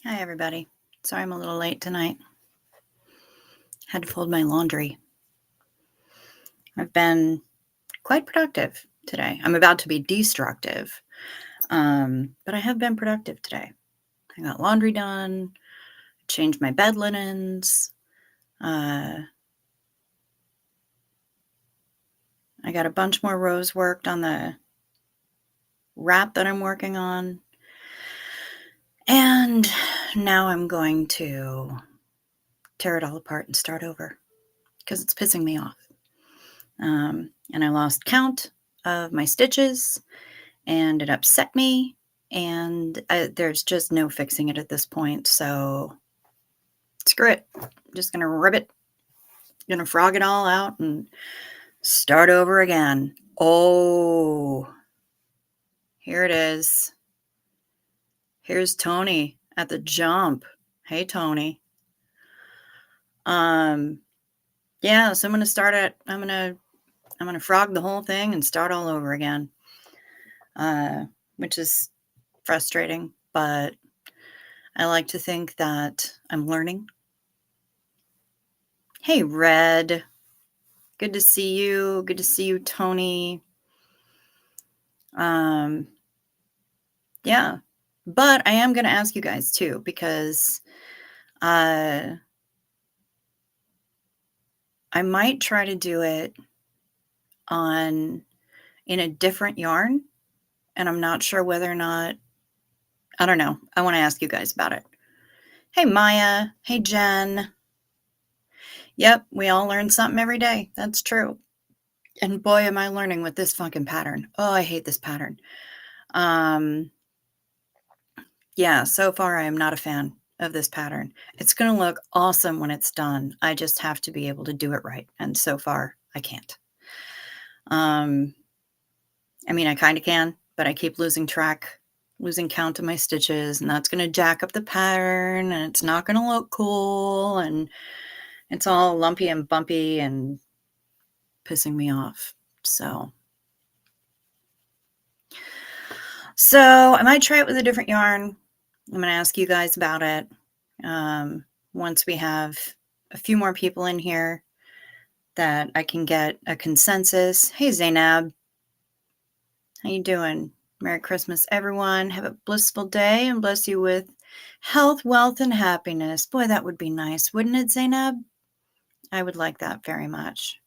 Hi, everybody. Sorry I'm a little late tonight. Had to fold my laundry. I've been quite productive today. I'm about to be destructive, but I have been productive today. I got laundry done, changed my bed linens. I got a bunch more rows worked on the wrap that I'm working on. And now I'm going to tear it all apart and start over because it's pissing me off. And I lost count of my stitches and it upset me. And there's just no fixing it at this point. So screw it. I'm just going to rip it, going to frog it all out and start over again. Oh, here it is. Here's Tony at the jump. Hey, Tony. Yeah, so I'm going to start it. I'm going to frog the whole thing and start all over again. Which is frustrating, but I like to think that I'm learning. Hey, Red. Good to see you. Good to see you, Tony. Yeah. But I am going to ask you guys too, because I might try to do it in a different yarn. And I'm not sure whether or not, I don't know. I want to ask you guys about it. Hey, Maya. Hey, Jen. Yep, we all learn something every day. That's true. And boy, am I learning with this fucking pattern. Oh, I hate this pattern. Yeah, so far I am not a fan of this pattern. It's going to look awesome when it's done. I just have to be able to do it right. And so far I can't. I mean, I kind of can, but I keep losing count of my stitches, and that's going to jack up the pattern, and it's not going to look cool, and it's all lumpy and bumpy and pissing me off. So I might try it with a different yarn. I'm going to ask you guys about it once we have a few more people in here that I can get a consensus. Hey, Zainab. How you doing? Merry Christmas, everyone. Have a blissful day and bless you with health, wealth, and happiness. Boy, that would be nice, wouldn't it, Zainab? I would like that very much.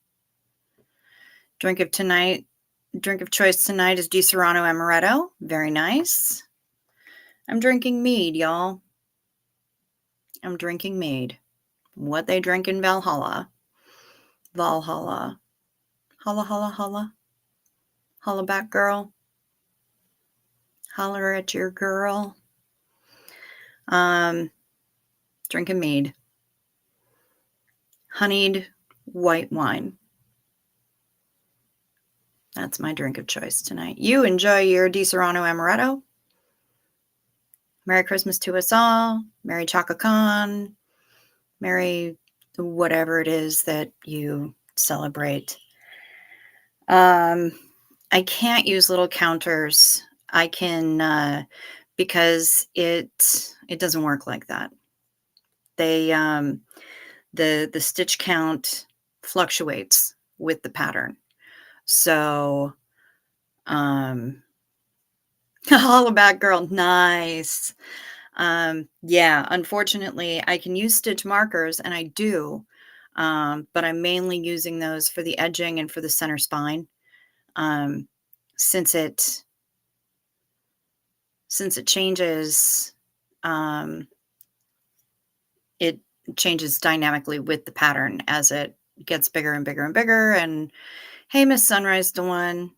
Drink of choice tonight is Di Serrano Amaretto. Very nice. I'm drinking mead, y'all. I'm drinking mead. What they drink in Valhalla. Valhalla. Holla, holla, holla. Holla back, girl. Holler at your girl. Drinking mead. Honeyed white wine. That's my drink of choice tonight. You enjoy your Di Serrano Amaretto. Merry Christmas to us all. Merry Chaka Khan. Merry whatever it is that you celebrate. I can't use little counters. I can because it doesn't work like that. They the stitch count fluctuates with the pattern. So holla back, girl. Nice. Yeah, unfortunately, I can use stitch markers, and I do, but I'm mainly using those for the edging and for the center spine. Since it changes, it changes dynamically with the pattern as it gets bigger and bigger and bigger. And hey, Miss Sunrise Dawn.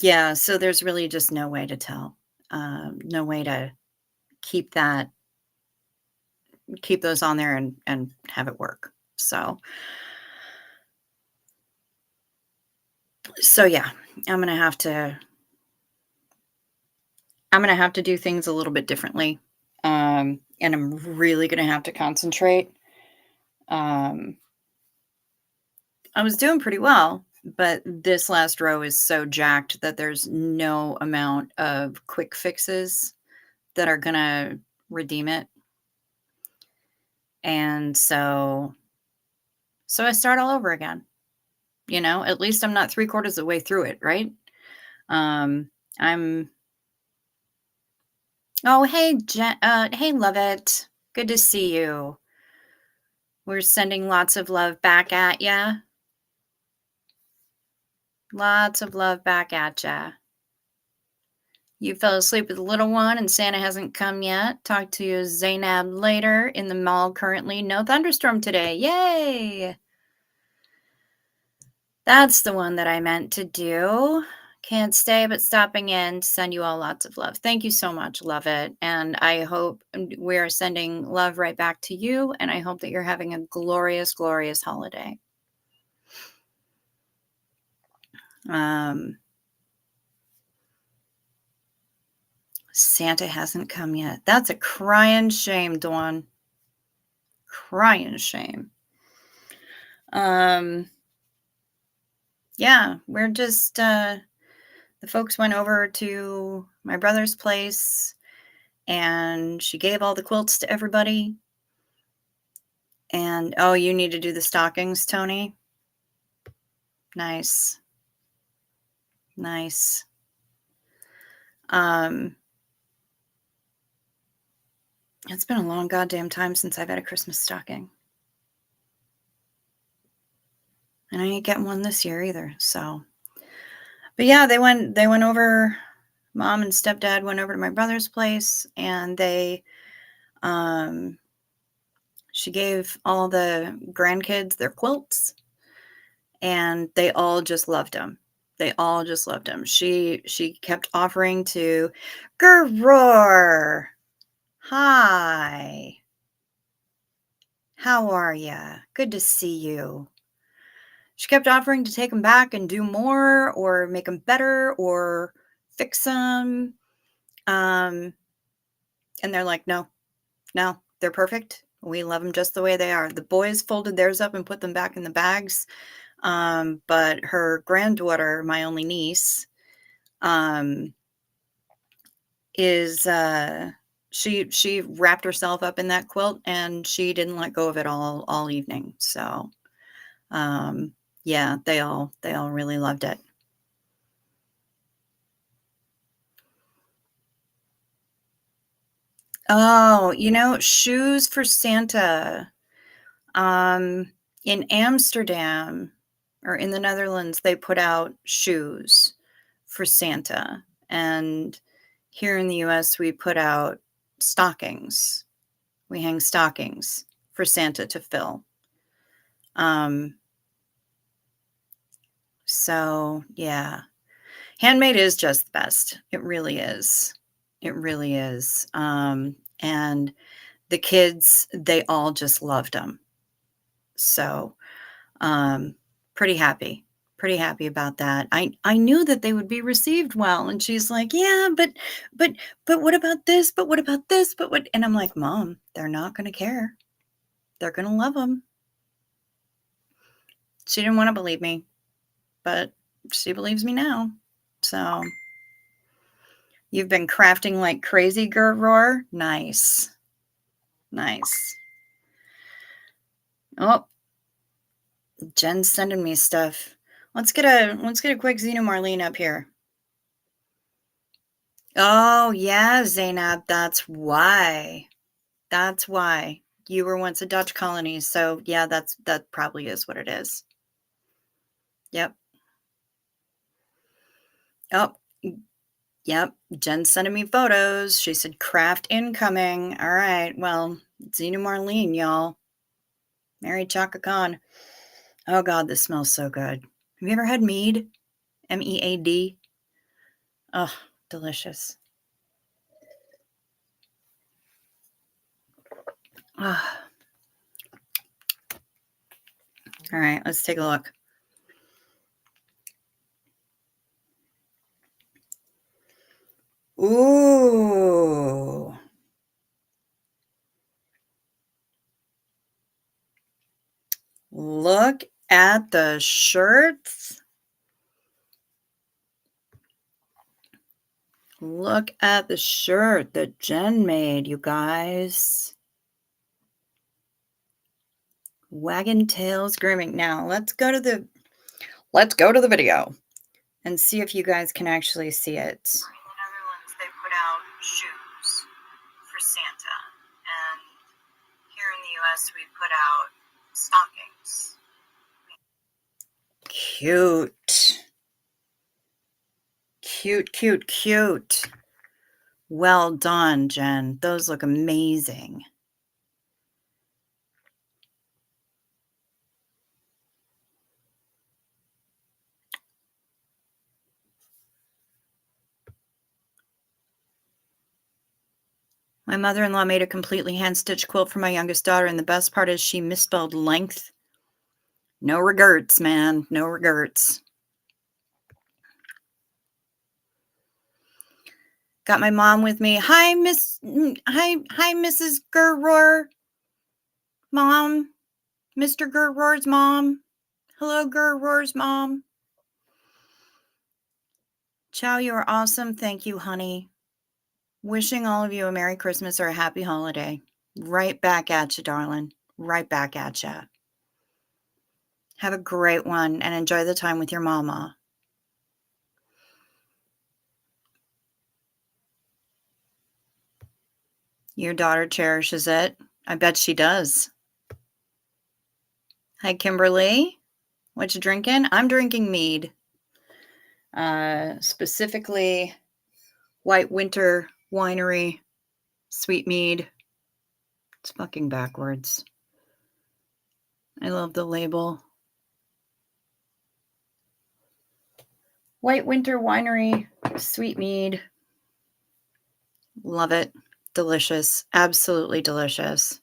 Yeah, so there's really just no way to tell. No way to keep those on there and have it work. So yeah, I'm gonna have to do things a little bit differently. And I'm really gonna have to concentrate. I was doing pretty well, but this last row is so jacked that there's no amount of quick fixes that are gonna redeem it. And so I start all over again. At least I'm not 3/4 of the way through it, right? Um, I'm Oh, hey, hey, love it. Good to see you. We're sending lots of love back at ya. Lots of love back at ya. You fell asleep with the little one and Santa hasn't come yet. Talk to you, Zainab, later. In the mall currently. No thunderstorm today. Yay! That's the one that I meant to do. Can't stay, but stopping in to send you all lots of love. Thank you so much. Love it. And I hope we're sending love right back to you. And I hope that you're having a glorious, glorious holiday. Santa hasn't come yet. That's a crying shame, Dawn. Crying shame. Yeah, we're just, the folks went over to my brother's place and she gave all the quilts to everybody. And, oh, you need to do the stockings, Tony? Nice. Nice. It's been a long goddamn time since I've had a Christmas stocking. And I ain't getting one this year either, so. But yeah, they went over, mom and stepdad went over to my brother's place and she gave all the grandkids their quilts and they all just loved them. They all just loved them. She kept offering to, Gerroar, hi, how are ya? Good to see you. She kept offering to take them back and do more or make them better or fix them. And they're like, no, they're perfect. We love them just the way they are. The boys folded theirs up and put them back in the bags. But her granddaughter, my only niece, is she wrapped herself up in that quilt and she didn't let go of it all evening. So yeah, they all really loved it. Oh, shoes for Santa. In Amsterdam or in the Netherlands, they put out shoes for Santa. And here in the US, we put out stockings. We hang stockings for Santa to fill. So yeah, handmade is just the best. It really is. It really is. And the kids, they all just loved them. So, pretty happy about that. I knew that they would be received well. And she's like, yeah, but what about this? But what about this? But what? And I'm like, Mom, they're not going to care. They're going to love them. She didn't want to believe me, but she believes me now. So you've been crafting like crazy, Gertrude. Nice. Nice. Oh, Jen's sending me stuff. Let's get a quick Xena Marlene up here. Oh yeah, Zainab, that's why. That's why. You were once a Dutch colony, so yeah, that probably is what it is. Yep. Oh, yep. Jen's sending me photos. She said craft incoming. All right. Well, Xena Marlene, y'all. Mary Chaka Khan. Oh God, this smells so good. Have you ever had mead? MEAD? Oh, delicious. Oh. All right, let's take a look. Ooh. Look at the shirts. Look at the shirt that Jen made, you guys. Wagon Tails Grooming. Now, let's go to the video and see if you guys can actually see it. In the Netherlands, they put out shoes for Santa, and here in the US, we put out stockings. Cute. Cute, cute, cute. Well done, Jen. Those look amazing. My mother-in-law made a completely hand-stitched quilt for my youngest daughter, and the best part is she misspelled length. No regrets, man. No regrets. Got my mom with me. Hi, Mrs. Gerrohr. Mom. Mr. Gerrohr's mom. Hello, Gerrohr's mom. Chow, you are awesome. Thank you, honey. Wishing all of you a Merry Christmas or a Happy Holiday. Right back at you, darling. Right back at you. Have a great one and enjoy the time with your mama. Your daughter cherishes it. I bet she does. Hi, Kimberly. What you drinking? I'm drinking mead. Specifically, White Winter Winery sweet mead. It's fucking backwards. I love the label. White Winter Winery sweet mead. Love it. Delicious. Absolutely delicious.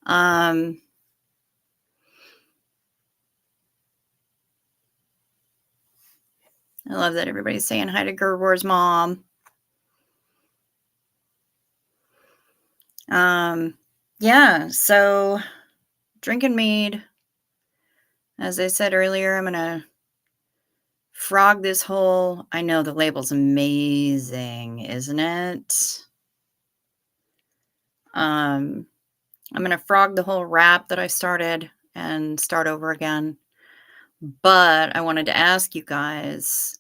I love that everybody's saying hi to Gerbor's mom. Yeah, so drinking mead. As I said earlier, I'm going to frog this whole, I know the label's amazing, isn't it? I'm going to frog the whole wrap that I started and start over again. But I wanted to ask you guys,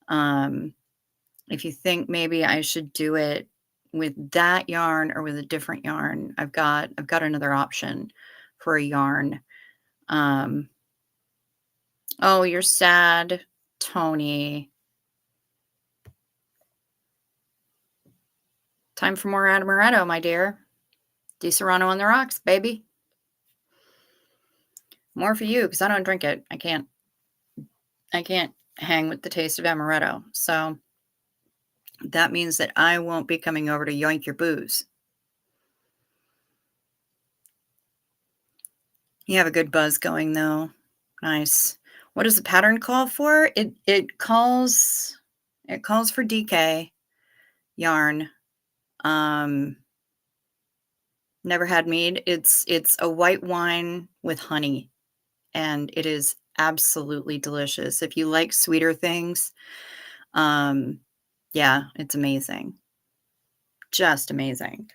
if you think maybe I should do it with that yarn or with a different yarn. I've got another option for a yarn. Oh, you're sad, Tony. Time for more Amaretto, my dear. Di Serrano on the rocks, baby. More for you, because I don't drink it. I can't hang with the taste of Amaretto. So that means that I won't be coming over to yoink your booze. You have a good buzz going, though. Nice. What does the pattern call for? It calls for DK yarn. Never had mead. It's a white wine with honey, and it is absolutely delicious. If you like sweeter things, yeah, it's amazing. Just amazing.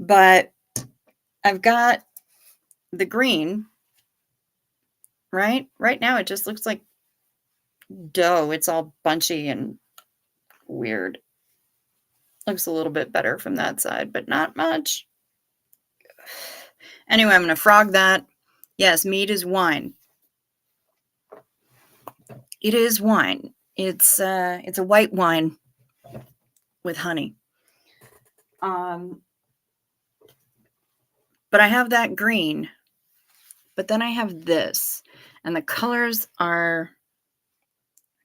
But I've got the green, right? Right now it just looks like dough. It's all bunchy and weird. Looks a little bit better from that side, but not much. Anyway, I'm going to frog that. Yes, mead is wine. It is wine. It's a white wine with honey. But I have that green. But then I have this, and the colors are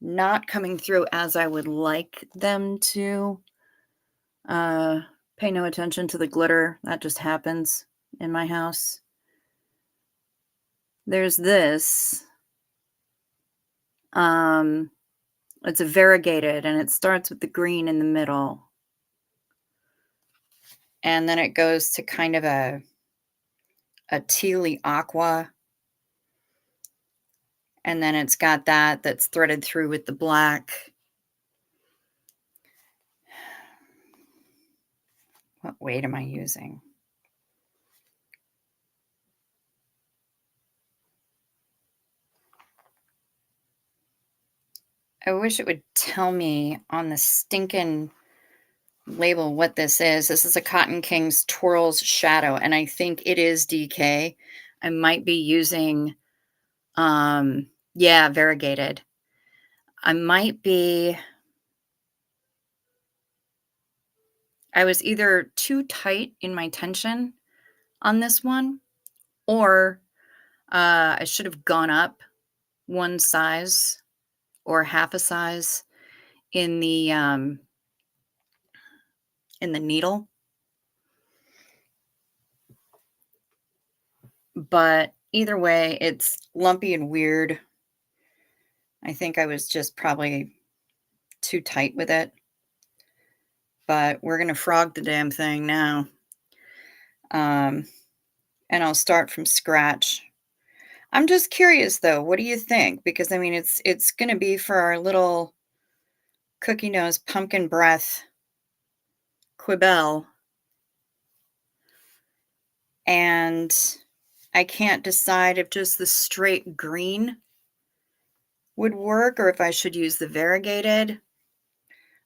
not coming through as I would like them to. Pay no attention to the glitter. That just happens in my house. There's this. It's a variegated, and it starts with the green in the middle. And then it goes to kind of a tealy aqua. And then it's got that's threaded through with the black. What weight am I using? I wish it would tell me on the stinking label what this is. This is a Cotton Kings Twirls Shadow, and I think it is DK. I might be using, yeah, variegated. I might be, I was either too tight in my tension on this one, or I should have gone up one size or half a size in the needle. But either way, it's lumpy and weird. I think I was just probably too tight with it. But we're going to frog the damn thing now. And I'll start from scratch. I'm just curious though, what do you think? Because I mean, it's going to be for our little cookie nose pumpkin breath quibble. And I can't decide if just the straight green would work or if I should use the variegated.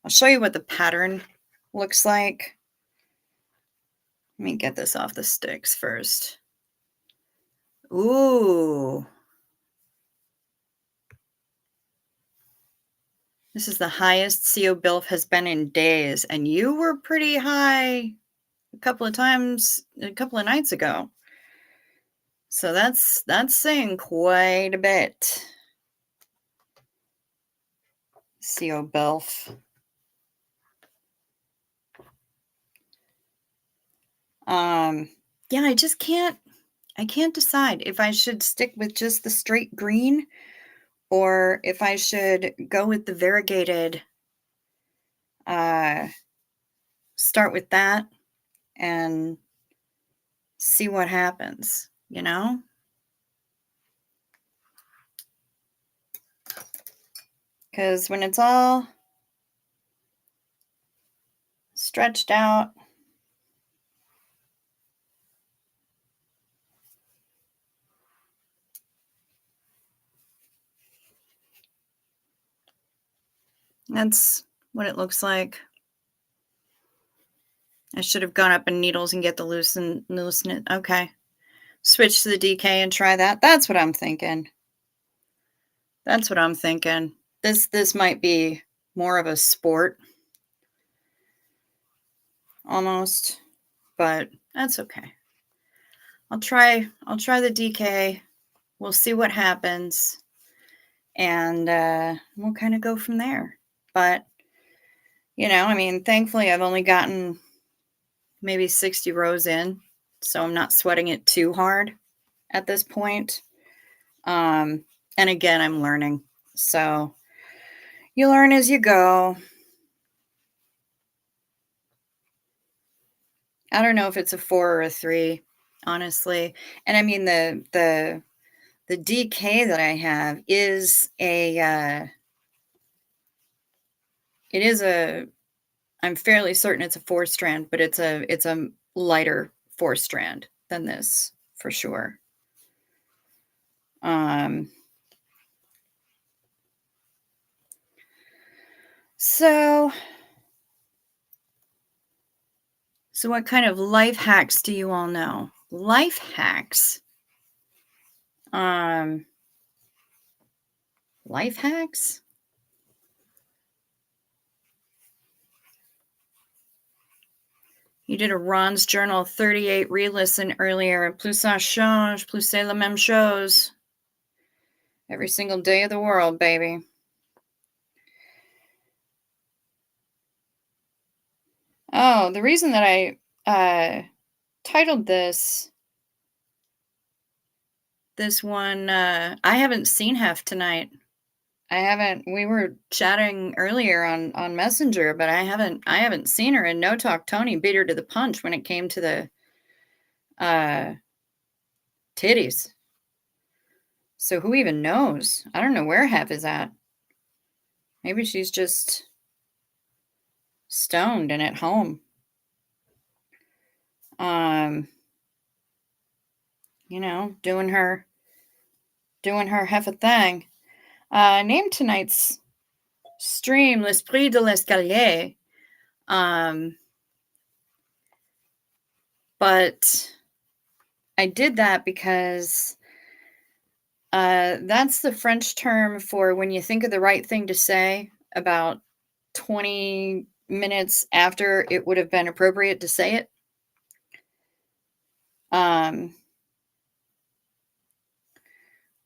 I'll show you what the pattern looks like. Let me get this off the sticks first. Ooh. This is the highest CO Bilf has been in days, and you were pretty high a couple of nights ago. So that's saying quite a bit. CO Bilf. Yeah, I can't decide if I should stick with just the straight green or if I should go with the variegated, start with that and see what happens, you know? Because when it's all stretched out, that's what it looks like. I should have gone up in needles and get the loosen it. Okay. Switch to the DK and try that. That's what I'm thinking. That's what I'm thinking. This might be more of a sport almost, but that's okay. I'll try the DK. We'll see what happens. And we'll kind of go from there. But I mean, thankfully I've only gotten maybe 60 rows in, so I'm not sweating it too hard at this point. And again, I'm learning. So you learn as you go. I don't know if it's a 4 or a 3, honestly. And I mean the DK that I have is I'm fairly certain it's a 4-strand, but it's a lighter 4-strand than this for sure. So what kind of life hacks do you all know? Life hacks. Life hacks? You did a Ron's Journal 38 re-listen earlier. Plus ça change, plus c'est la même chose. Every single day of the world, baby. Oh, the reason that I titled this one, I haven't seen Hef tonight. We were chatting earlier on Messenger, but I haven't seen her, and No Talk Tony beat her to the punch when it came to the titties. So who even knows? I don't know where Hef is at. Maybe she's just stoned and at home. You know, doing her heffa thing. Name tonight's stream L'Esprit de l'Escalier. But I did that because that's the French term for when you think of the right thing to say about 20 minutes after it would have been appropriate to say it.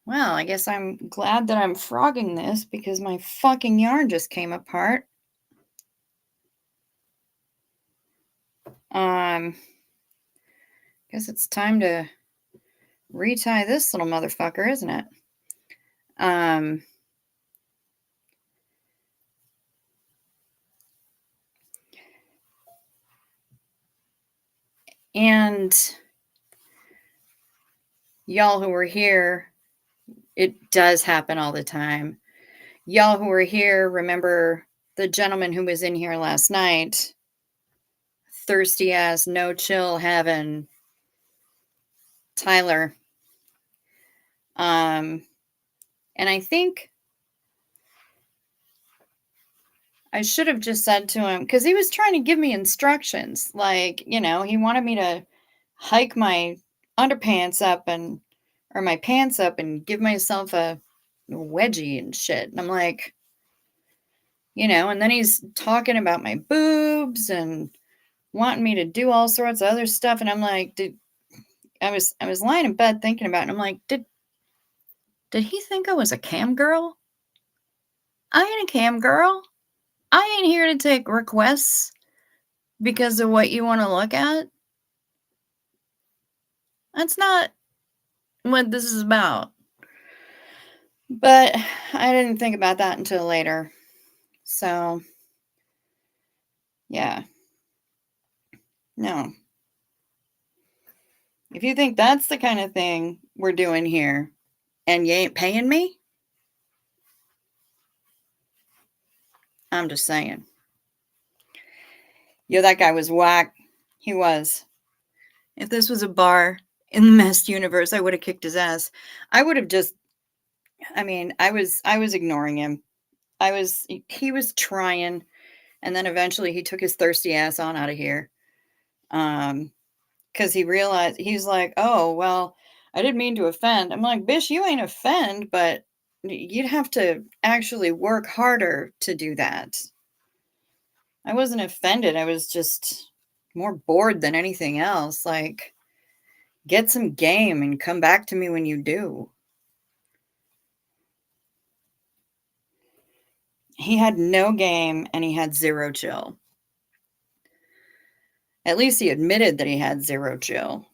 Well, I guess I'm glad that I'm frogging this because my fucking yarn just came apart. Guess it's time to retie this little motherfucker, isn't it? And y'all who were here, it does happen all the time. Y'all who were here, remember the gentleman who was in here last night, thirsty ass, no chill having Tyler. And I think I should have just said to him, because he was trying to give me instructions. Like, you know, he wanted me to hike my underpants up or my pants up and give myself a wedgie and shit. And I'm like, you know, and then he's talking about my boobs and wanting me to do all sorts of other stuff. And I'm like, I was lying in bed thinking about it. And I'm like, did he think I was a cam girl? I ain't a cam girl. I ain't here to take requests because of what you want to look at. That's not what this is about. But I didn't think about that until later. So, yeah. No. If you think that's the kind of thing we're doing here and you ain't paying me, I'm just saying. Yo, that guy was whack. He was. If this was a bar in the Mest universe, I would have kicked his ass. I would have just, I mean, I was ignoring him. He was trying, and then eventually he took his thirsty ass on out of here. Because he realized, he's like, oh, well, I didn't mean to offend. I'm like, bitch, you ain't offend, but you'd have to actually work harder to do that. I wasn't offended. I was just more bored than anything else. Like, get some game and come back to me when you do. He had no game and he had zero chill. At least he admitted that he had zero chill.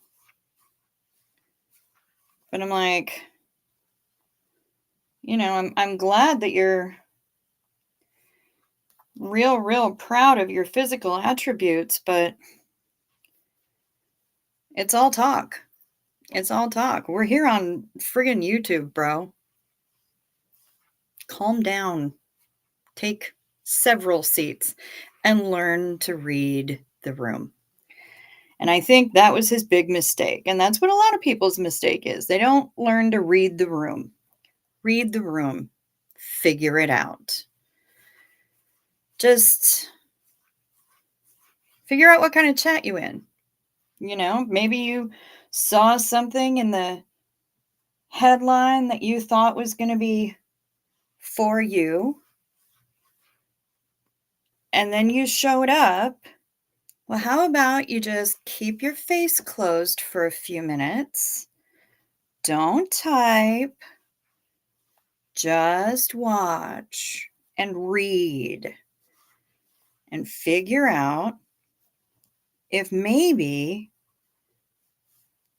But I'm like, you know, I'm glad that you're real proud of your physical attributes, but it's all talk. It's all talk. We're here on friggin' YouTube, bro. Calm down. Take several seats and learn to read the room. And I think that was his big mistake. And that's what a lot of people's mistake is. They don't learn to read the room. Read the room. Figure it out. Just figure out what kind of chat you in. You know, maybe you saw something in the headline that you thought was going to be for you. And then you showed up. Well, how about you just keep your face closed for a few minutes? Don't type. Just watch and read and figure out if maybe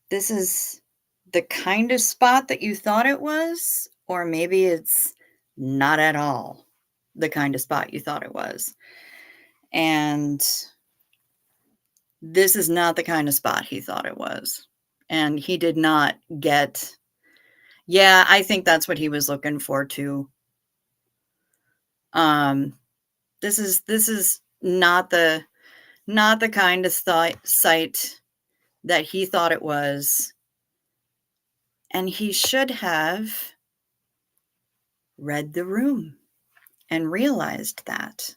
this is the kind of spot that you thought it was, or maybe it's not at all the kind of spot you thought it was. And this is not the kind of spot he thought it was. And he did not get, yeah, I think that's what he was looking for too. This is not the kind of site that he thought it was. And he should have read the room and realized that.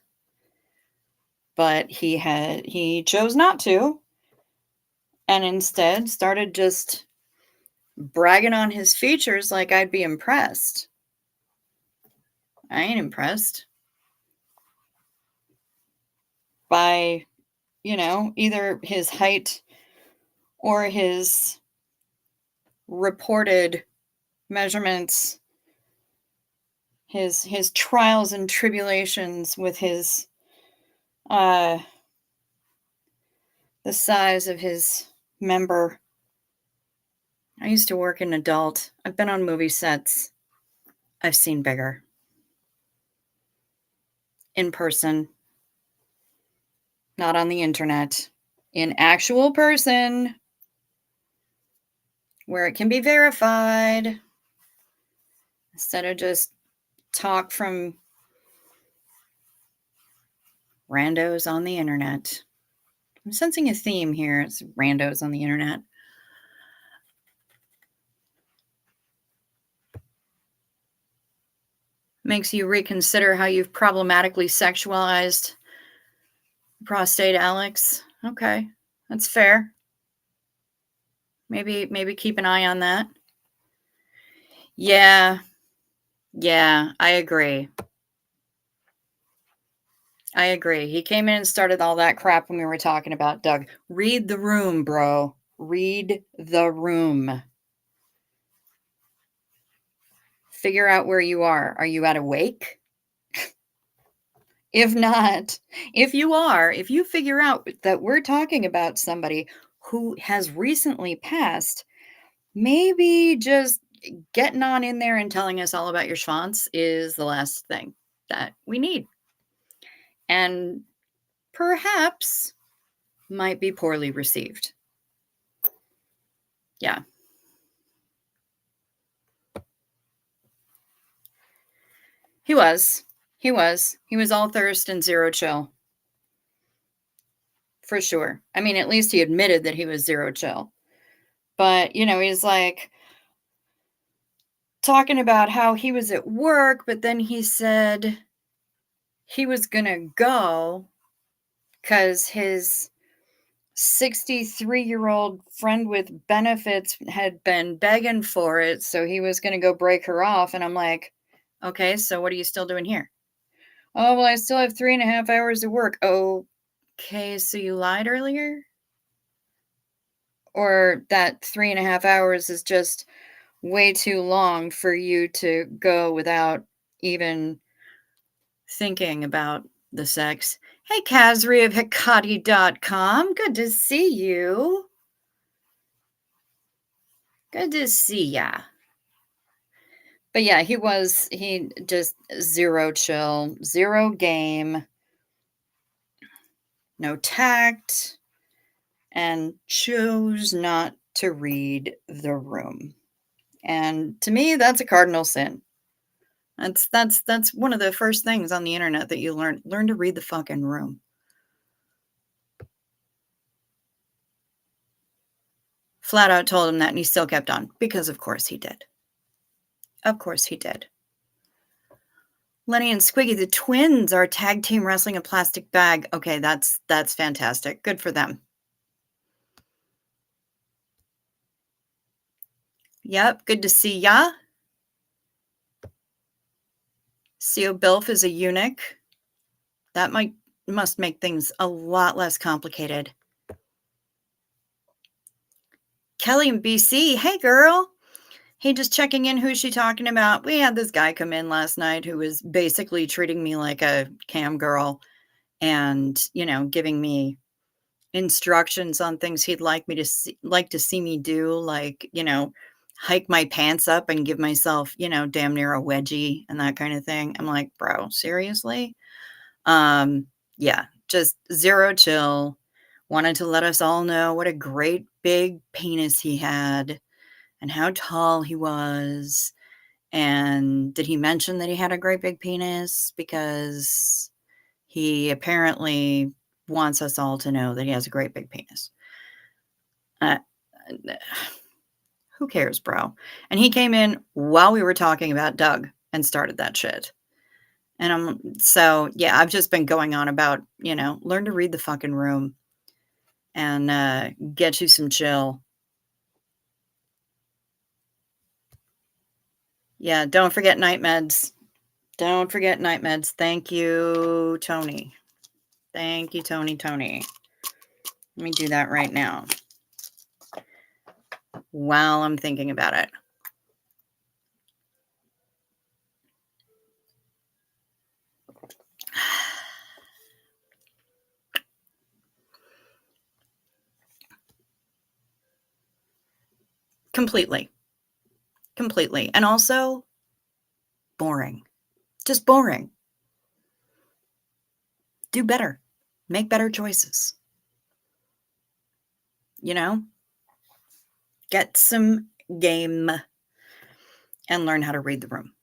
But he chose not to, and instead started just bragging on his features like I'd be impressed. I ain't impressed by, either his height or his reported measurements, his trials and tribulations with his uh the size of his member. I used to work in adult. I've been on movie sets. I've seen bigger. In person, not on the internet. In actual person, where it can be verified, instead of just talk from randos on the internet. I'm sensing a theme here. It's randos on the internet. Makes you reconsider how you've problematically sexualized prostate, Alex. Okay, that's fair. Maybe keep an eye on that. Yeah, I agree. He came in and started all that crap when we were talking about Doug. Read the room, bro. Read the room. Figure out where you are. Are you at a wake? If not, if you figure out that we're talking about somebody who has recently passed, maybe just getting on in there and telling us all about your schwanz is the last thing that we need. And perhaps might be poorly received. Yeah. He was. He was all thirst and zero chill. For sure. I mean, at least he admitted that he was zero chill. But, he's like talking about how he was at work, but then he said he was going to go because his 63-year-old friend with benefits had been begging for it. So he was going to go break her off. And I'm like, okay, so what are you still doing here? Oh, well, I still have 3.5 hours of work. Okay, so you lied earlier? Or that 3.5 hours is just way too long for you to go without even thinking about the sex. Hey, Kazri of Hikati.com. Good to see you. Good to see ya. But yeah, he just zero chill, zero game, no tact, and chose not to read the room. And to me, that's a cardinal sin. That's one of the first things on the internet that you learn. Learn to read the fucking room. Flat out told him that, and he still kept on. Because of course he did. Of course he did. Lenny and Squiggy, the twins, are tag team wrestling a plastic bag. Okay, that's fantastic. Good for them. Yep, good to see ya. Co Bilf is a eunuch. That must make things a lot less complicated. Kelly in BC, hey girl. Hey, just checking in. Who's she talking about? We had this guy come in last night who was basically treating me like a cam girl and, giving me instructions on things he'd like to see me do, like, hike my pants up and give myself, damn near a wedgie and that kind of thing. I'm like, bro, seriously? Yeah, just zero chill. Wanted to let us all know what a great big penis he had and how tall he was. And did he mention that he had a great big penis? Because he apparently wants us all to know that he has a great big penis. Uh, who cares, bro? And he came in while we were talking about Doug and started that shit. And so yeah, I've just been going on about, learn to read the fucking room and get you some chill. Yeah, don't forget night meds. Don't forget night meds. Thank you, Tony. Thank you, Tony. Let me do that right now while I'm thinking about it. Completely. And also boring. Just boring. Do better. Make better choices. Get some game and learn how to read the room.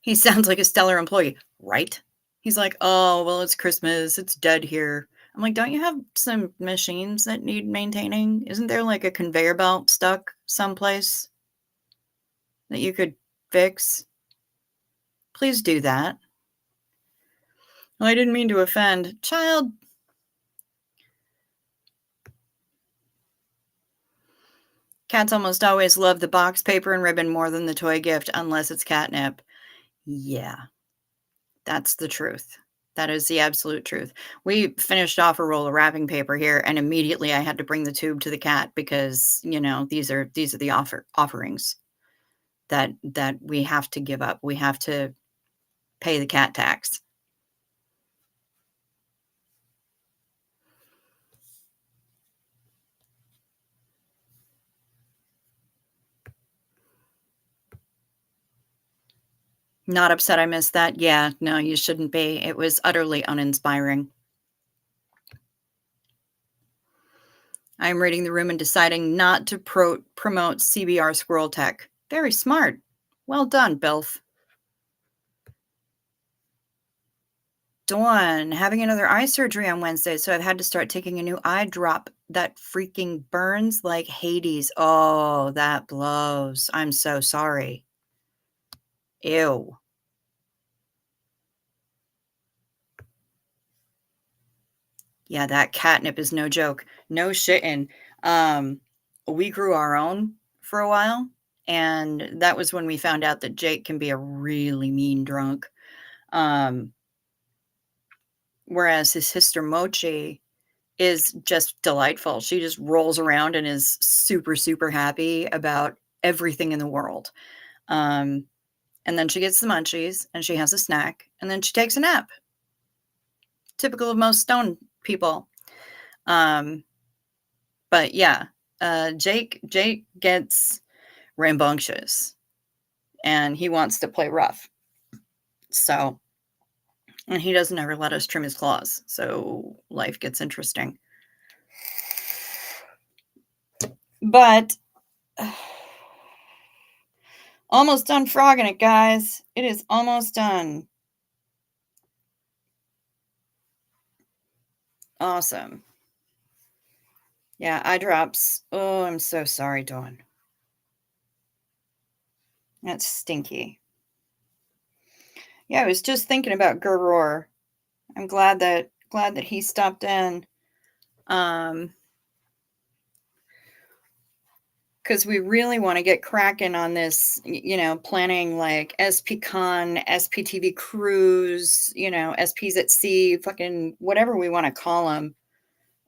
He sounds like a stellar employee, right? He's like, oh, well, it's Christmas. It's dead here. I'm like, don't you have some machines that need maintaining? Isn't there like a conveyor belt stuck someplace that you could fix? Please do that. Well, I didn't mean to offend. Child. Cats almost always love the box paper and ribbon more than the toy gift, unless it's catnip. Yeah, that's the truth. That is the absolute truth. We finished off a roll of wrapping paper here, and immediately I had to bring the tube to the cat because, these are the offerings that we have to give up. We have to pay the cat tax. Not upset I missed that. Yeah, no, you shouldn't be. It was utterly uninspiring. I'm reading the room and deciding not to promote CBR Squirrel Tech. Very smart. Well done, Bilf. Dawn, having another eye surgery on Wednesday, so I've had to start taking a new eye drop that freaking burns like Hades. Oh, that blows. I'm so sorry. Ew. Yeah, that catnip is no joke. No shitting. We grew our own for a while, and that was when we found out that Jake can be a really mean drunk. Whereas his sister Mochi is just delightful. She just rolls around and is super, super happy about everything in the world. And then she gets the munchies and she has a snack and then she takes a nap. Typical of most stone people. But yeah, Jake gets rambunctious and he wants to play rough. So, and he doesn't ever let us trim his claws. So life gets interesting. But almost done frogging it, guys. It is almost done. Awesome. Yeah, eye drops. Oh, I'm so sorry, Dawn. That's stinky. Yeah, I was just thinking about Gerror. I'm glad that he stopped in. Because we really want to get cracking on this, planning like SPCon, SPTV cruise, SPs at sea, fucking whatever we want to call them,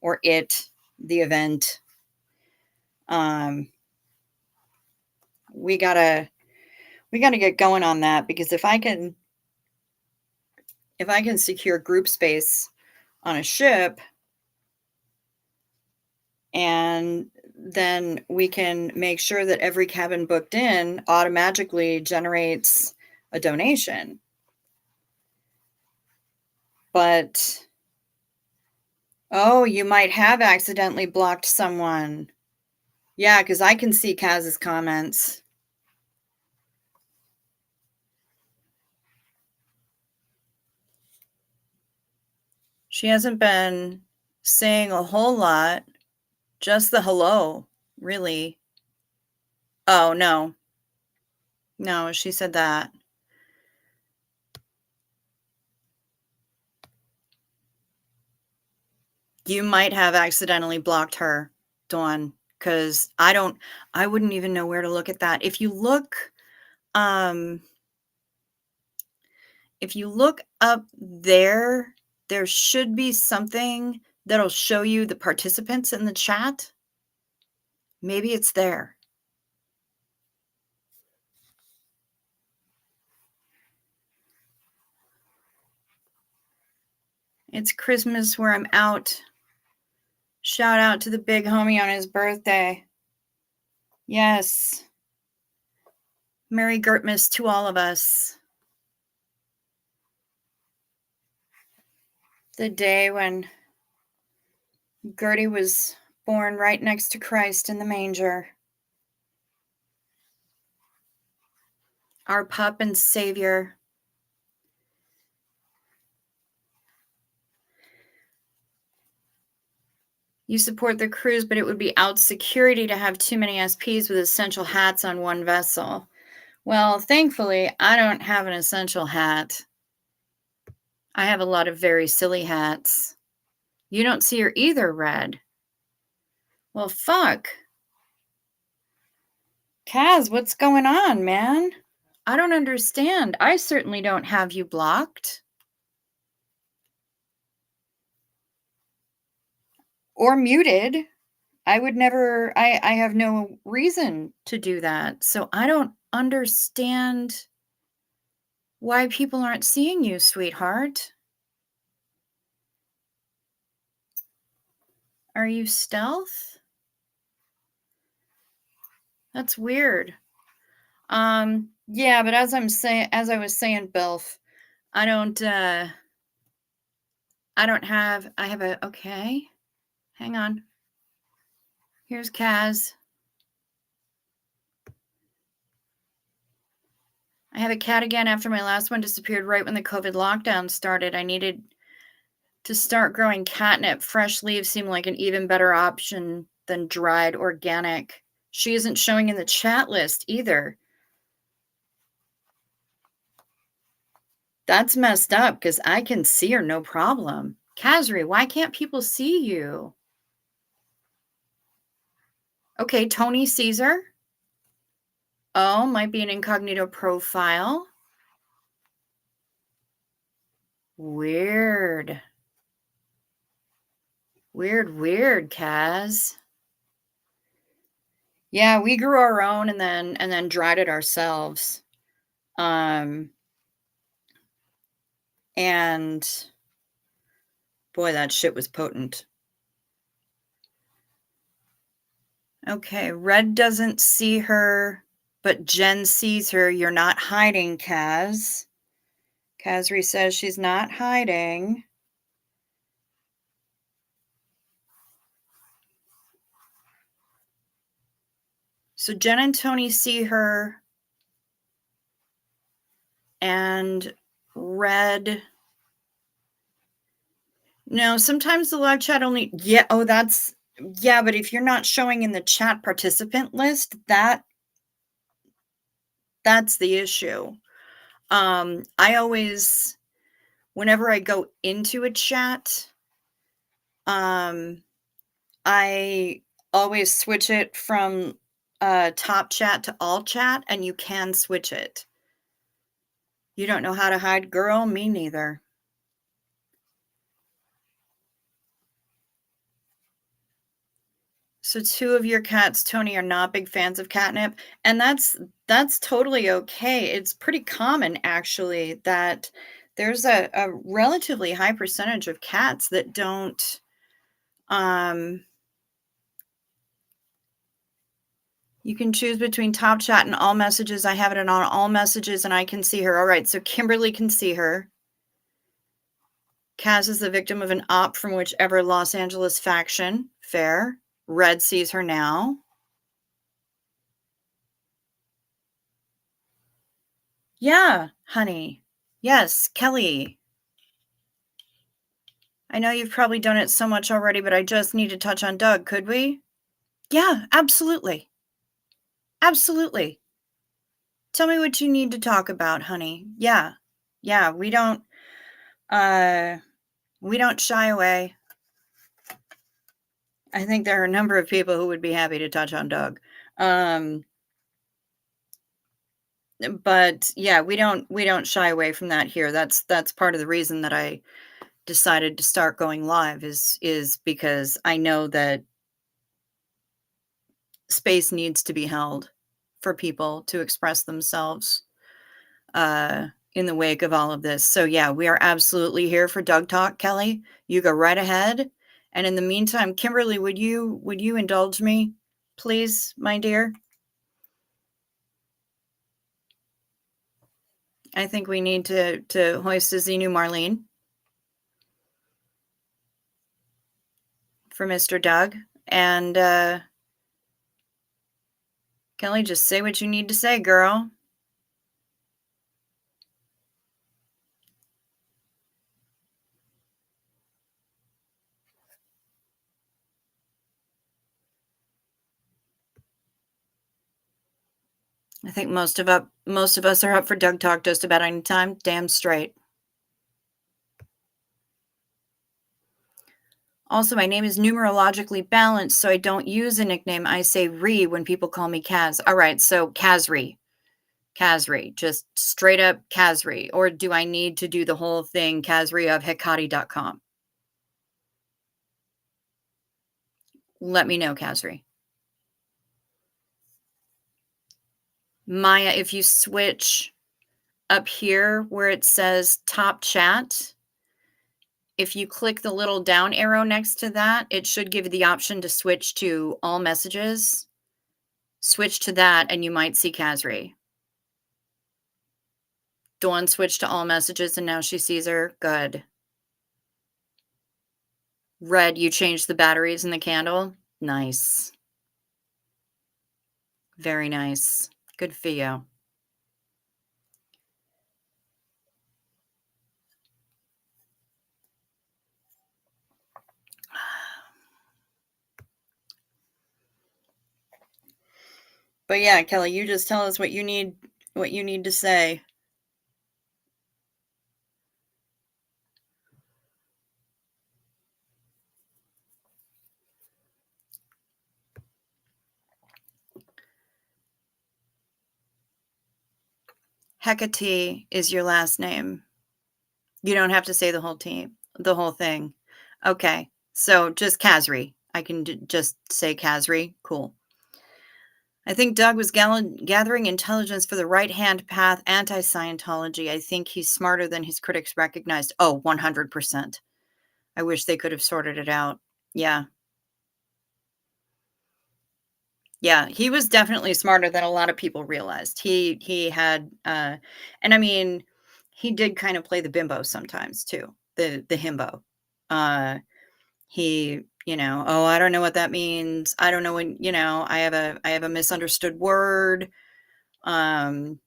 or the event. We gotta get going on that because if I can secure group space on a ship, and then we can make sure that every cabin booked in automatically generates a donation. But, oh, you might have accidentally blocked someone. Yeah, because I can see Kaz's comments. She hasn't been saying a whole lot, just the hello, really. Oh, no. No, she said that. You might have accidentally blocked her, Dawn, because I wouldn't even know where to look at that. Um, if you look up there, there should be something that'll show you the participants in the chat. Maybe it's there. It's Christmas where I'm out. Shout out to the big homie on his birthday. Yes. Merry Gertmas to all of us. The day when Gertie was born right next to Christ in the manger. Our pup and savior. You support the cruise, but it would be out security to have too many SPs with essential hats on one vessel. Well, thankfully, I don't have an essential hat. I have a lot of very silly hats. You don't see her either, Red. Well, fuck. Kaz, what's going on, man? I don't understand. I certainly don't have you blocked. Or muted. I would never, I have no reason to do that. So I don't understand why people aren't seeing you, sweetheart. Are you stealth? That's weird. Yeah, but as I was saying, Bilf, I have a, okay, hang on. Here's Kaz. I have a cat again after my last one disappeared right when the COVID lockdown started. I needed to start growing catnip. Fresh leaves seem like an even better option than dried organic. She isn't showing in the chat list either. That's messed up because I can see her no problem. Kazri, why can't people see you? Okay, Tony sees her. Oh, might be an incognito profile. Weird. Weird, Kaz. Yeah, we grew our own and then dried it ourselves. And boy, that shit was potent. Okay, Red doesn't see her, but Jen sees her. You're not hiding, Kaz. Kazri says she's not hiding. So Jen and Tony see her, and Red. No, sometimes the live chat only. Yeah. Oh, that's. Yeah, but if you're not showing in the chat participant list, that's the issue. I always, whenever I go into a chat, I always switch it from top chat to all chat, and you can switch it. You don't know how to hide, girl? Me neither. So 2 of your cats, Tony, are not big fans of catnip, and that's totally okay. It's pretty common, actually, that there's a relatively high percentage of cats that don't, you can choose between top chat and all messages. I have it on all messages, and I can see her. All right, so Kimberly can see her. Kaz is the victim of an op from whichever Los Angeles faction. Fair. Red sees her now. Yeah, honey. Yes, Kelly. I know you've probably done it so much already, but I just need to touch on Doug. Could we? Yeah, absolutely. Absolutely. Tell me what you need to talk about, honey. Yeah. Yeah, uh we don't shy away. I think there are a number of people who would be happy to touch on Doug. Um but yeah, we don't shy away from that here. That's part of the reason that I decided to start going live is because I know that space needs to be held for people to express themselves in the wake of all of this. So yeah, we are absolutely here for Doug Talk, Kelly. You go right ahead. And in the meantime, Kimberly, would you indulge me, please, my dear? I think we need to hoist a Xenu Marlene for Mr. Doug. And Kelly, just say what you need to say, girl. I think most of us are up for Doug Talk just about any time. Damn straight. Also, my name is numerologically balanced, so I don't use a nickname. I say Ree when people call me Kaz. All right, so Kazri. Kazri, just straight up Kazri. Or do I need to do the whole thing, Kazri of Hecate.com? Let me know, Kazri. Maya, if you switch up here where it says top chat, if you click the little down arrow next to that, it should give you the option to switch to all messages. Switch to that and you might see Kazri. Dawn switched to all messages and now she sees her. Good. Red, you changed the batteries in the candle. Nice. Very nice. Good for you. But yeah, Kelly, you just tell us what you need to say. Hecate is your last name. You don't have to say the whole thing. Okay. So just Kazri. I can just say Kazri. Cool. I think Doug was gathering intelligence for the right-hand path anti-Scientology. I think he's smarter than his critics recognized. Oh, 100%. I wish they could have sorted it out. Yeah. Yeah, he was definitely smarter than a lot of people realized. He had and I mean, he did kind of play the bimbo sometimes too. The himbo. Uh oh, I don't know what that means. I don't know when, I have a misunderstood word. Um,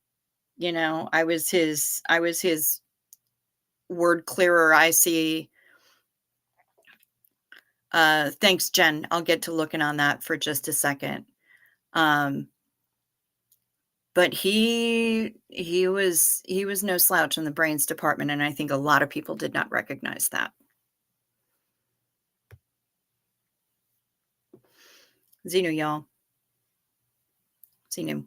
I was his word clearer. I see. Thanks, Jen. I'll get to looking on that for just a second. But he was no slouch in the brains department, and I think a lot of people did not recognize that. Xenu, y'all. Xenu.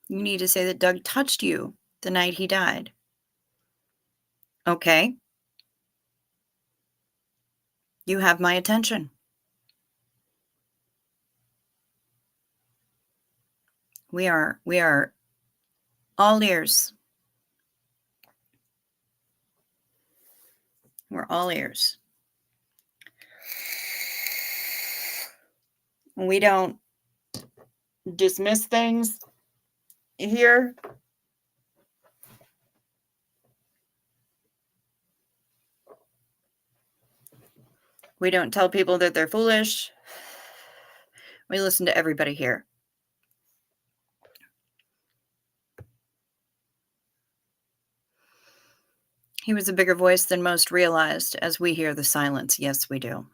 You need to say that Doug touched you the night he died. Okay. You have my attention. We are all ears. We're all ears. We don't dismiss things here. We don't tell people that they're foolish. We listen to everybody here. He was a bigger voice than most realized as we hear the silence. Yes, we do.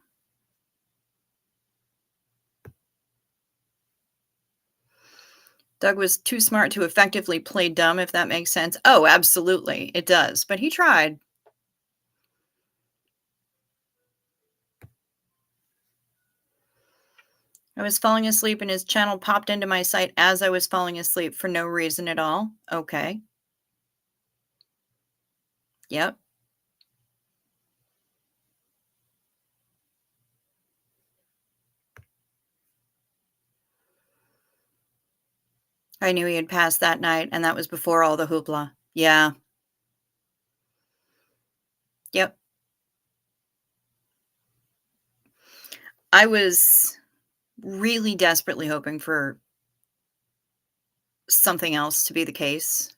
Doug was too smart to effectively play dumb, if that makes sense. Oh, absolutely. It does. But he tried. I was falling asleep and his channel popped into my sight as I was falling asleep for no reason at all. Okay. Yep. I knew he had passed that night, and that was before all the hoopla. Yeah. Yep. I was really desperately hoping for something else to be the case.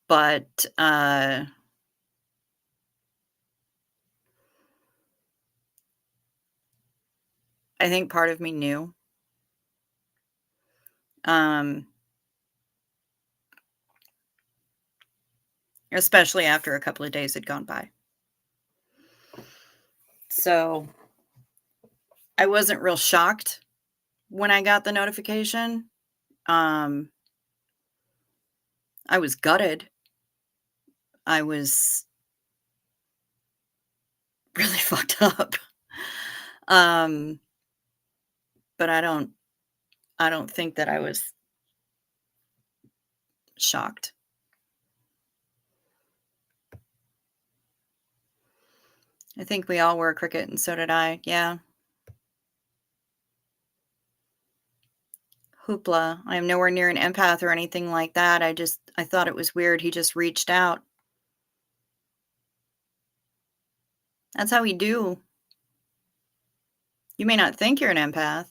But, I think part of me knew. Um, Especially after a couple of days had gone by. So, I wasn't real shocked when I got the notification. Um, I was gutted. I was really fucked up. Um, but I don't think that I was shocked. I think we all were a cricket, and so did I. Yeah. Hoopla. I am nowhere near an empath or anything like that. I thought it was weird. He just reached out. That's how we do. You may not think you're an empath,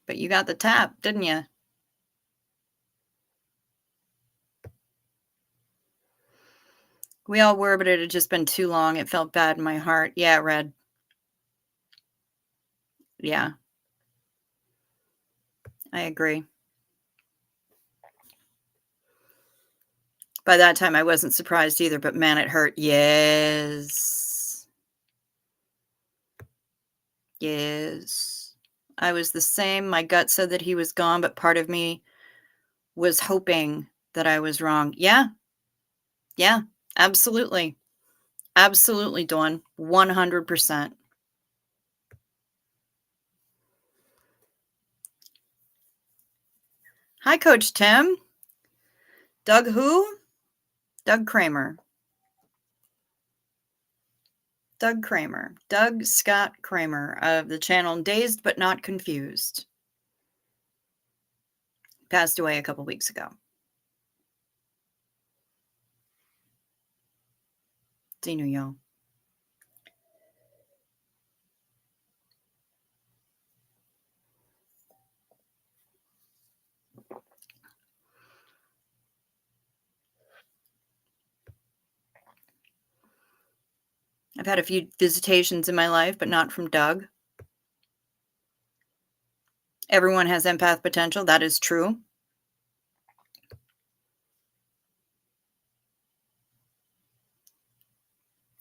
but you got the tap, didn't you? We all were, but it had just been too long. It felt bad in my heart. Yeah, Red. Yeah, I agree. By that time, I wasn't surprised either, but man, it hurt. Yes. Yes. I was the same. My gut said that he was gone, but part of me was hoping that I was wrong. Yeah. Yeah. Absolutely. Absolutely, Dawn. 100%. Hi, Coach Tim. Doug who? Doug Kramer. Doug Kramer. Doug Scott Kramer of the channel Dazed But Not Confused. Passed away a couple weeks ago. Dino, y'all. I've had a few visitations in my life, but not from Doug. Everyone has empath potential. That is true.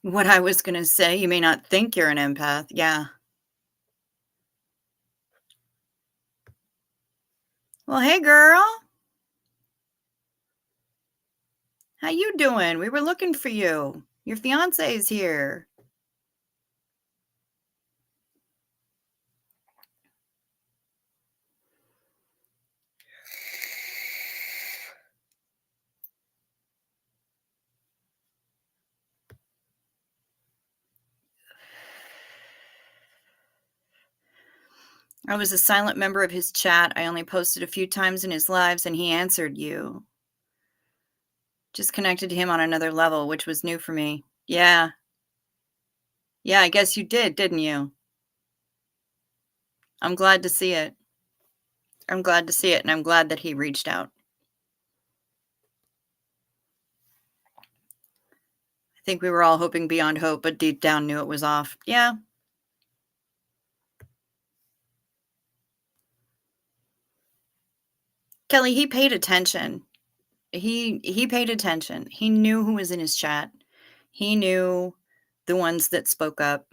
What I was going to say, you may not think you're an empath. Yeah. Well, hey, girl. How you doing? We were looking for you. Your fiance is here. I was a silent member of his chat. I only posted a few times in his lives, and he answered you. Just connected to him on another level, which was new for me. Yeah. Yeah, I guess you did, didn't you? I'm glad to see it. I'm glad to see it, and I'm glad that he reached out. think we were all hoping beyond hope, but deep down knew it was off. Yeah. Kelly, he paid attention. He paid attention. He knew who was in his chat. He knew the ones that spoke up.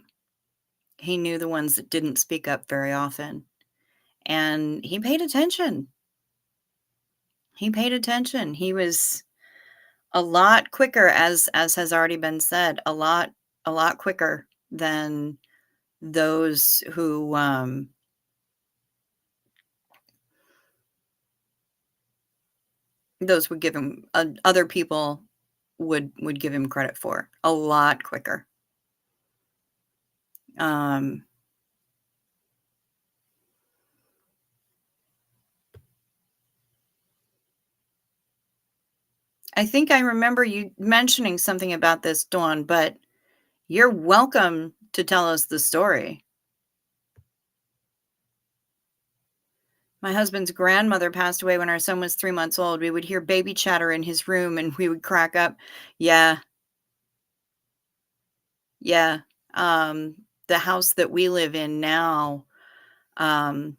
He knew the ones that didn't speak up very often. And he paid attention. He paid attention. He was a lot quicker, as has already been said, a lot quicker than those who those would give him other people would give him credit for. A lot quicker. I think I remember you mentioning something about this, Dawn, but you're welcome to tell us the story. My husband's grandmother passed away when our son was 3 months old. We would hear baby chatter in his room and we would crack up. Yeah. Yeah. The house that we live in now, um,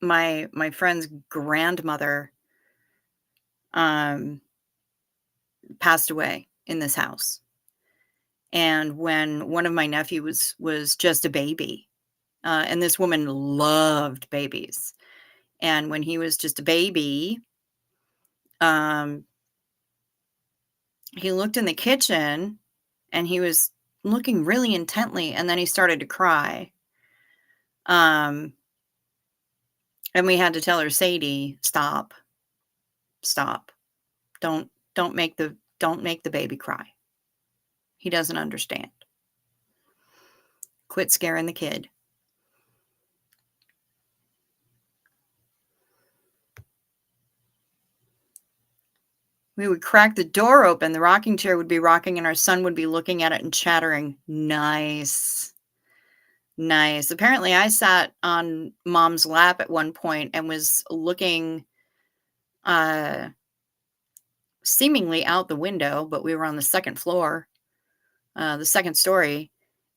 my friend's grandmother passed away in this house. And when one of my nephews was just a baby, and this woman loved babies. And when he was just a baby, um, he looked in the kitchen and he was looking really intently, and then he started to cry. And we had to tell her, Sadie, stop. Don't make the baby cry. He doesn't understand. Quit scaring the kid. We would crack the door open, the rocking chair would be rocking, and our son would be looking at it and chattering. Nice. Nice. Apparently, I sat on mom's lap at one point and was looking seemingly out the window, but we were on the second floor, the second story,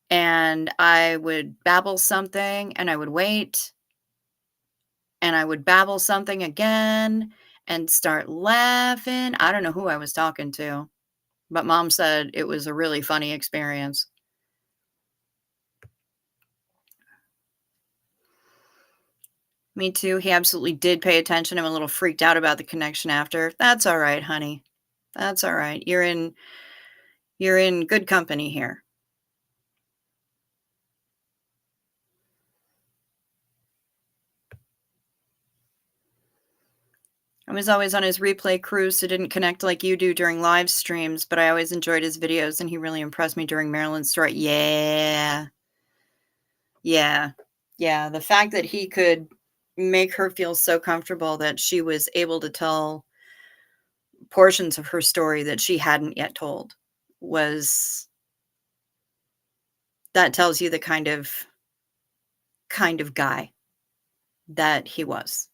and I would babble something and I would wait and I would babble something again and start laughing. I don't know who I was talking to, but mom said it was a really funny experience. Me too. He absolutely did pay attention. I'm a little freaked out about the connection after. That's all right, honey. That's all right. You're in good company here. I was always on his replay cruise, so didn't connect like you do during live streams, but I always enjoyed his videos and he really impressed me during Maryland's story. Yeah. Yeah. Yeah. The fact that he could make her feel so comfortable that she was able to tell portions of her story that she hadn't yet told was that tells you the kind of guy that he was.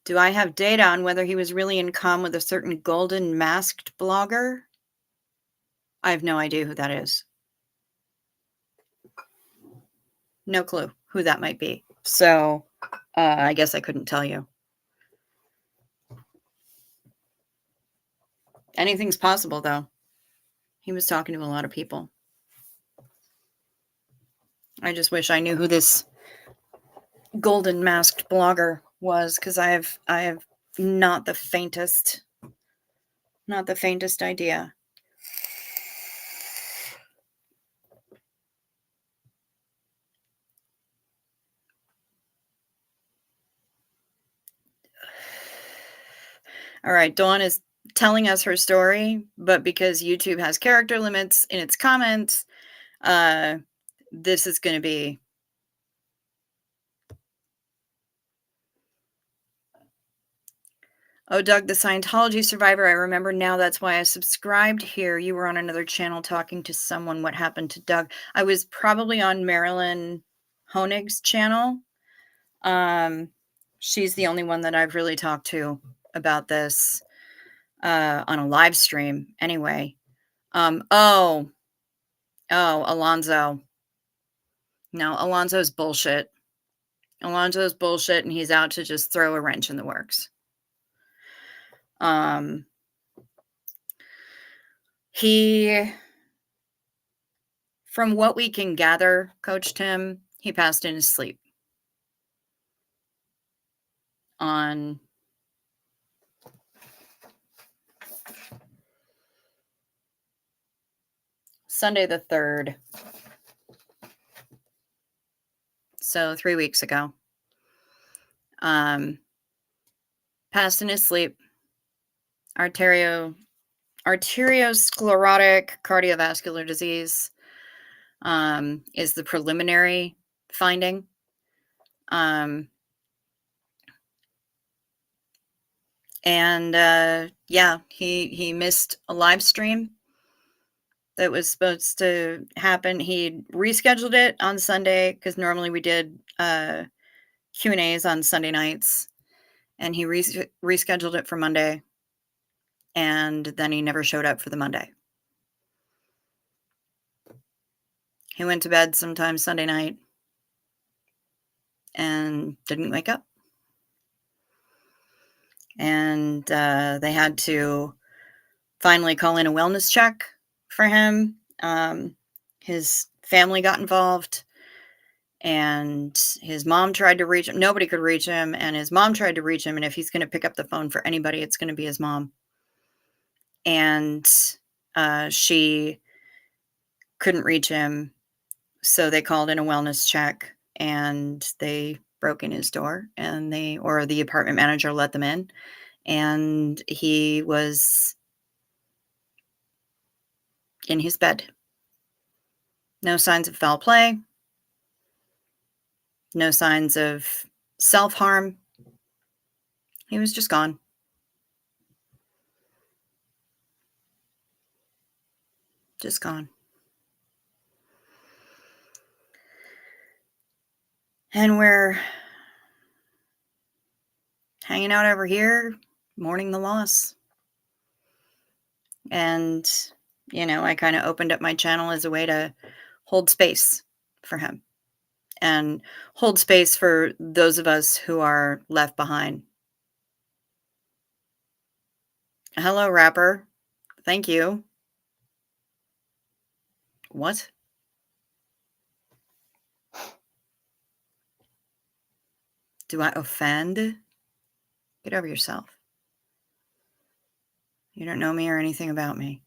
Do I have data on whether he was really in comm with a certain golden masked blogger? I have no idea who that is. No clue who that might be. So I guess I couldn't tell you. Anything's possible, though. He was talking to a lot of people. I just wish I knew who this golden masked blogger was, because I have not the faintest idea. All right, Dawn is telling us her story, but because YouTube has character limits in its comments, this is going to be Oh, Doug, the Scientology survivor. I remember now. That's why I subscribed here. You were on another channel talking to someone. What happened to Doug? I was probably on Marilyn Honig's channel. She's the only one that I've really talked to about this, on a live stream anyway. Oh, Alonzo. No, Alonzo's bullshit. Alonzo's bullshit, and he's out to just throw a wrench in the works. Um, he, from what we can gather, Coach Tim, he passed in his sleep on Sunday the 3rd. So 3 weeks ago. Passed in his sleep. Arteriosclerotic cardiovascular disease is the preliminary finding. Yeah, he missed a live stream that was supposed to happen. He rescheduled it on Sunday because normally we did Q&As on Sunday nights, and he rescheduled it for Monday, and then he never showed up for the Monday. He went to bed sometime Sunday night and didn't wake up. And they had to finally call in a wellness check for him. His family got involved, and his mom tried to reach him. Nobody could reach him, and his mom tried to reach him, and if he's going to pick up the phone for anybody, it's going to be his mom. And she couldn't reach him, so they called in a wellness check, and they broke in his door, and the apartment manager let them in, and he was in his bed. No signs of foul play. No signs of self-harm. He was just gone. Just gone. And we're hanging out over here, mourning the loss. And, I kind of opened up my channel as a way to hold space for him and hold space for those of us who are left behind. Hello, rapper. Thank you. What? Do I offend? Get over yourself. You don't know me or anything about me.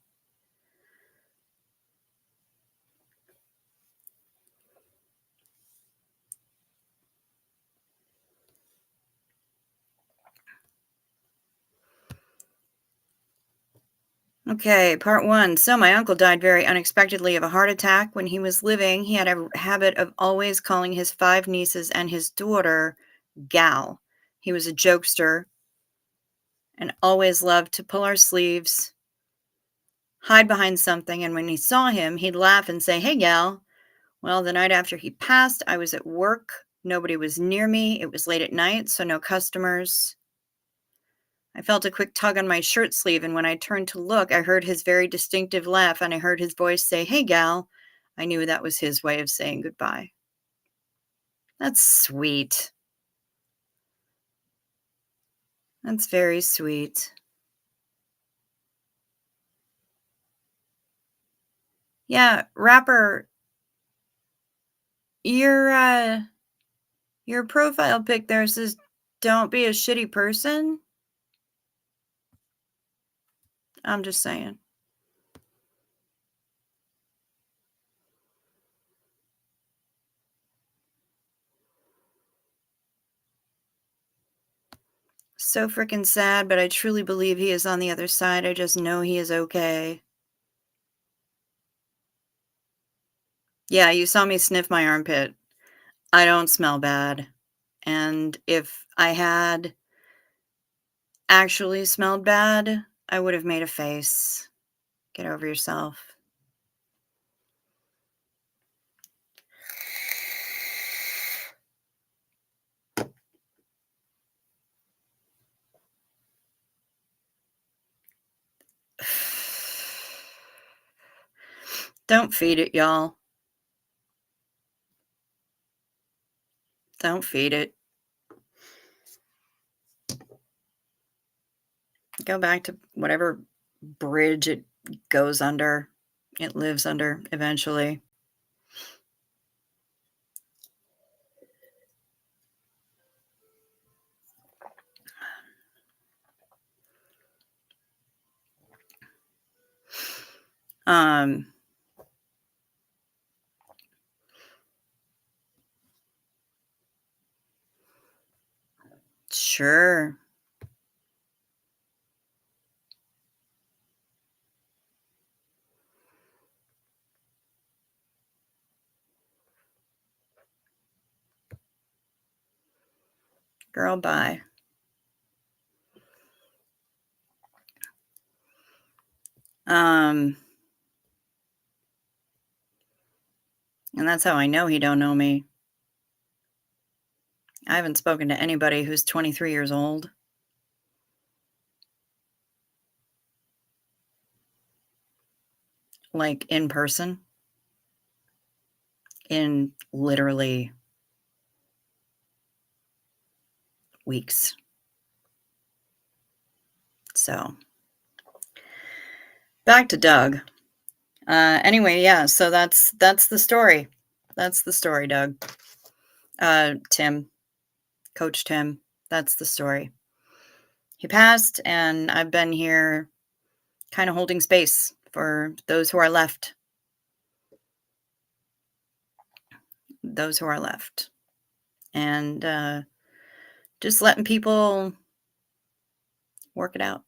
Okay, part 1. So my uncle died very unexpectedly of a heart attack. When he was living, he had a habit of always calling his 5 nieces and his daughter Gal. He was a jokester and always loved to pull our sleeves, hide behind something, and when he saw him, he'd laugh and say, "Hey, Gal." Well, the night after he passed, I was at work. Nobody was near me. It was late at night, so no customers. I felt a quick tug on my shirt sleeve, and when I turned to look, I heard his very distinctive laugh, and I heard his voice say, "Hey, Gal." I knew that was his way of saying goodbye. That's sweet. That's very sweet. Yeah, rapper, your profile pic there says, "Don't be a shitty person." I'm just saying. So freaking sad, but I truly believe he is on the other side. I just know he is okay. Yeah, you saw me sniff my armpit. I don't smell bad. And if I had actually smelled bad, I would have made a face. Get over yourself. Don't feed it, y'all. Don't feed it. Go back to whatever bridge it goes under, it lives under eventually. Um, sure. Girl, bye. And that's how I know he don't know me. I haven't spoken to anybody who's 23 years old. Like, in person, in literally weeks. So, back to Doug. Anyway, yeah, so that's the story. That's the story, Doug. Tim, Coach Tim, that's the story. He passed, and I've been here kind of holding space for those who are left. Those who are left. And just letting people work it out.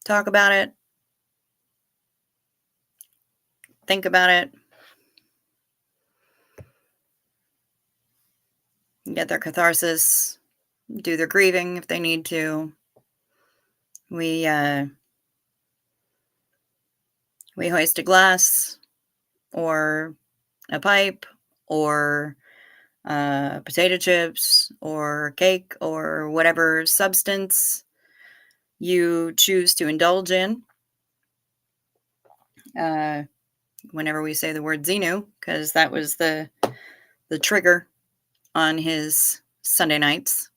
Talk about it. Think about it. Get their catharsis. Do their grieving if they need to. We hoist a glass or a pipe or potato chips or cake or whatever substance you choose to indulge in whenever we say the word Xenu, because that was the trigger on his Sunday nights.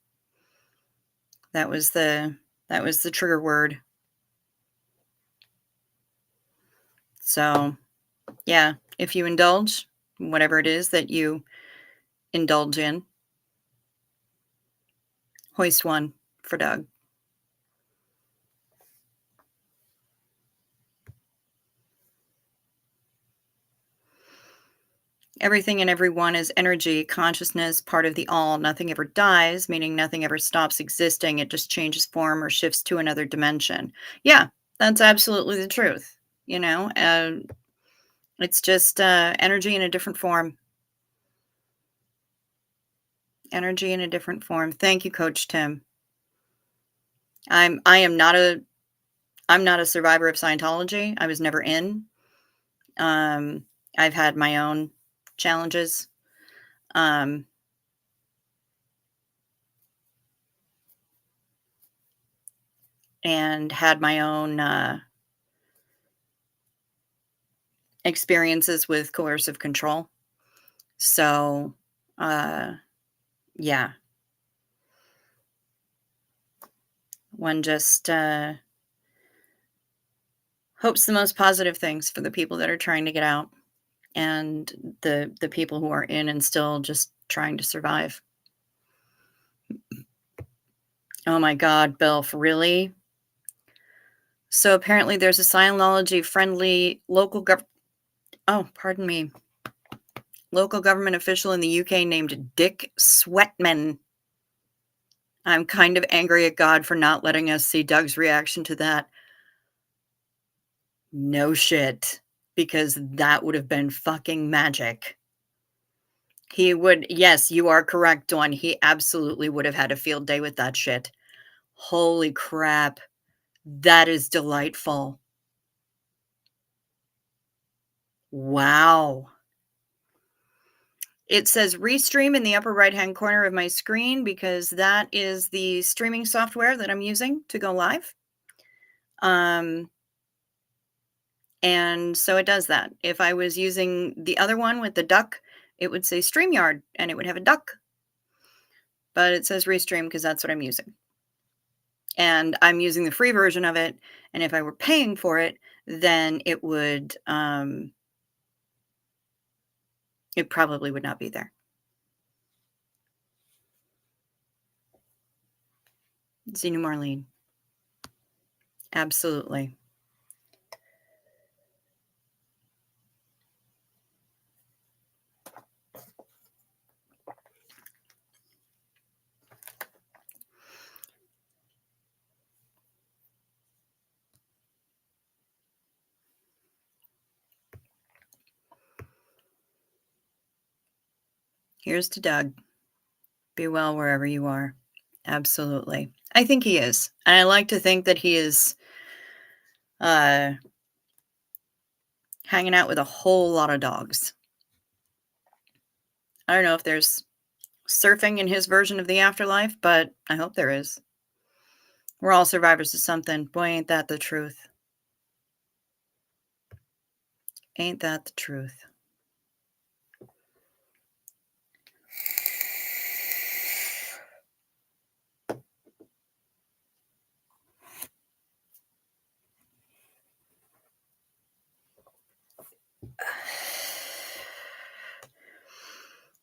That was the trigger word. So, yeah, if you indulge, whatever it is that you indulge in, hoist one for Doug. Everything and everyone is energy, consciousness, part of the all. Nothing ever dies, meaning nothing ever stops existing. It just changes form or shifts to another dimension. Yeah, that's absolutely the truth. You know, it's just energy in a different form. Energy in a different form. Thank you, Coach Tim. I'm not a survivor of Scientology. I was never in. I've had my own challenges. And had my own experiences with coercive control. So, yeah. One just hopes the most positive things for the people that are trying to get out and the people who are in and still just trying to survive. Oh my God, Belf, really? So apparently there's a Scientology-friendly local government official in the UK named Dick Sweatman. I'm kind of angry at God for not letting us see Doug's reaction to that. No shit, because that would have been fucking magic. He would, yes, you are correct, Dawn. He absolutely would have had a field day with that shit. Holy crap. That is delightful. Wow. It says restream in the upper right-hand corner of my screen because that is the streaming software that I'm using to go live. And so it does that. If I was using the other one with the duck, it would say StreamYard and it would have a duck, but it says Restream because that's what I'm using. And I'm using the free version of it. And if I were paying for it, then it probably would not be there. Xenu Marlene. Absolutely. Here's to Doug. Be well wherever you are. Absolutely. I think he is. And I like to think that he is hanging out with a whole lot of dogs. I don't know if there's surfing in his version of the afterlife, but I hope there is. We're all survivors of something. Boy, ain't that the truth. Ain't that the truth.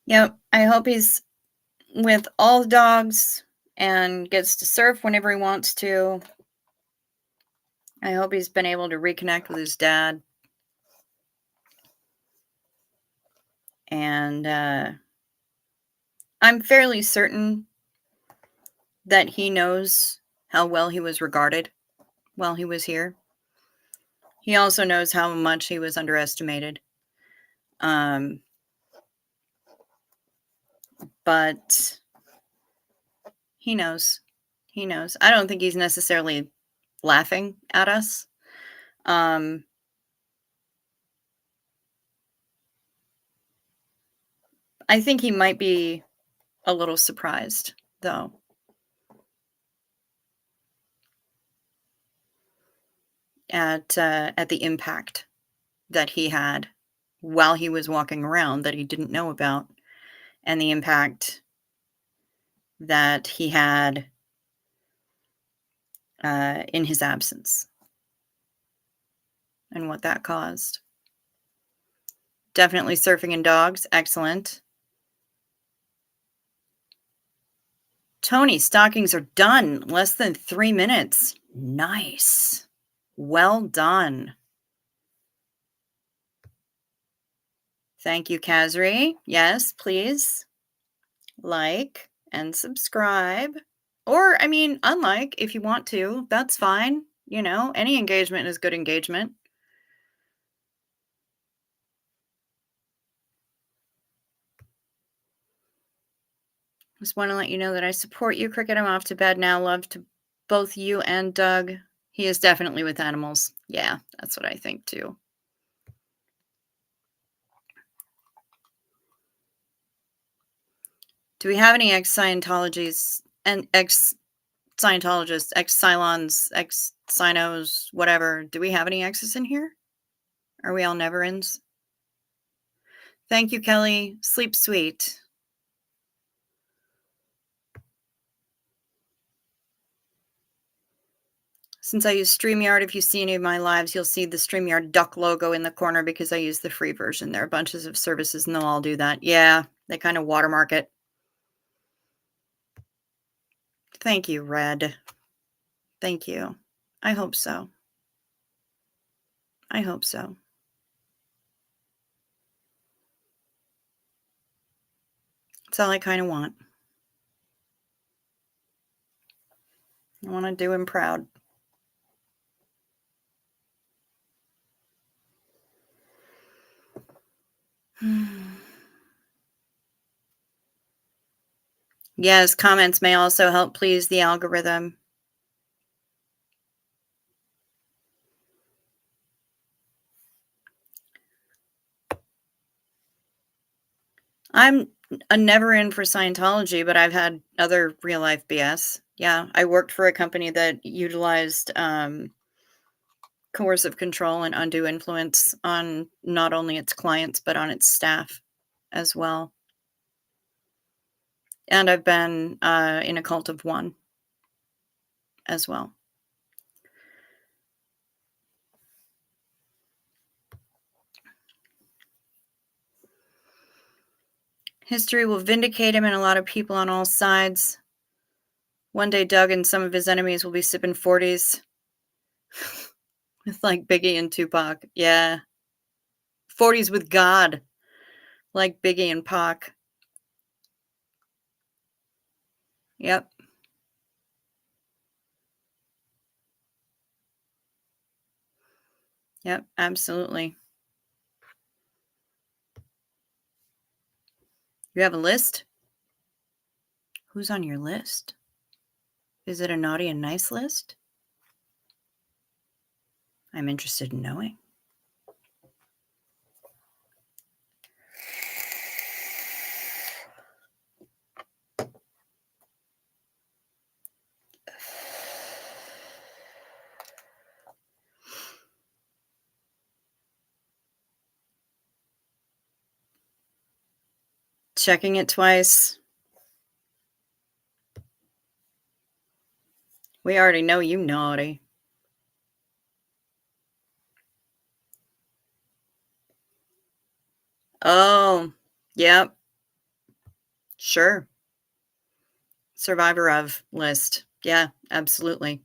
Yep, I hope he's with all the dogs and gets to surf whenever he wants to. I hope he's been able to reconnect with his dad. And I'm fairly certain that he knows how well he was regarded while he was here. He also knows how much he was underestimated. But he knows. He knows. I don't think he's necessarily laughing at us. I think he might be a little surprised, though. At the impact that he had while he was walking around that he didn't know about, and the impact that he had in his absence and what that caused. Definitely surfing and dogs. Excellent. Tony, stockings are done. Less than 3 minutes. Nice. Well done. Thank you, Kazri. Yes, please like and subscribe. Or, I mean, unlike if you want to, that's fine. You know, any engagement is good engagement. Just want to let you know that I support you, Cricket. I'm off to bed now. Love to both you and Doug. He is definitely with animals. Yeah, that's what I think too. Do we have any ex-Scientologies and ex-Scientologists, ex-Cylons, ex-Sinos, whatever? Do we have any exes in here? Are we all never-ends? Thank you, Kelly. Sleep sweet. Since I use StreamYard, if you see any of my lives, you'll see the StreamYard duck logo in the corner because I use the free version. There are bunches of services and they'll all do that. Yeah, they kind of watermark it. Thank you, Red. Thank you. I hope so. I hope so. That's all I kind of want. I want to do him proud. Yes, comments may also help please the algorithm. I'm a never in for Scientology, but I've had other real life BS. Yeah, I worked for a company that utilized coercive control and undue influence on not only its clients, but on its staff as well. And I've been in a cult of one as well. History will vindicate him and a lot of people on all sides. One day, Doug and some of his enemies will be sipping 40s with like Biggie and Tupac. Yeah. 40s with God, like Biggie and Pac. Yep. Yep, absolutely. You have a list? Who's on your list? Is it a naughty and nice list? I'm interested in knowing. Checking it twice. We already know you naughty. Oh, yep. Sure. Survivor of list. Yeah, absolutely.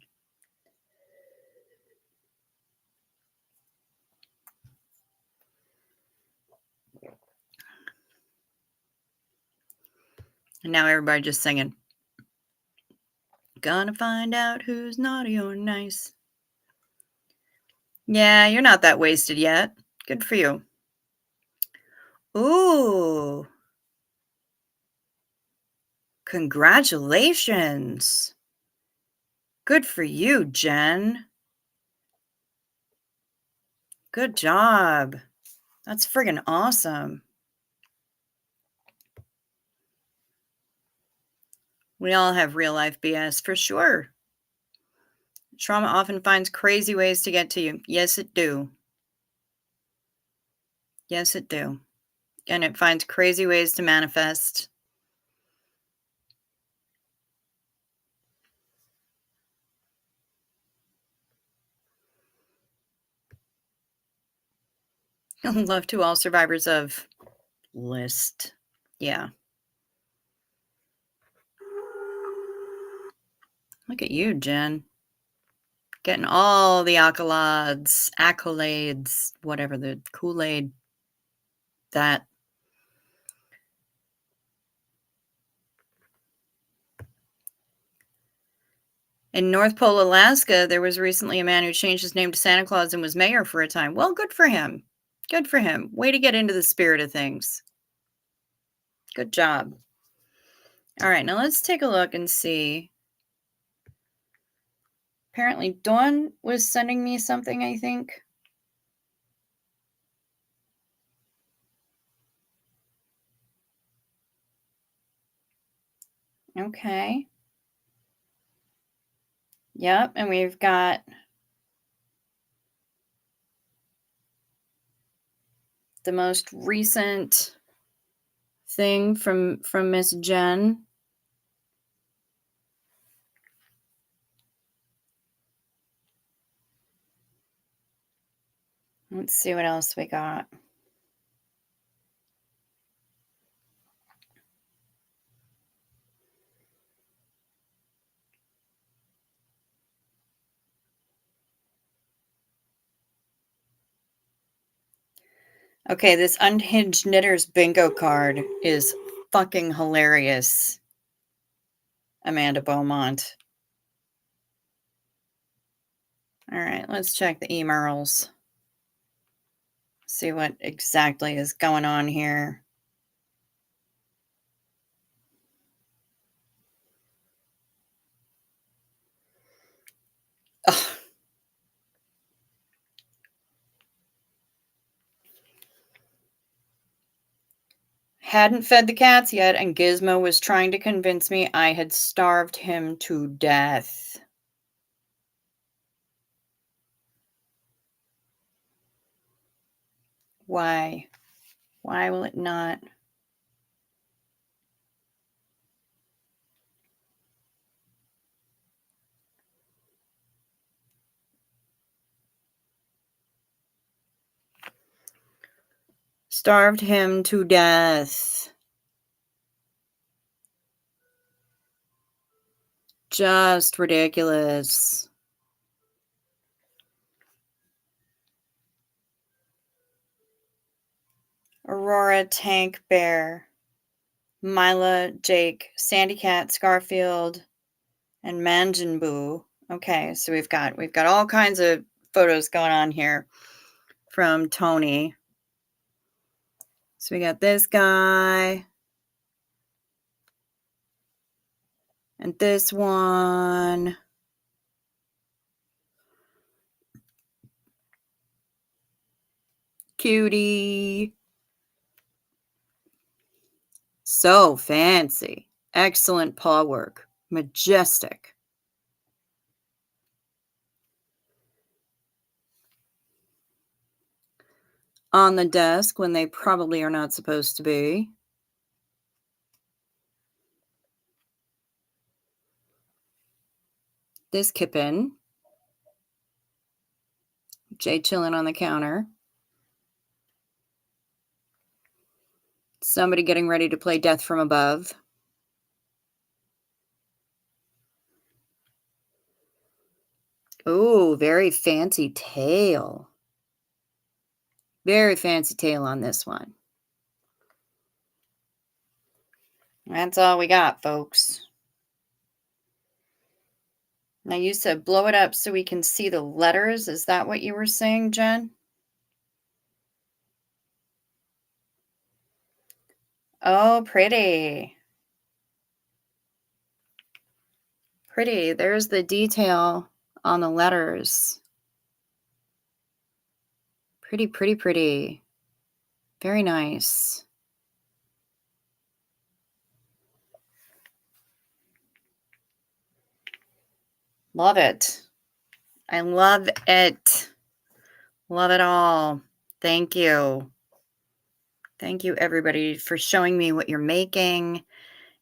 And now everybody just singing. Gonna find out who's naughty or nice. Yeah, you're not that wasted yet. Good for you. Ooh. Congratulations. Good for you, Jen. Good job. That's friggin' awesome. We all have real life BS for sure. Trauma often finds crazy ways to get to you. Yes, it do. Yes, it do. And it finds crazy ways to manifest. Love to all survivors of list. Yeah. Look at you, Jen. Getting all the accolades, whatever the Kool-Aid, that. In North Pole, Alaska, there was recently a man who changed his name to Santa Claus and was mayor for a time. Well, good for him. Good for him. Way to get into the spirit of things. Good job. All right, now let's take a look and see. Apparently, Dawn was sending me something, I think. Okay. Yep, and we've got the most recent thing from Miss Jen. Let's see what else we got. Okay, this Unhinged Knitters bingo card is fucking hilarious. Amanda Beaumont. All right, let's check the emails. See what exactly is going on here. Ugh. Hadn't fed the cats yet, and Gizmo was trying to convince me I had starved him to death. Why? Why will it not? Starved him to death. Just ridiculous. Aurora, Tank Bear, Mila, Jake, Sandy Cat, Scarfield, and Manjinboo. Okay, so we've got all kinds of photos going on here from Tony. So we got this guy and this one. Cutie. So fancy. Excellent paw work. Majestic. On the desk when they probably are not supposed to be. This Kippen. Jay chilling on the counter. Somebody getting ready to play Death from Above. Oh, very fancy tail. Very fancy tail on this one. That's all we got, folks. Now you said blow it up so we can see the letters. Is that what you were saying, Jen? Oh, pretty. Pretty. There's the detail on the letters. Pretty, pretty, pretty. Very nice. Love it. I love it. Love it all. Thank you. Thank you, everybody, for showing me what you're making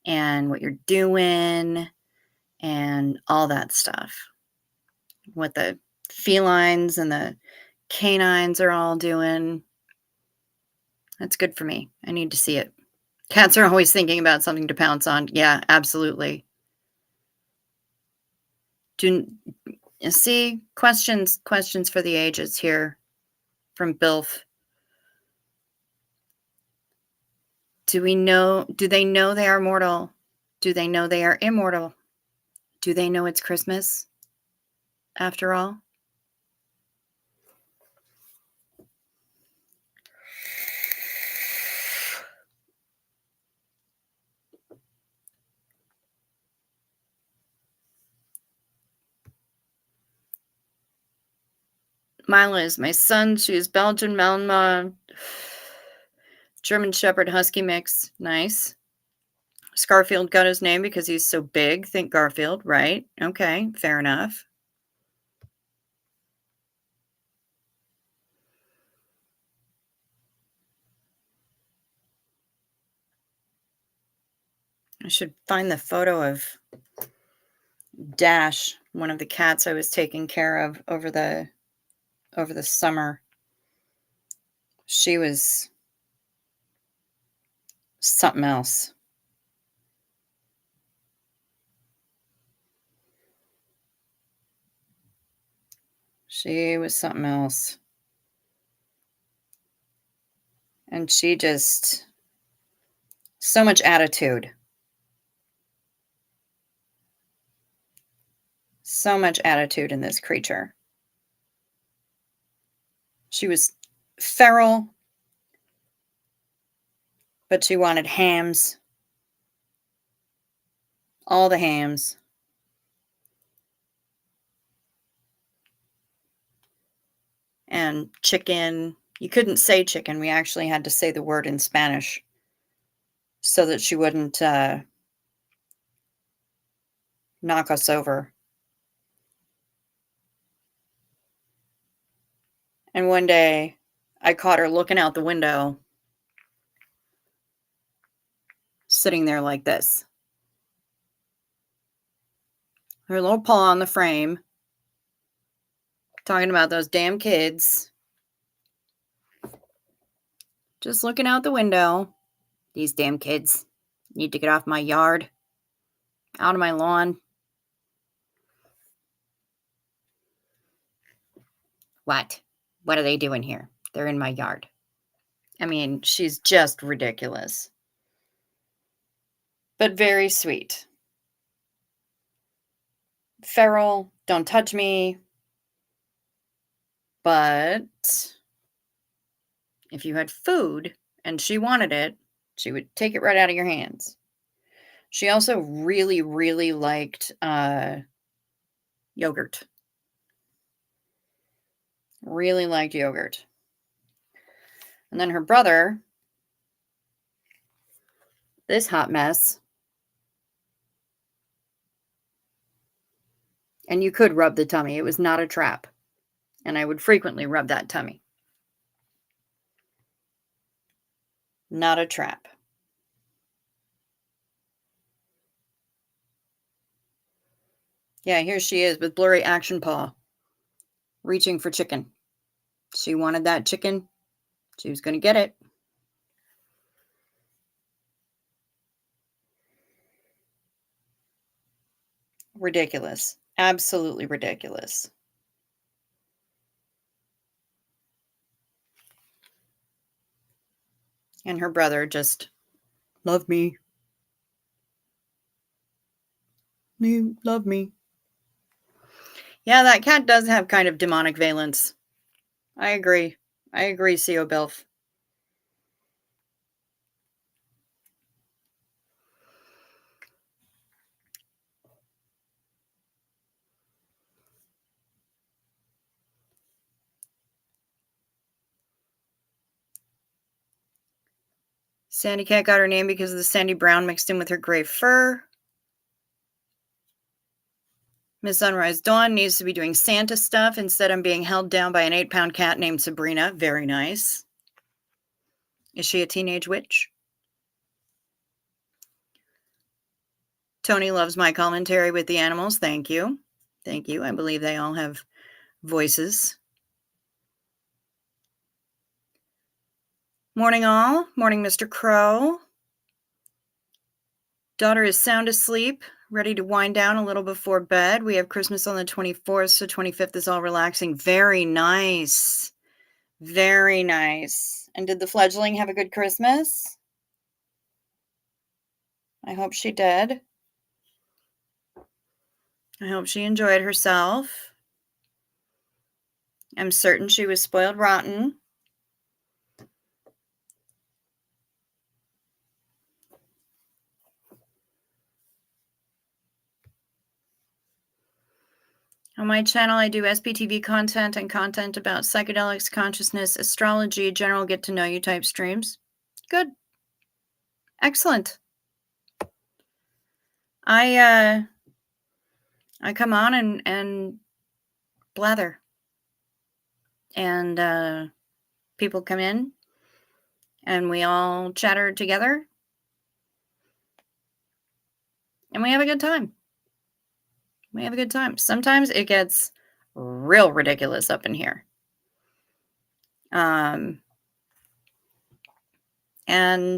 and what you're doing and all that stuff. What the felines and the canines are all doing. That's good for me. I need to see it. Cats are always thinking about something to pounce on. Yeah, absolutely. See, questions for the ages here from Bilf. Do they know they are mortal? Do they know they are immortal? Do they know it's Christmas after all? Mila is my son. She is Belgian Malinois, German Shepherd Husky mix. Nice. Scarfield got his name because he's so big. Think Garfield, right? Okay, fair enough. I should find the photo of Dash, one of the cats I was taking care of over the summer. She was something else. She was something else. And she just, so much attitude. So much attitude in this creature. She was feral, but she wanted hams. All the hams. And chicken. You couldn't say chicken. We actually had to say the word in Spanish so that she wouldn't knock us over. And one day I caught her looking out the window, sitting there like this. Her little paw on the frame, talking about those damn kids. Just looking out the window. These damn kids need to get off my yard, out of my lawn. What? What are they doing here? They're in my yard. I mean, she's just ridiculous. But very sweet. Feral, don't touch me. But if you had food and she wanted it, she would take it right out of your hands. She also really, really liked yogurt. Really liked yogurt. And then her brother, this hot mess. And you could rub the tummy. It was not a trap. And I would frequently rub that tummy. Not a trap. Yeah, here she is with blurry action paw, reaching for chicken. She wanted that chicken. She was going to get it. Ridiculous. Absolutely ridiculous. And her brother just, love me. You love me. Yeah, that cat does have kind of demonic valence. I agree. I agree, C.O. Belf. Sandy Cat got her name because of the sandy brown mixed in with her gray fur. Miss Sunrise Dawn needs to be doing Santa stuff instead of being held down by an 8-pound cat named Sabrina. Very nice. Is she a teenage witch? Tony loves my commentary with the animals. Thank you. Thank you. I believe they all have voices. Morning, all. Morning, Mr. Crow. Daughter is sound asleep, ready to wind down a little before bed. We have Christmas on the 24th, so 25th is all relaxing. Very nice. Very nice. And did the fledgling have a good Christmas? I hope she did. I hope she enjoyed herself. I'm certain she was spoiled rotten. On my channel, I do SPTV content and content about psychedelics, consciousness, astrology, general get-to-know-you type streams. Good. Excellent. I come on and blather. And people come in and we all chatter together. And we have a good time. We have a good time. Sometimes it gets real ridiculous up in here. And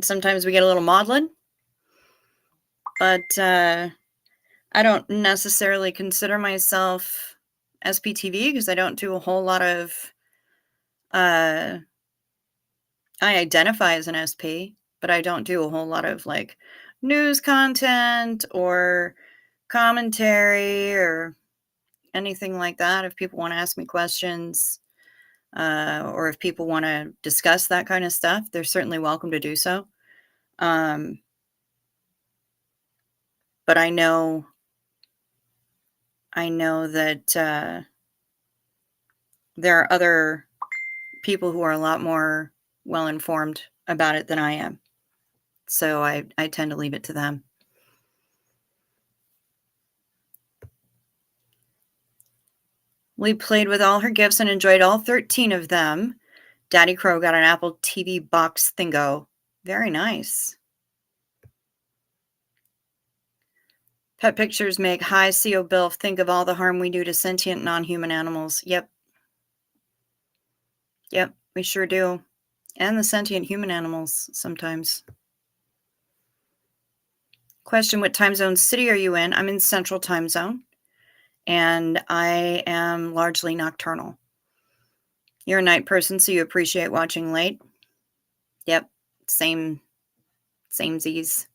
sometimes we get a little maudlin. But I don't necessarily consider myself SPTV because I don't do a whole lot of... I identify as an SP, but I don't do a whole lot of like news content or commentary or anything like that. If people want to ask me questions or if people want to discuss that kind of stuff, they're certainly welcome to do so. But I know that there are other people who are a lot more well-informed about it than I am. So I tend to leave it to them. We played with all her gifts and enjoyed all 13 of them. Daddy Crow got an Apple TV box thingo. Very nice. Pet pictures make high CO Bill think of all the harm we do to sentient non-human animals. Yep. Yep, we sure do. And the sentient human animals sometimes. Question, what time zone city are you in? I'm in Central Time Zone, and I am largely nocturnal. You're a night person, so you appreciate watching late? Yep, same Z's.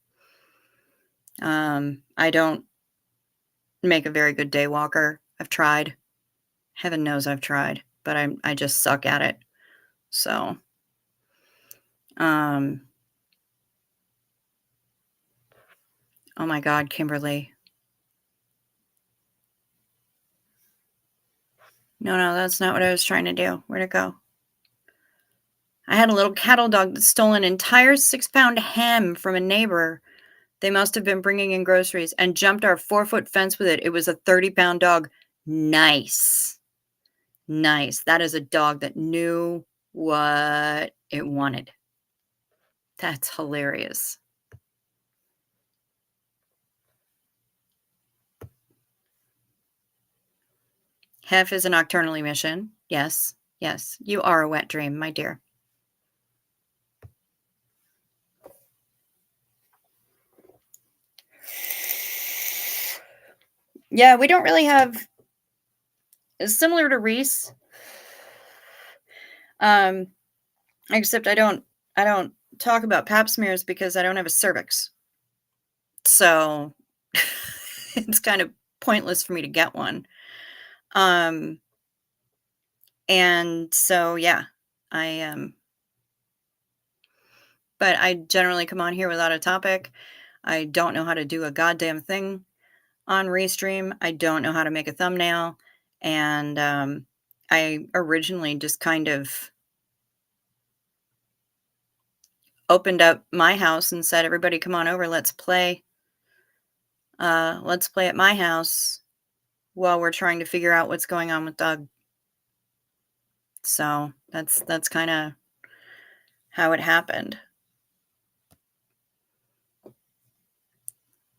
I don't make a very good day walker. I've tried. Heaven knows I've tried, but I just suck at it. So, oh my God, Kimberly. No, that's not what I was trying to do. Where'd it go? I had a little cattle dog that stole an entire 6-pound ham from a neighbor. They must have been bringing in groceries and jumped our 4-foot fence with it. It was a 30-pound dog. Nice. Nice. That is a dog that knew what it wanted. That's hilarious. Hef is a nocturnal emission. Yes. Yes. You are a wet dream, my dear. Yeah, we don't really have, similar to Reese, except I don't talk about pap smears because I don't have a cervix. So it's kind of pointless for me to get one. And so yeah, I but I generally come on here without a topic. I don't know how to do a goddamn thing on Restream. I don't know how to make a thumbnail. And I originally just kind of opened up my house and said, everybody come on over, let's play. Let's play at my house while we're trying to figure out what's going on with Doug. So that's kind of how it happened.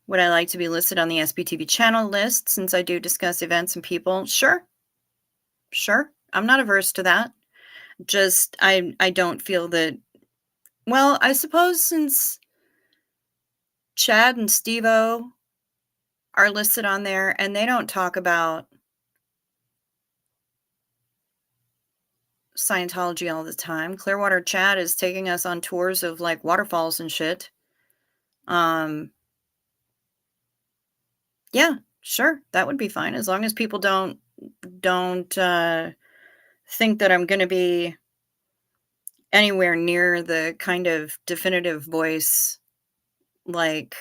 Would I like to be listed on the SBTV channel list since I do discuss events and people? Sure. I'm not averse to that. Just I don't feel that, well, I suppose since Chad and Steve-O are listed on there and they don't talk about Scientology all the time. Clearwater Chad is taking us on tours of like waterfalls and shit. Yeah, sure, that would be fine as long as people don't think that I'm going to be anywhere near the kind of definitive voice like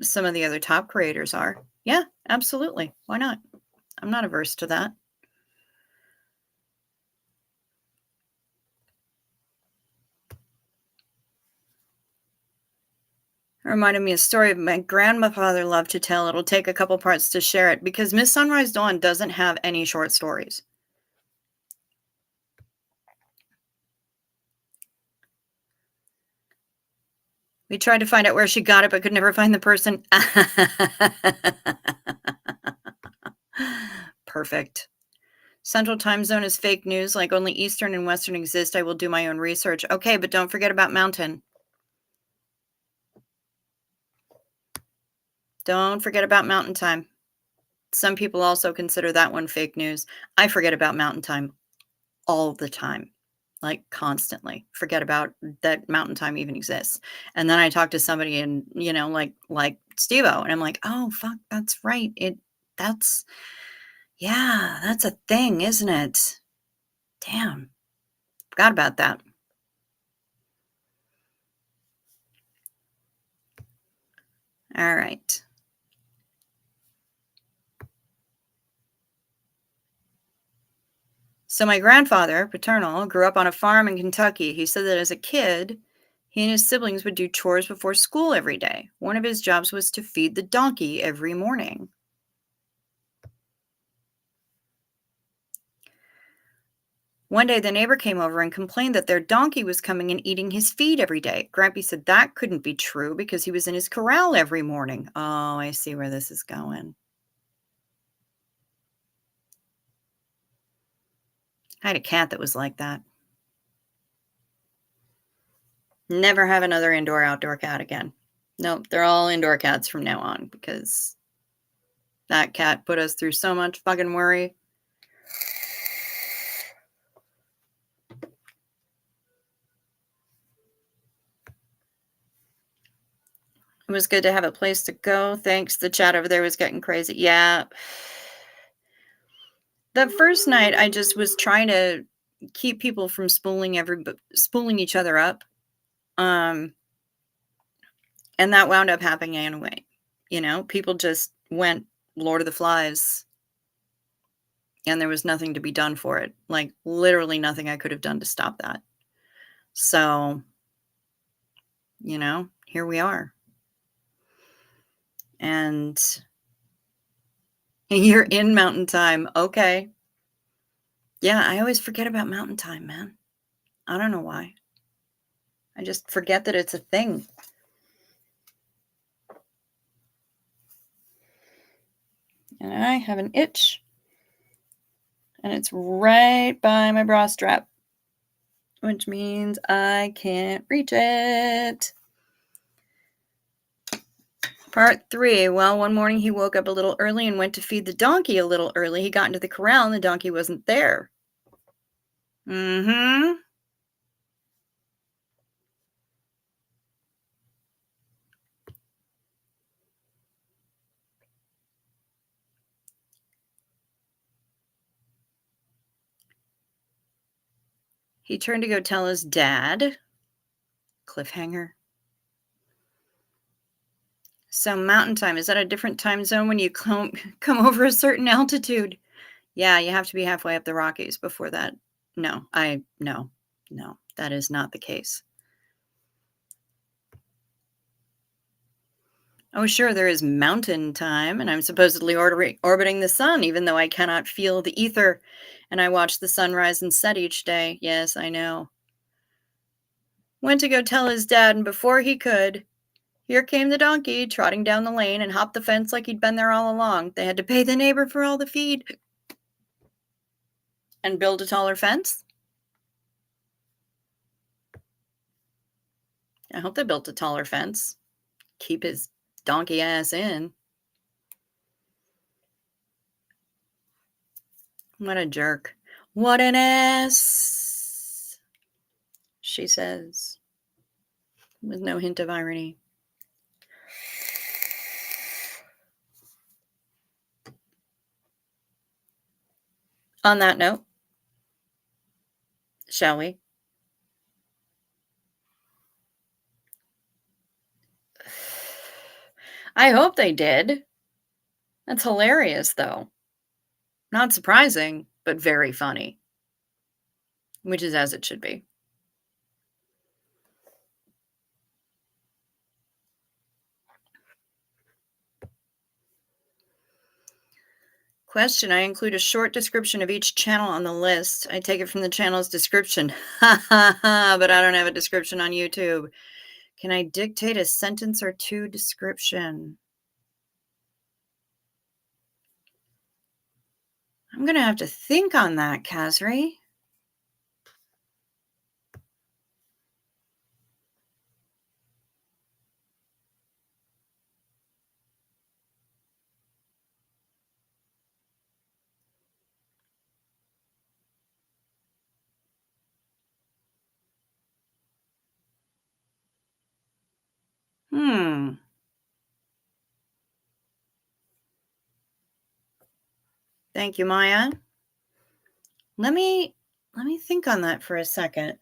some of the other top creators are. Yeah, absolutely. Why not? I'm not averse to that. It reminded me a story my grandfather loved to tell. It'll take a couple parts to share it because Miss Sunrise Dawn doesn't have any short stories. We tried to find out where she got it, but could never find the person. Perfect. Central Time Zone is fake news, like only Eastern and Western exist. I will do my own research. Okay, but don't forget about Mountain. Don't forget about Mountain Time. Some people also consider that one fake news. I forget about Mountain Time all the time, like constantly. Forget about that Mountain Time even exists. And then I talk to somebody and, like Steve-O, and I'm like, oh, fuck, that's right. That's a thing, isn't it? Damn. Forgot about that. All right. So my grandfather, paternal, grew up on a farm in Kentucky. He said that as a kid, he and his siblings would do chores before school every day. One of his jobs was to feed the donkey every morning. One day, the neighbor came over and complained that their donkey was coming and eating his feed every day. Grampy said that couldn't be true because he was in his corral every morning. Oh, I see where this is going. I had a cat that was like that. Never have another indoor-outdoor cat again. Nope, they're all indoor cats from now on because that cat put us through so much fucking worry. It was good to have a place to go. Thanks. The chat over there was getting crazy. Yeah. The first night, I just was trying to keep people from spooling each other up. And that wound up happening anyway. People just went Lord of the Flies. And there was nothing to be done for it. Like, literally nothing I could have done to stop that. So, here we are. And you're in mountain time. Okay. Yeah, I always forget about mountain time, man. I don't know why. I just forget that it's a thing. And I have an itch. And it's right by my bra strap. Which means I can't reach it. Part 3. Well, one morning he woke up a little early and went to feed the donkey a little early. He got into the corral and the donkey wasn't there. Mm-hmm. He turned to go tell his dad. Cliffhanger. So mountain time, is that a different time zone when you come over a certain altitude? Yeah, you have to be halfway up the Rockies before that. No, that is not the case. Oh, sure, there is mountain time, and I'm supposedly orbiting the sun, even though I cannot feel the ether, and I watch the sun rise and set each day. Yes, I know. Went to go tell his dad, and before he could, here came the donkey, trotting down the lane and hopped the fence like he'd been there all along. They had to pay the neighbor for all the feed. And build a taller fence? I hope they built a taller fence. Keep his donkey ass in. What a jerk. What an ass, she says, with no hint of irony. On that note, shall we? I hope they did. That's hilarious, though. Not surprising, but very funny. Which is as it should be. Question, I include a short description of each channel on the list. I take it from the channel's description. Ha ha ha, but I don't have a description on YouTube. Can I dictate a sentence or two description? I'm going to have to think on that, Kazri. Thank you, Maya. Let me think on that for a second.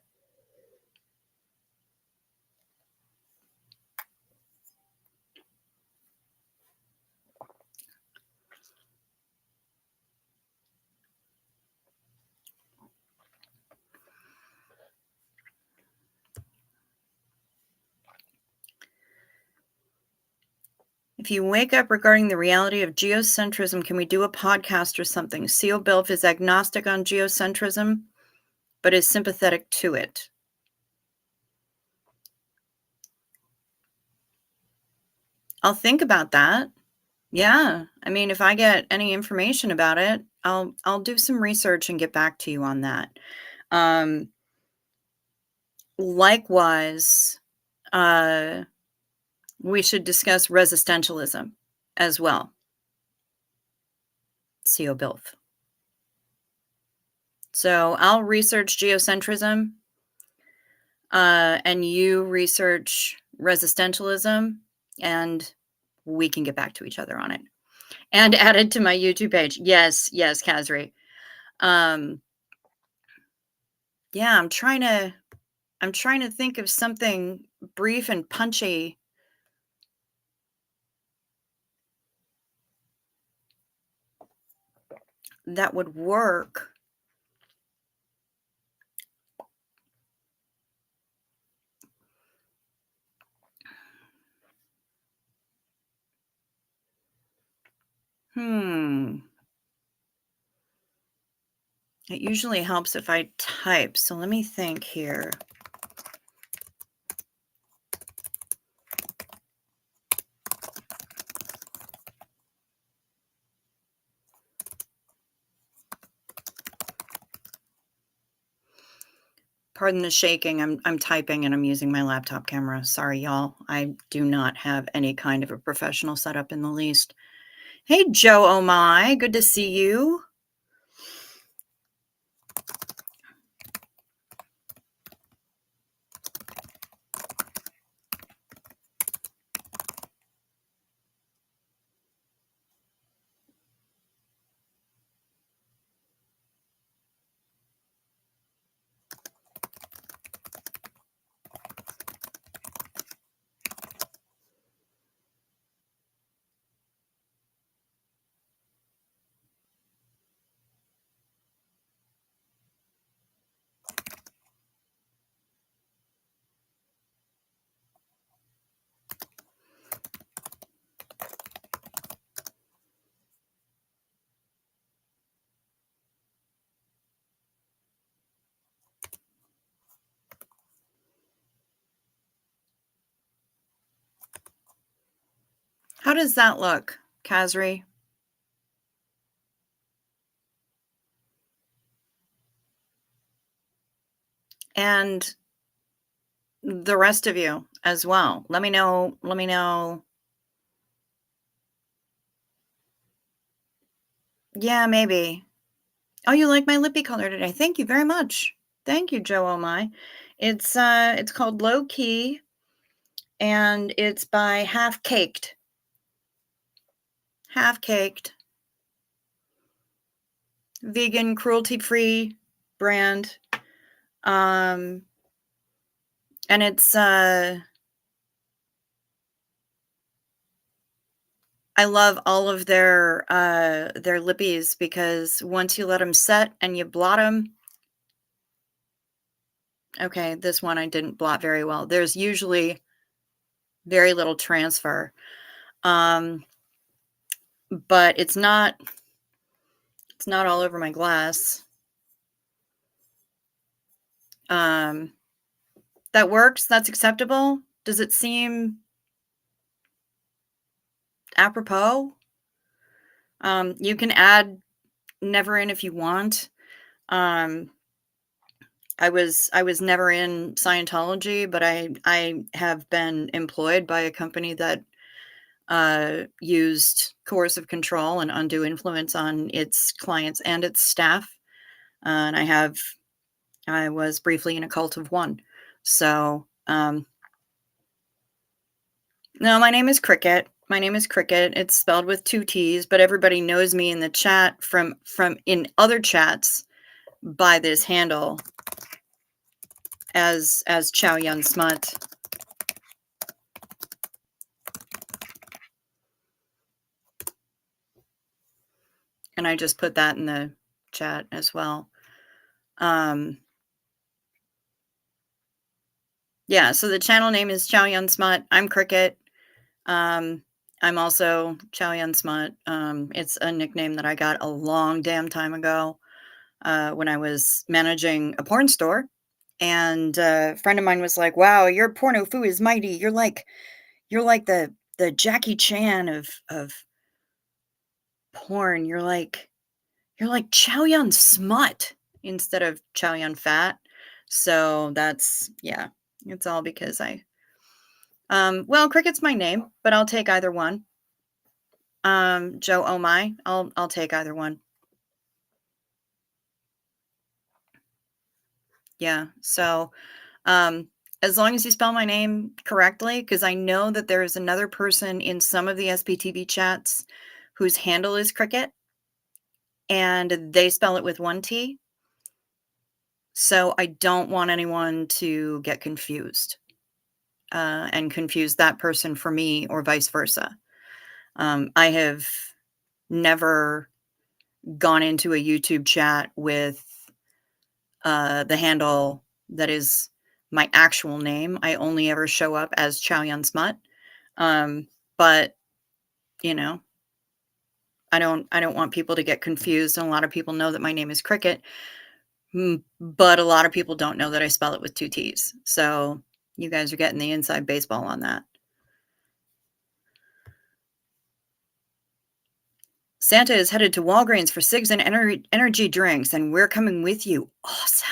If you wake up regarding the reality of geocentrism, can we do a podcast or something? CO Bilf is agnostic on geocentrism. but is sympathetic to it. I'll think about that. Yeah. I mean, if I get any information about it, I'll do some research and get back to you on that. Um, likewise, uh, we should discuss resistentialism as well. CO both. So I'll research geocentrism, and you research resistentialism, and we can get back to each other on it. And add it to my YouTube page. Yes, yes, Kazri. Um, yeah, I'm trying to think of something brief and punchy that would work. Hmm. It usually helps if I type. So let me think here. Pardon the shaking. I'm typing and I'm using my laptop camera. Sorry, y'all. I do not have any kind of a professional setup in the least. Hey, Joe Oh My. Good to see you. How does that look, Kazri? And the rest of you as well. Let me know. Let me know. Yeah, maybe. Oh, you like my lippy color today. Thank you very much. Thank you, Joe Oh My. It's called Low Key and it's by Half Caked. Half Caked. Vegan, cruelty-free brand. And it's I love all of their lippies because once you let them set and you blot them. Okay, this one I didn't blot very well. There's usually very little transfer. But it's not all over my glass. That works. That's acceptable. Does it seem apropos? You can add never in if you want. I was never in Scientology, but I have been employed by a company that used coercive control and undue influence on its clients and its staff. And I was briefly in a cult of one. So, no, my name is Cricket. My name is Cricket. It's spelled with 2 T's, but everybody knows me in the chat from in other chats by this handle as Chow Yun Smut. And I just put that in the chat as well. Yeah, so the channel name is Chow Yun Smut. I'm Cricket. I'm also Chow Yun Smut. It's a nickname that I got a long damn time ago. when I was managing a porn store. And a friend of mine was like, "Wow, your porno foo is mighty. You're like the Jackie Chan of porn. You're like Chow Yun Smut instead of Chow Yun Fat." So that's yeah, it's all because well, Cricket's my name, but I'll take either one. Joe Oh My, I'll take either one. Yeah. So, um, as long as you spell my name correctly, because I know that there is another person in some of the SPTV chats whose handle is Cricket, and they spell it with one T. So I don't want anyone to get confused and confuse that person for me or vice versa. I have never gone into a YouTube chat with the handle that is my actual name. I only ever show up as Chow Yun Smut. Um, but you know, I don't want people to get confused. And a lot of people know that my name is Cricket, but a lot of people don't know that I spell it with two T's. So you guys are getting the inside baseball on that. Santa is headed to Walgreens for cigs and energy drinks, and we're coming with you. Awesome.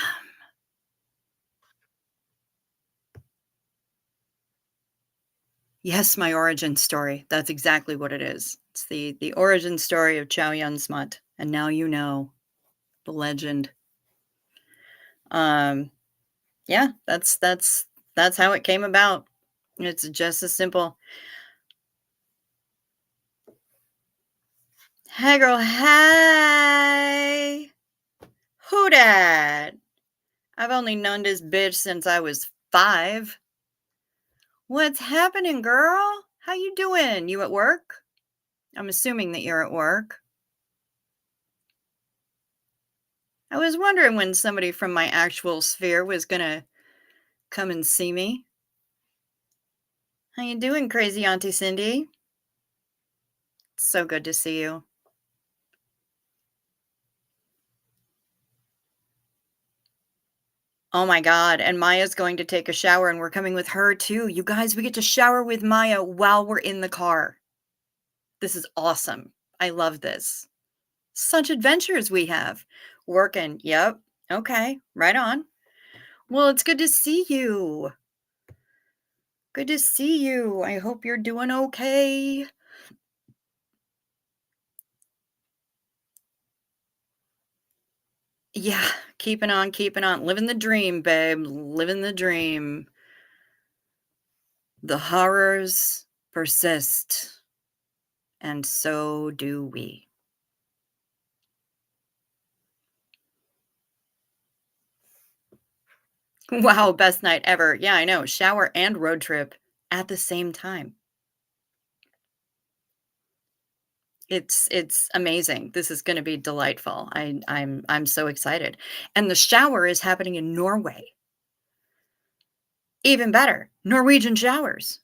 Yes, my origin story. That's exactly what it is. It's the origin story of Chow Yun Smut, and now you know the legend. Um, yeah, that's how it came about. It's just as simple. Hey, girl. Hey, who dat? I've only known this bitch since I was 5. What's happening, girl? How you doing? You at work? I'm assuming that you're at work. I was wondering when somebody from my actual sphere was gonna come and see me. How you doing, crazy Auntie Cindy? So good to see you. Oh my god, and Maya's going to take a shower and we're coming with her too. You guys, we get to shower with Maya while we're in the car. This is awesome. I love this. Such adventures we have. Working. Yep. Okay. Right on. Well, it's good to see you. Good to see you. I hope you're doing okay. Yeah, keeping on. Living the dream, babe. Living the dream. The horrors persist, and so do we. Wow, best night ever. Yeah, I know. Shower and road trip at the same time. It's amazing. This is gonna be delightful. I'm so excited. And the shower is happening in Norway. Even better. Norwegian showers.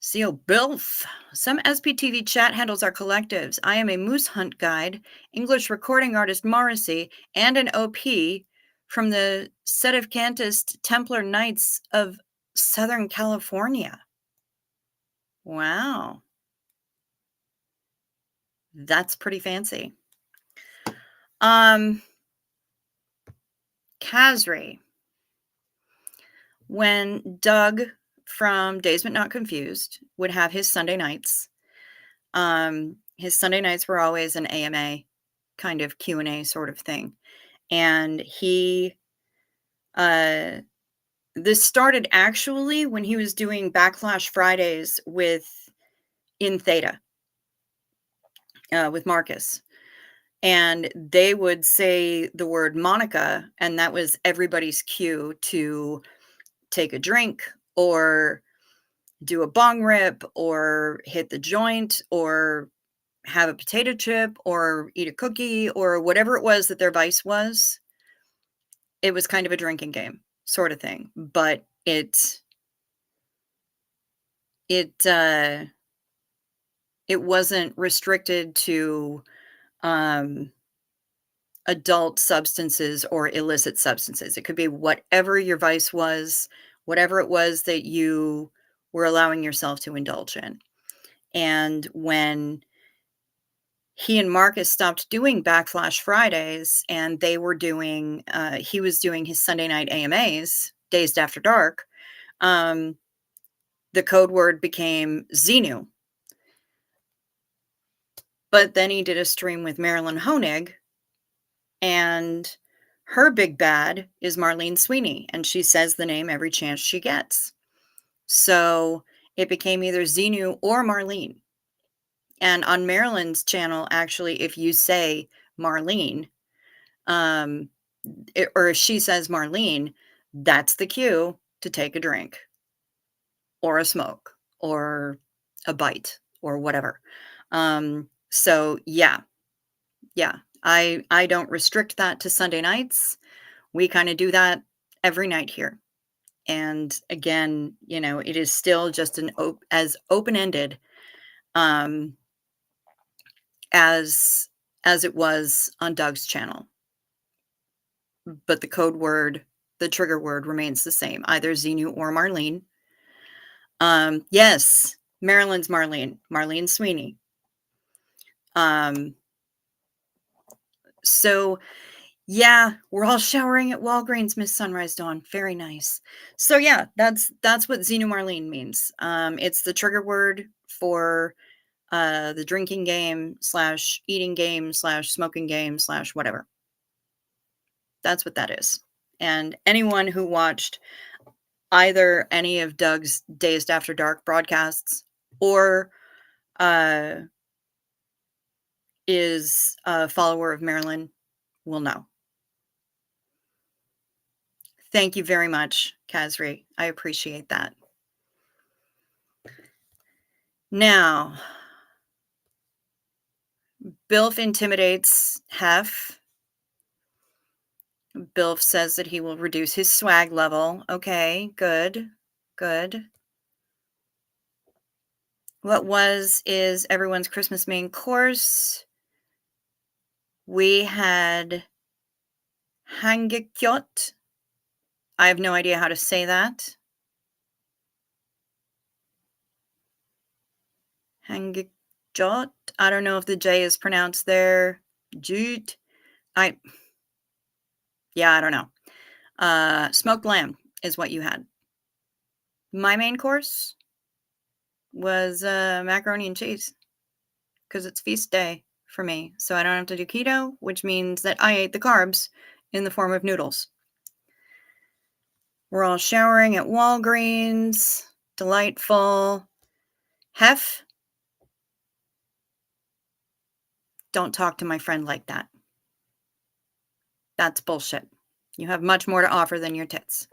CO Bilf. Some SPTV chat handles are collectives. I am a moose hunt guide, English recording artist Morrissey, and an OP from the Sedevkantist Templar Knights of Southern California. Wow. That's pretty fancy. Um, Kazri. When Doug from Days But Not Confused would have his Sunday nights were always an AMA kind of Q&A sort of thing. And uh, this started actually when he was doing Backlash Fridays in Theta, with Marcus. And they would say the word Monica, and that was everybody's cue to take a drink or do a bong rip or hit the joint or have a potato chip or eat a cookie or whatever it was that their vice was. It was kind of a drinking game sort of thing, but it It wasn't restricted to, um, adult substances or illicit substances. It could be whatever your vice was, whatever it was that you were allowing yourself to indulge in. And when he and Marcus stopped doing Backflash Fridays and they were doing, he was doing his Sunday night AMAs, Dazed After Dark, um, the code word became Xenu. But then he did a stream with Marilyn Honig, and her big bad is Marlene Sweeney, and she says the name every chance she gets. So it became either Xenu or Marlene. And on Marilyn's channel, actually, if you say Marlene, um, or if she says Marlene, that's the cue to take a drink or a smoke or a bite or whatever. So yeah, I don't restrict that to Sunday nights. We kind of do that every night here. And again, it is still just as open-ended um, as it was on Doug's channel. But the code word, the trigger word remains the same, either Xenu or Marlene. Yes, Marilyn's Marlene Sweeney. So yeah, we're all showering at Walgreens, Miss Sunrise Dawn. Very nice. So yeah, that's what Xenu Marlene means. It's the trigger word for the drinking game / eating game / smoking game / whatever. That's what that is. And anyone who watched either any of Doug's Dazed After Dark broadcasts or is a follower of Marilyn will know. Thank you very much, Kazri. I appreciate that. Now, Bilf intimidates Hef. Bilf says that he will reduce his swag level. Okay, good. What is everyone's Christmas main course? We had Hangekyot. I have no idea how to say that. Hangekyot. I don't know if the J is pronounced there. Jute. I don't know. Smoked lamb is what you had. My main course was macaroni and cheese because it's feast day for me. So I don't have to do keto, which means that I ate the carbs in the form of noodles. We're all showering at Walgreens. Delightful. Hef, don't talk to my friend like that. That's bullshit. You have much more to offer than your tits.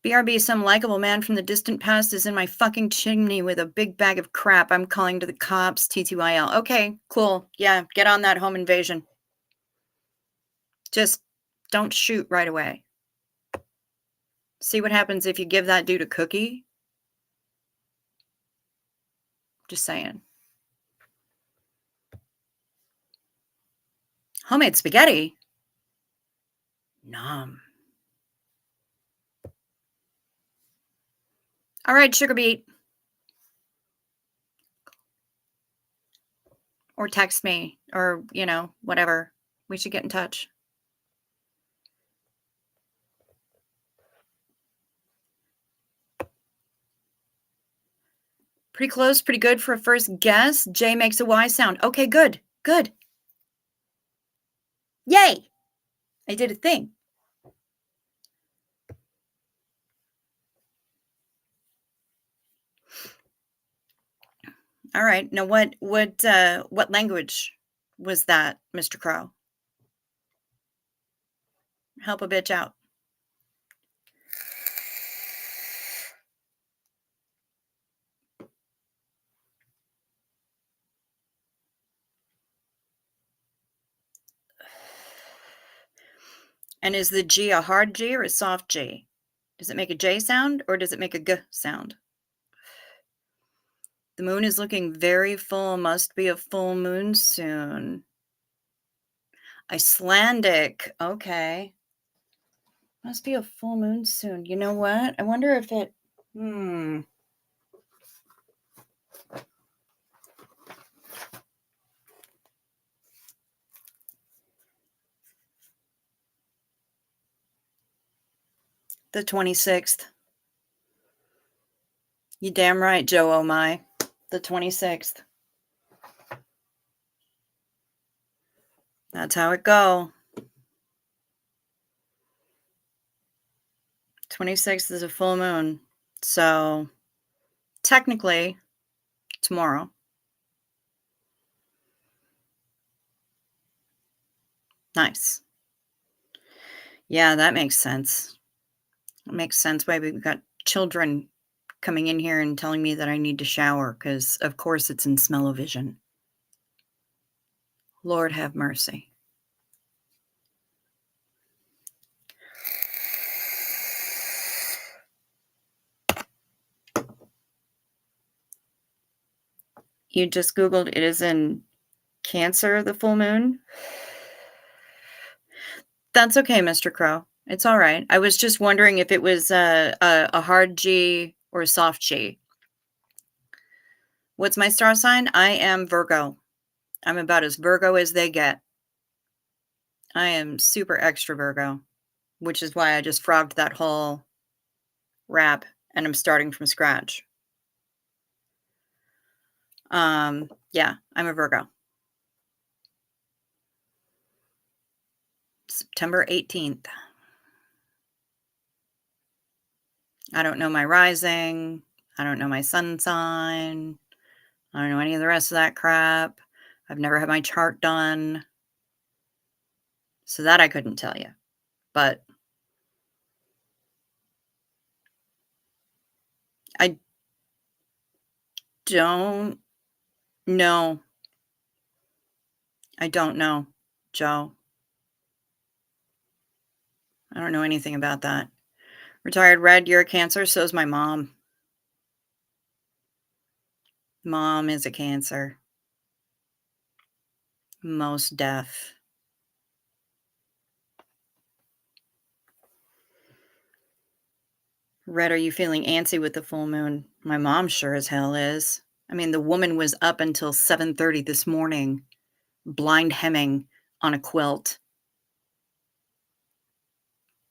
BRB, some likable man from the distant past is in my fucking chimney with a big bag of crap. I'm calling to the cops. TTYL. Okay, cool. Yeah, get on that home invasion. Just don't shoot right away. See what happens if you give that dude a cookie? Just saying. Homemade spaghetti? Nom. All right, sugar beet. Or text me or, whatever. We should get in touch. Pretty close, pretty good for a first guess. J makes a Y sound. Okay, good. Yay! I did a thing. All right. Now what language was that, Mr. Crow? Help a bitch out. And is the G a hard G or a soft G? Does it make a J sound or does it make a G sound? The moon is looking very full. Must be a full moon soon. Icelandic. Okay. Must be a full moon soon. You know what? I wonder if it. The 26th. You damn right, Joe Oh my. The 26th. That's how it go. 26th is a full moon. So technically tomorrow. Nice. Yeah, that makes sense. It makes sense why we've got children coming in here and telling me that I need to shower because, of course, it's in smell-o-vision. Lord have mercy. You just Googled it is in Cancer, the full moon? That's okay, Mr. Crow. It's all right. I was just wondering if it was a hard G or a soft G. What's my star sign? I am Virgo. I'm about as Virgo as they get. I am super extra Virgo, which is why I just frogged that whole rap and I'm starting from scratch. Yeah, I'm a Virgo. September 18th. I don't know my rising. I don't know my sun sign. I don't know any of the rest of that crap. I've never had my chart done. So that I couldn't tell you. But I don't know. I don't know, Joe. I don't know anything about that. Retired Red, you're a Cancer, so is my mom. Mom is a Cancer. Most deaf. Red, are you feeling antsy with the full moon? My mom sure as hell is. I mean, the woman was up until 7:30 this morning, blind hemming on a quilt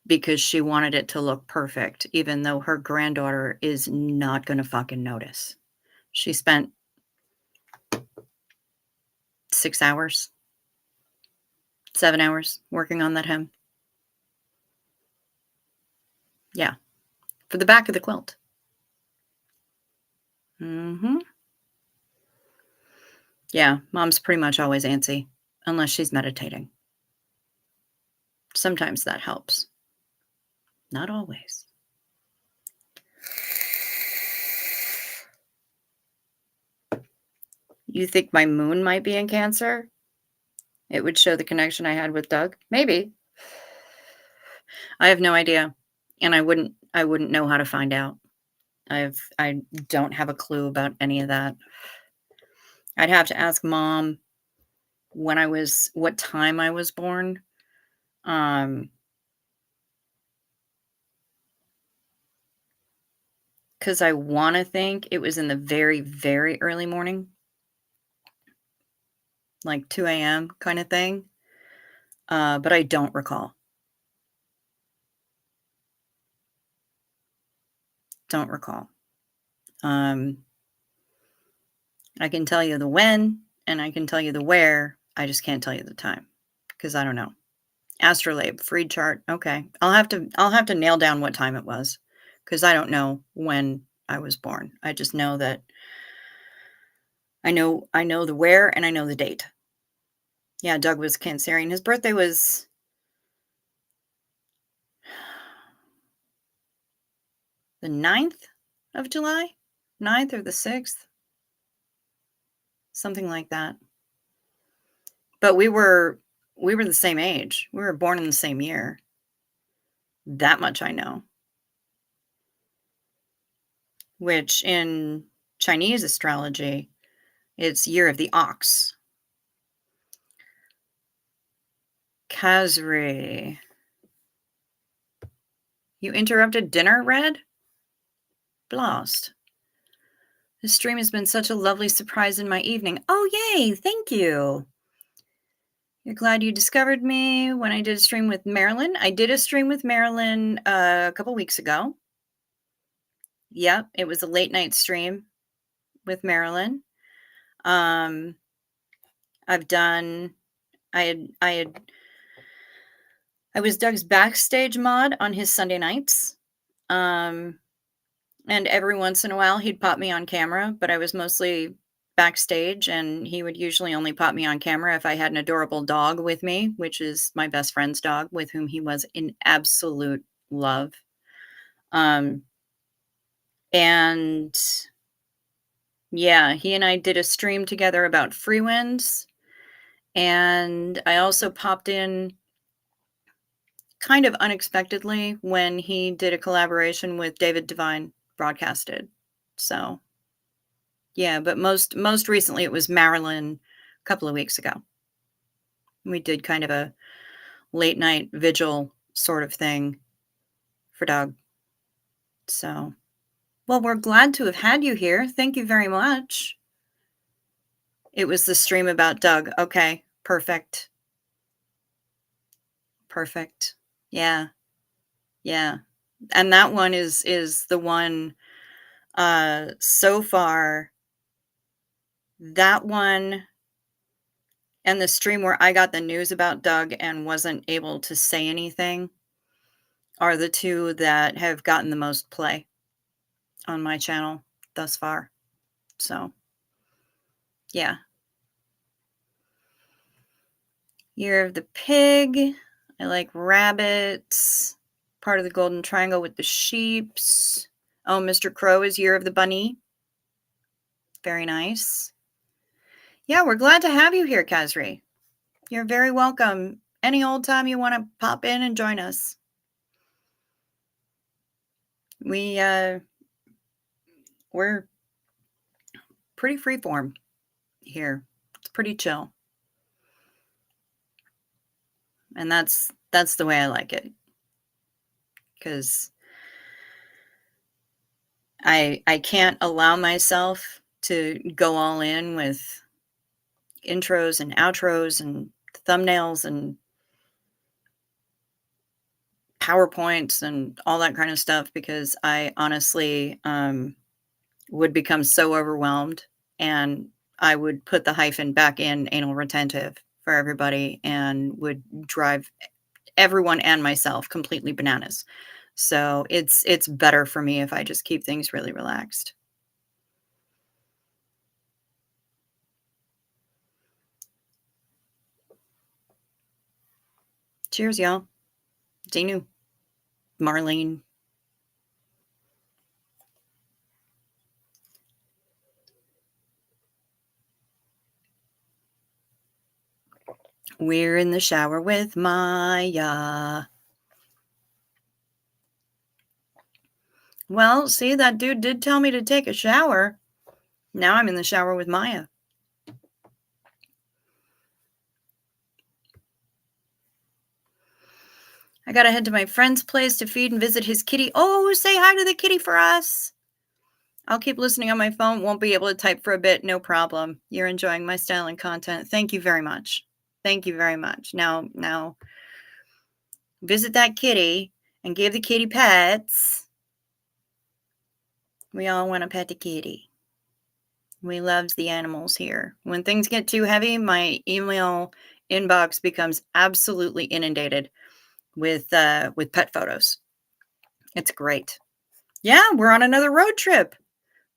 because she wanted it to look perfect, even though her granddaughter is not gonna fucking notice. She spent 6 hours, 7 hours working on that hem. Yeah, for the back of the quilt. Mhm. Yeah, mom's pretty much always antsy, unless she's meditating. Sometimes that helps. Not always. You think my moon might be in Cancer? It would show the connection I had with Doug? Maybe. I have no idea, and I wouldn't know how to find out. I don't have a clue about any of that. I'd have to ask mom what time I was born. Um, because I wanna think it was in the very, very early morning, like 2 a.m. kinda thing, but I don't recall. Don't recall. Um, I can tell you the when, and I can tell you the where, I just can't tell you the time because I don't know. Astrolabe, free chart, okay. I'll have to nail down what time it was because I don't know when I was born. I just know that I know the where and I know the date. Yeah, Doug was Cancerian. His birthday was the 9th of July? 9th or the 6th? Something like that. But we were the same age. We were born in the same year. That much I know. Which in Chinese astrology, it's year of the ox. Kazri. You interrupted dinner, Red? Blast. This stream has been such a lovely surprise in my evening. Oh, yay! Thank you. You're glad you discovered me when I did a stream with Marilyn. I did a stream with Marilyn a couple weeks ago. Yep, it was a late night stream with Marilyn. I've done. I was Doug's backstage mod on his Sunday nights. And every once in a while he'd pop me on camera, but I was mostly backstage, and he would usually only pop me on camera if I had an adorable dog with me, which is my best friend's dog, with whom he was in absolute love. Um, and yeah, he and I did a stream together about free winds, and I also popped in kind of unexpectedly when he did a collaboration with David Devine Broadcasted. So yeah, but most recently it was Marilyn a couple of weeks ago. We did kind of a late night vigil sort of thing for Doug. So, well, we're glad to have had you here. Thank you very much. It was the stream about Doug. Okay, perfect. Perfect. Yeah. Yeah. And that one is the one so far, that one and the stream where I got the news about Doug and wasn't able to say anything are the two that have gotten the most play on my channel thus far. So, yeah. Year of the Pig. I like rabbits. Part of the Golden Triangle with the sheeps. Oh, Mr. Crow is Year of the Bunny. Very nice. Yeah, we're glad to have you here, Kazri. You're very welcome. Any old time you want to pop in and join us. We're pretty freeform here. It's pretty chill. And that's the way I like it. Because I can't allow myself to go all in with intros and outros and thumbnails and PowerPoints and all that kind of stuff, because I honestly would become so overwhelmed, and I would put the hyphen back in anal retentive for everybody and would drive everyone and myself completely bananas. So it's better for me if I just keep things really relaxed. Cheers, y'all. Danu, Marlene. We're in the shower with Maya. Well, see, that dude did tell me to take a shower. Now I'm in the shower with Maya. I gotta head to my friend's place to feed and visit his kitty. Oh, say hi to the kitty for us. I'll keep listening on my phone. Won't be able to type for a bit. No problem. You're enjoying my style and content. Thank you very much. Thank you very much. Now, visit that kitty and give the kitty pets. We all want to pet the kitty. We loves the animals here. When things get too heavy, my email inbox becomes absolutely inundated with pet photos. It's great. Yeah, we're on another road trip.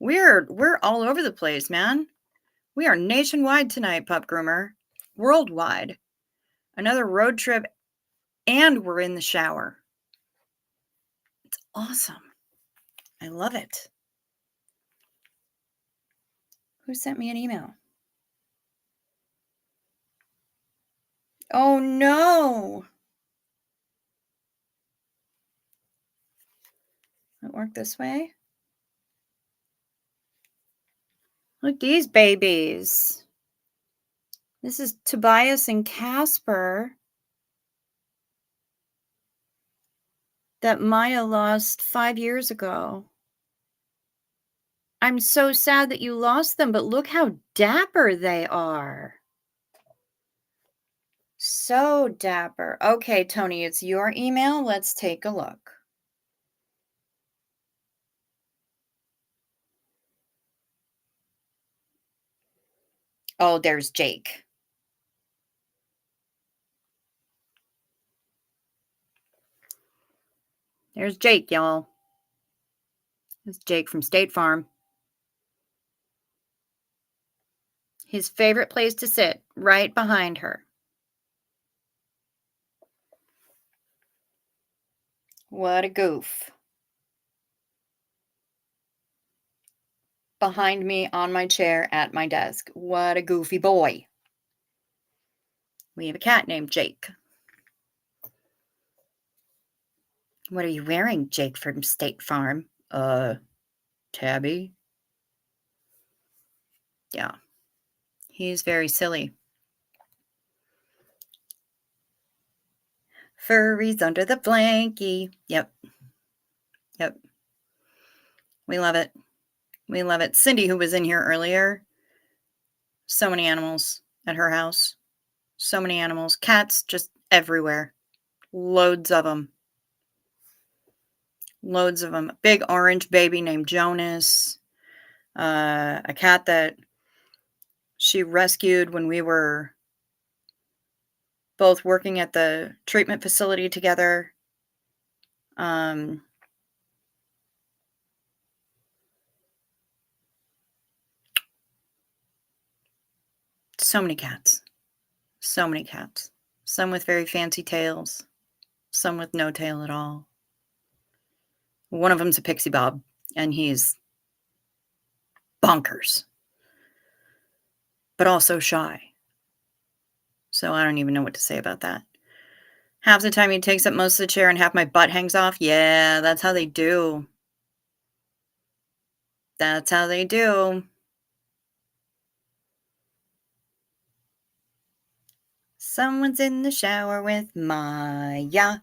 We're all over the place, man. We are nationwide tonight, Pup Groomer. Worldwide. Another road trip, and we're in the shower. It's awesome. I love it. Who sent me an email? Oh no. work this way? Look, these babies. This is Tobias and Casper that Maya lost 5 years ago. I'm so sad that you lost them, but look how dapper they are. So dapper. Okay, Tony, it's your email. Let's take a look. Oh, there's Jake. There's Jake, y'all. It's Jake from State Farm. His favorite place to sit, right behind her. What a goof. Behind me on my chair at my desk. What a goofy boy. We have a cat named Jake. What are you wearing, Jake from State Farm? Tabby. Yeah. He's very silly. Furries under the blankie. Yep. Yep. We love it. We love it. Cindy, who was in here earlier, so many animals at her house. So many animals. Cats just everywhere. Loads of them. Loads of them. Big orange baby named Jonas. A cat that she rescued when we were both working at the treatment facility together. So many cats. So many cats. Some with very fancy tails. Some with no tail at all. One of them's a pixie bob, and he's bonkers, but also shy. So I don't even know what to say about that. Half the time he takes up most of the chair and half my butt hangs off. Yeah, that's how they do. That's how they do. Someone's in the shower with Maya.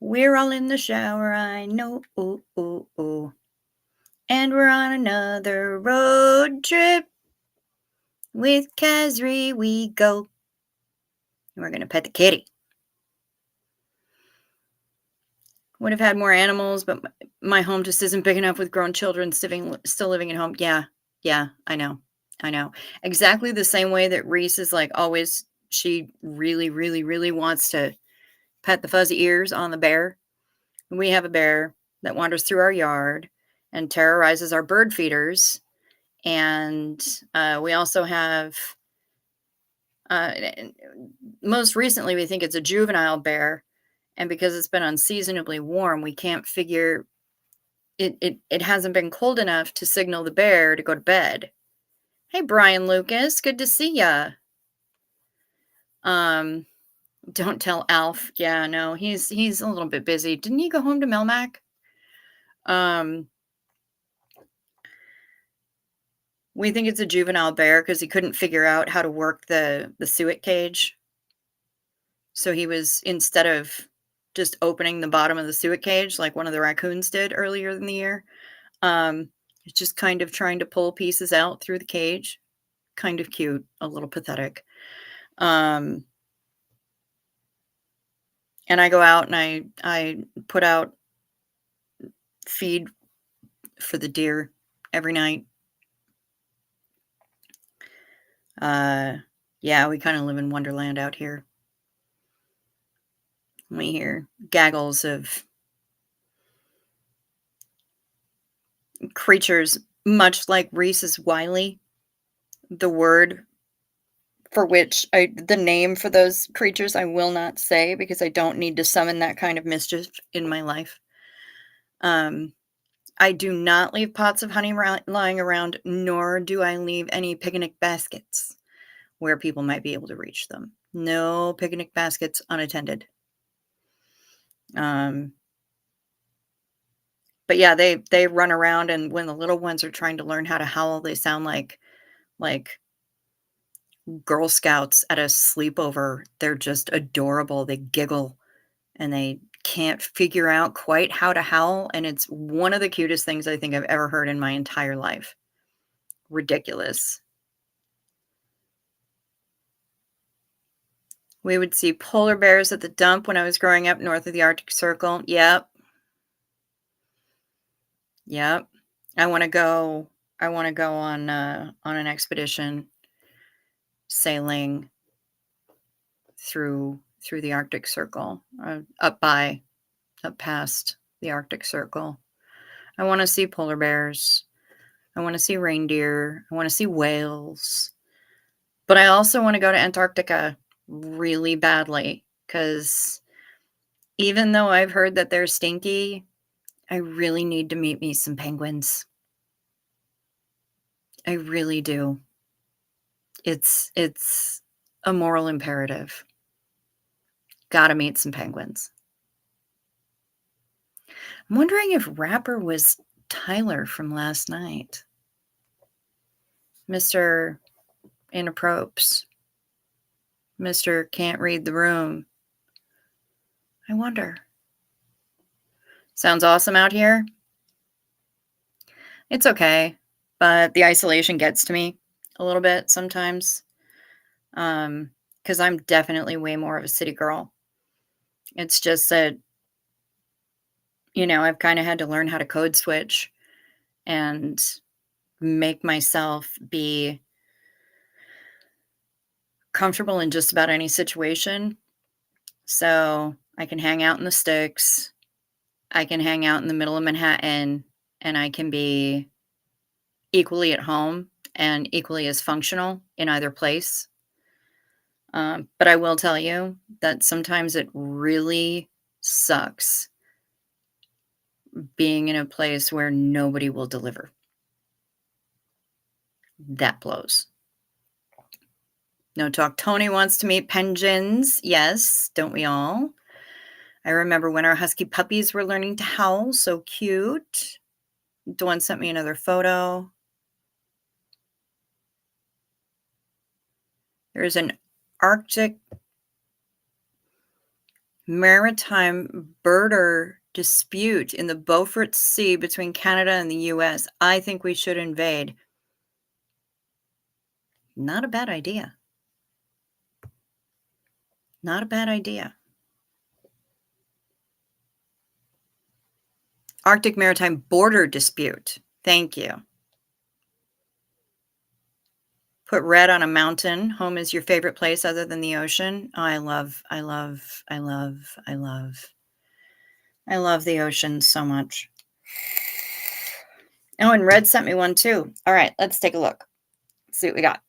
We're all in the shower, I know. Ooh, ooh, ooh. And we're on another road trip. With Kazri we go. We're going to pet the kitty. Would have had more animals, but my home just isn't big enough with grown children still living at home. Yeah, I know. Exactly the same way that Reese is like always, she really, really, really wants to pet the fuzzy ears on the bear. We have a bear that wanders through our yard and terrorizes our bird feeders. And we also have, most recently, we think it's a juvenile bear. And because it's been unseasonably warm, we can't figure it hasn't been cold enough to signal the bear to go to bed. Hey, Brian Lucas, good to see ya. Don't tell Alf. Yeah, no, he's a little bit busy. Didn't he go home to Melmac? We think it's a juvenile bear because he couldn't figure out how to work the suet cage. So he was, instead of just opening the bottom of the suet cage like one of the raccoons did earlier in the year, he's just kind of trying to pull pieces out through the cage. Kind of cute, a little pathetic. And I go out and I put out feed for the deer every night. Yeah, we kind of live in Wonderland out here. We hear gaggles of creatures, much like Reese's Wiley, the word for which the name for those creatures I will not say because I don't need to summon that kind of mischief in my life. I do not leave pots of honey lying around, nor do I leave any picnic baskets where people might be able to reach them. No picnic baskets unattended. But yeah, they run around, and when the little ones are trying to learn how to howl, they sound like Girl Scouts at a sleepover. They're just adorable. They giggle, and they can't figure out quite how to howl, and it's one of the cutest things I think I've ever heard in my entire life. Ridiculous. We would see polar bears at the dump when I was growing up north of the Arctic Circle. Yep, yep. I wanna go I wanna go on an expedition sailing through the Arctic Circle, up past the Arctic Circle. I wanna see polar bears. I wanna see reindeer. I wanna see whales. But I also wanna go to Antarctica really badly, because even though I've heard that they're stinky, I really need to meet me some penguins. I really do. It's a moral imperative. Gotta meet some penguins. I'm wondering if rapper was Tyler from last night. Mr. Inapprops. Mr. Can't Read the Room. I wonder. Sounds awesome out here. It's okay, but the isolation gets to me a little bit sometimes. Because I'm definitely way more of a city girl. It's just that, I've kinda had to learn how to code switch and make myself be comfortable in just about any situation. So, I can hang out in the sticks, I can hang out in the middle of Manhattan, and I can be equally at home and equally as functional in either place. But I will tell you that sometimes it really sucks being in a place where nobody will deliver. That blows. No talk. Tony wants to meet penguins. Yes, don't we all? I remember when our husky puppies were learning to howl. So cute. Dawn sent me another photo. There's an Arctic maritime birder dispute in the Beaufort Sea between Canada and the US. I think we should invade. Not a bad idea. Not a bad idea. Arctic maritime border dispute. Thank you. Put red on a mountain. Home is your favorite place other than the ocean. Oh, I love the ocean so much. Oh, and red sent me one too. All right, let's take a look. See what we got.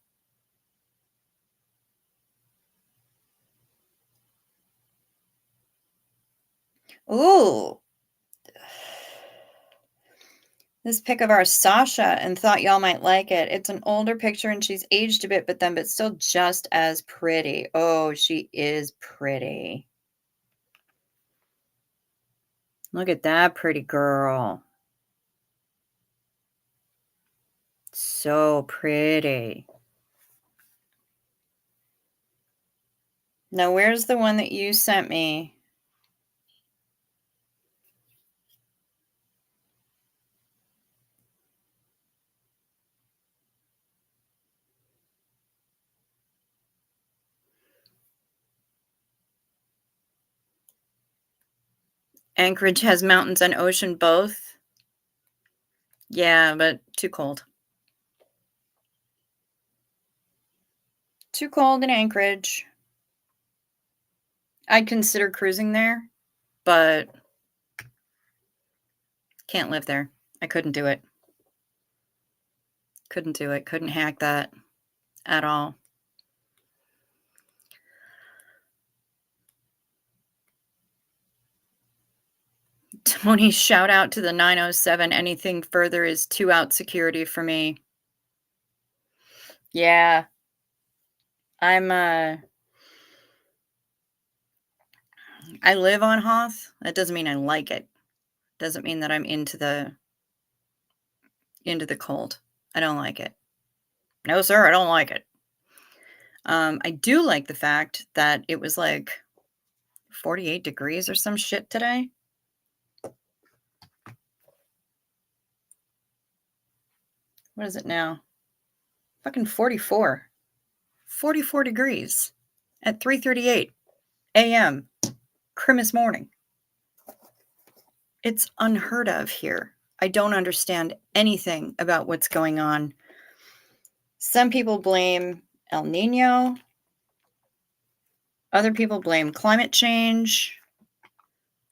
Ooh, this pic of our Sasha, and thought y'all might like it. It's an older picture and she's aged a bit, but still just as pretty. Oh, she is pretty. Look at that pretty girl. So pretty. Now, where's the one that you sent me? Anchorage has mountains and ocean both. Yeah, but too cold. Too cold in Anchorage. I'd consider cruising there, but can't live there. I couldn't do it. Couldn't do it. Couldn't hack that at all. Tony, shout out to the 907. Anything further is 2 out security for me. Yeah. I'm, I live on Hoth. That doesn't mean I like it. Doesn't mean that I'm into the cold. I don't like it. No, sir, I don't like it. I do like the fact that it was like 48 degrees or some shit today. What is it now? Fucking 44. 44 degrees at 3:38 a.m. Christmas morning. It's unheard of here. I don't understand anything about what's going on. Some people blame El Nino. Other people blame climate change.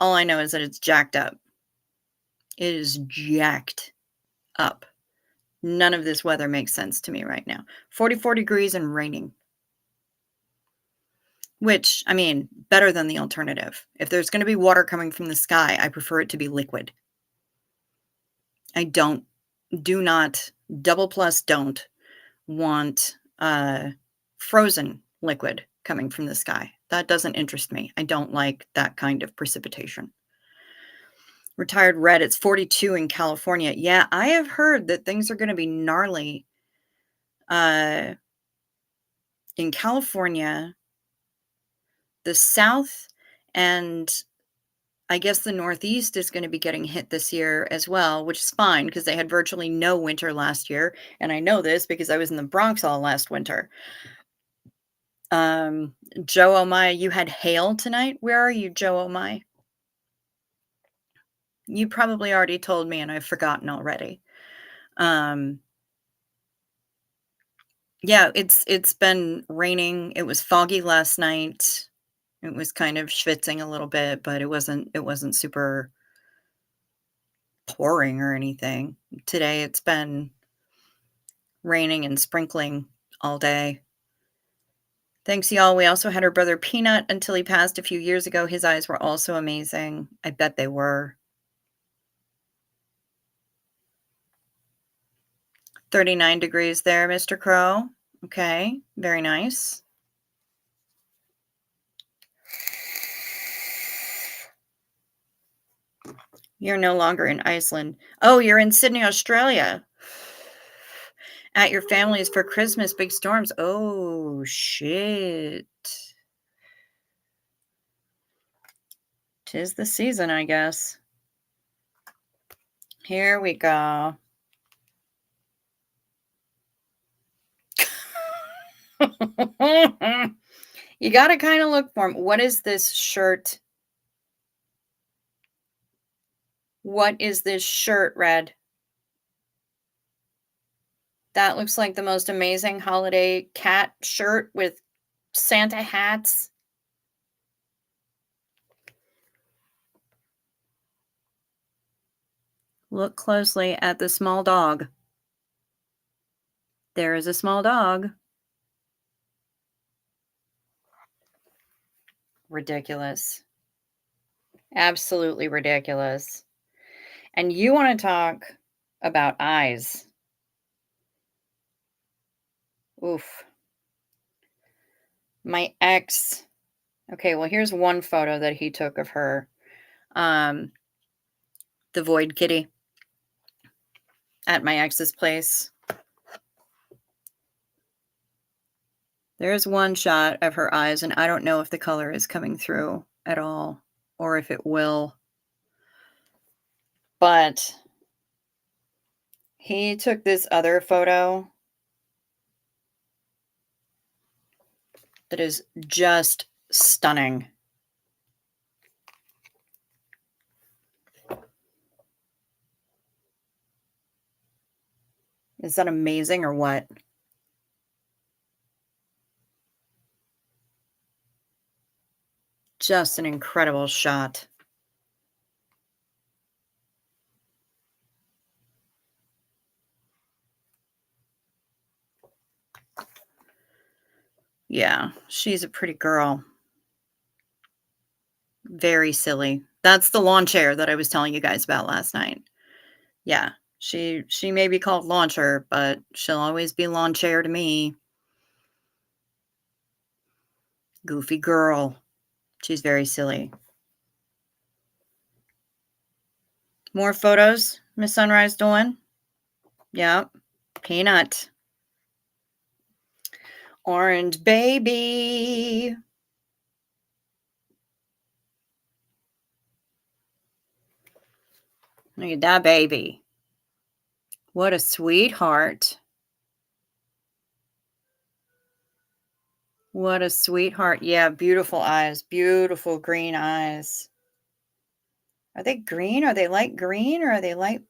All I know is that it's jacked up. It is jacked up. None of this weather makes sense to me right now. 44 degrees and raining. Which, I mean, better than the alternative. If there's going to be water coming from the sky, I prefer it to be liquid. I do not, double plus don't want frozen liquid coming from the sky. That doesn't interest me. I don't like that kind of precipitation. Retired Red, it's 42 in California. Yeah, I have heard that things are going to be gnarly in California, the South, and I guess the Northeast is going to be getting hit this year as well, which is fine because they had virtually no winter last year. And I know this because I was in the Bronx all last winter. Joe O'Mai, you had hail tonight. Where are you, Joe O'Mai? You probably already told me and I've forgotten already. Yeah, it's been raining. It was foggy last night. It was kind of schwitzing a little bit, but it wasn't super pouring or anything. Today it's been raining and sprinkling all day. Thanks, y'all. We also had our brother Peanut until he passed a few years ago. His eyes were also amazing. I bet they were. 39 degrees there, Mr. Crow. Okay, very nice. You're no longer in Iceland. Oh, you're in Sydney, Australia. At your family's for Christmas, big storms. Oh, shit. 'Tis the season, I guess. Here we go. You got to kind of look for him. What is this shirt? What is this shirt, Red? That looks like the most amazing holiday cat shirt with Santa hats. Look closely at the small dog. There is a small dog. Ridiculous. Absolutely ridiculous. And you want to talk about eyes. Oof. My ex. Okay, well, here's one photo that he took of her. The void kitty at my ex's place. There's one shot of her eyes, and I don't know if the color is coming through at all or if it will. But he took this other photo that is just stunning. Is that amazing or what? Just an incredible shot. Yeah, she's a pretty girl. Very silly. That's the lawn chair that I was telling you guys about last night. Yeah, she may be called Launcher, but she'll always be lawn chair to me. Goofy girl. She's very silly. More photos, Miss Sunrise doing? Yep. Peanut. Orange baby. Look at that baby. What a sweetheart. What a sweetheart. Yeah, beautiful eyes. Beautiful green eyes. Are they green? Are they light green? Or are they light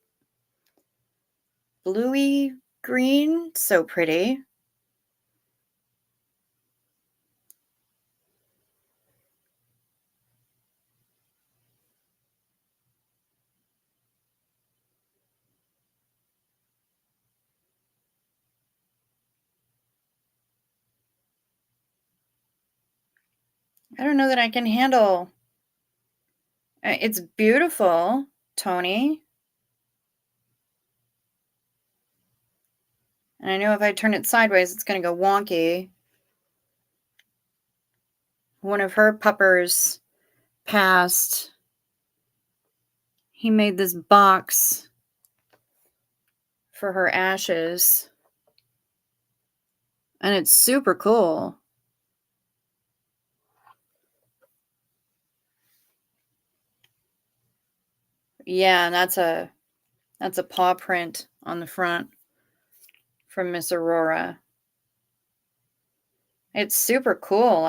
bluey green? So pretty. I don't know that I can handle. It's beautiful, Tony. And I know if I turn it sideways, it's going to go wonky. One of her puppers passed. He made this box for her ashes. And it's super cool. Yeah, and that's a paw print on the front from Miss Aurora. It's super cool.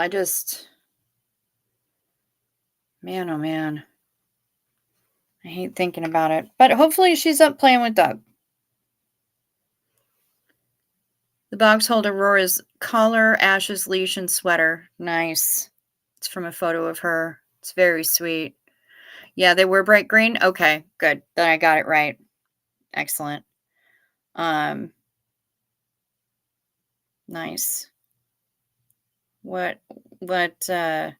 Man, oh man. I hate thinking about it. But hopefully she's up playing with Doug. The box holds Aurora's collar, ashes, leash, and sweater. Nice. It's from a photo of her. It's very sweet. Yeah, they were bright green. Okay, good. Then I got it right. Excellent. Nice. What I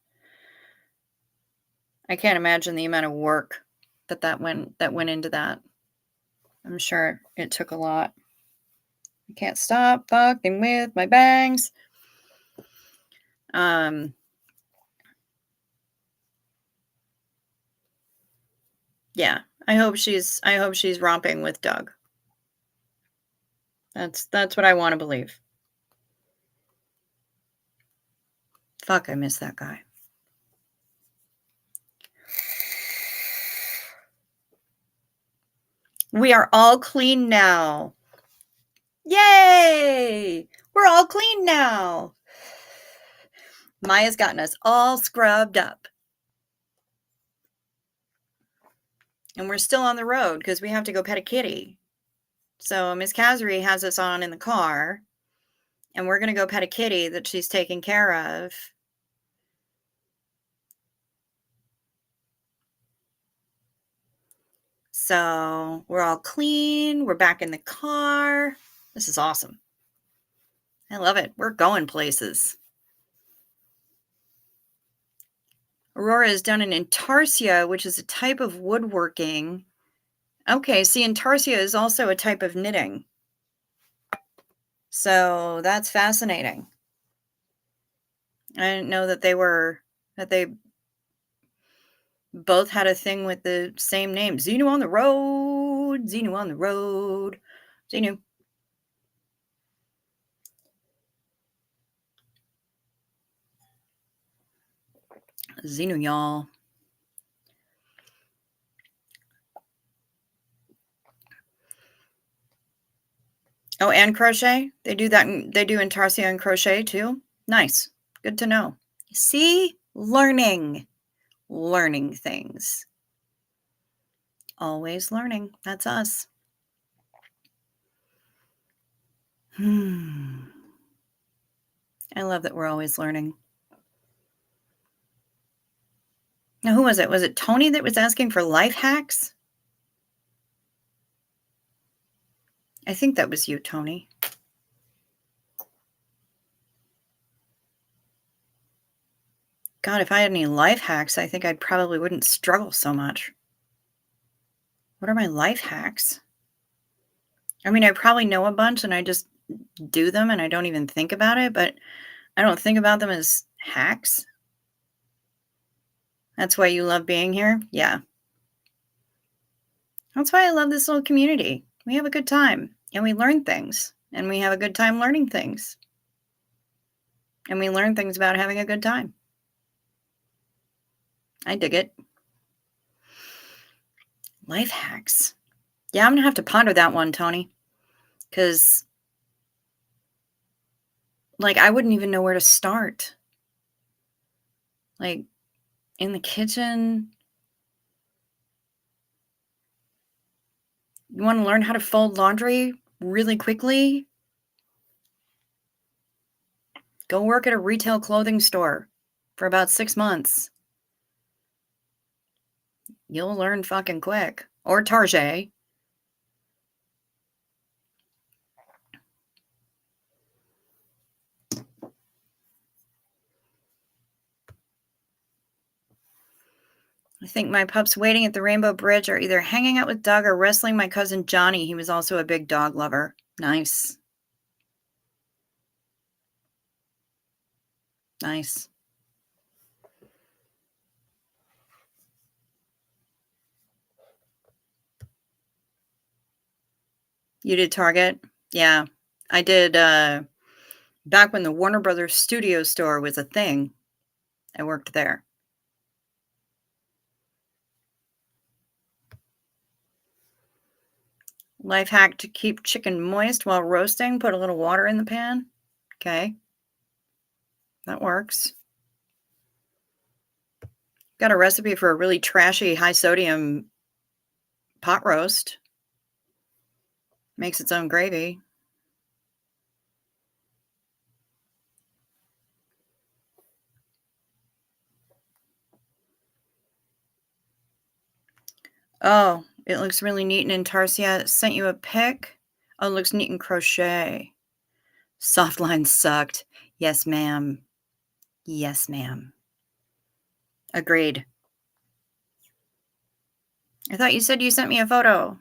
can't imagine the amount of work that went into that. I'm sure it took a lot. I can't stop fucking with my bangs. Yeah, I hope she's romping with Doug. That's what I want to believe. Fuck, I miss that guy. We are all clean now. Yay! We're all clean now. Maya's gotten us all scrubbed up. And we're still on the road because we have to go pet a kitty. So Miss Kazri has us on in the car. And we're going to go pet a kitty that she's taking care of. So we're all clean. We're back in the car. This is awesome. I love it. We're going places. Aurora is done in intarsia, which is a type of woodworking. Okay, see, intarsia is also a type of knitting. So that's fascinating. I didn't know that they both had a thing with the same name. Xenu on the road. Xenu on the road. Xenu. Xenu, y'all. Oh, and crochet? They do that. They do intarsia and crochet too? Nice. Good to know. See? Learning things. Always learning. That's us. I love that we're always learning. Now, who was it? Was it Tony that was asking for life hacks? I think that was you, Tony. God, if I had any life hacks, I think I probably wouldn't struggle so much. What are my life hacks? I mean, I probably know a bunch and I just do them and I don't even think about it, but I don't think about them as hacks. That's why you love being here? Yeah. That's why I love this little community. We have a good time and we learn things, and we have a good time learning things, and we learn things about having a good time. I dig it. Life hacks. Yeah, I'm gonna have to ponder that one, Tony, because like I wouldn't even know where to start. Like in the kitchen, you want to learn how to fold laundry really quickly? Go work at a retail clothing store for about 6 months. You'll learn fucking quick. Or Target. I think my pups waiting at the Rainbow Bridge are either hanging out with Doug or wrestling my cousin Johnny. He was also a big dog lover. Nice. Nice. You did Target? Yeah. I did back when the Warner Brothers Studio store was a thing. I worked there. Life hack to keep chicken moist while roasting, put a little water in the pan. Okay. That works. Got a recipe for a really trashy, high sodium pot roast. Makes its own gravy. Oh, it looks really neat and intarsia. Sent you a pic. Oh, it looks neat in crochet. Soft lines sucked. Yes, ma'am. Yes, ma'am. Agreed. I thought you said you sent me a photo.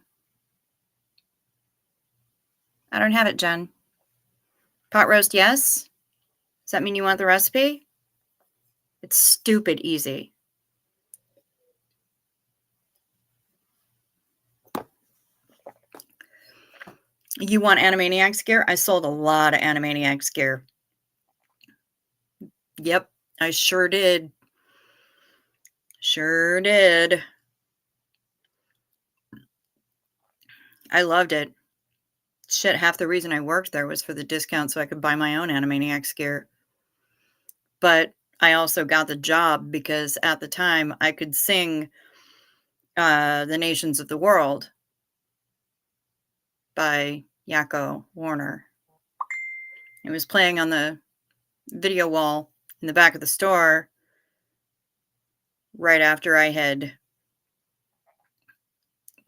I don't have it, Jen. Pot roast, yes? Does that mean you want the recipe? It's stupid easy. You want Animaniacs gear? I sold a lot of Animaniacs gear. Yep, I sure did. Sure did. I loved it. Shit, half the reason I worked there was for the discount so I could buy my own Animaniacs gear. But I also got the job because at the time I could sing The Nations of the World by Yakko Warner. It was playing on the video wall in the back of the store right after I had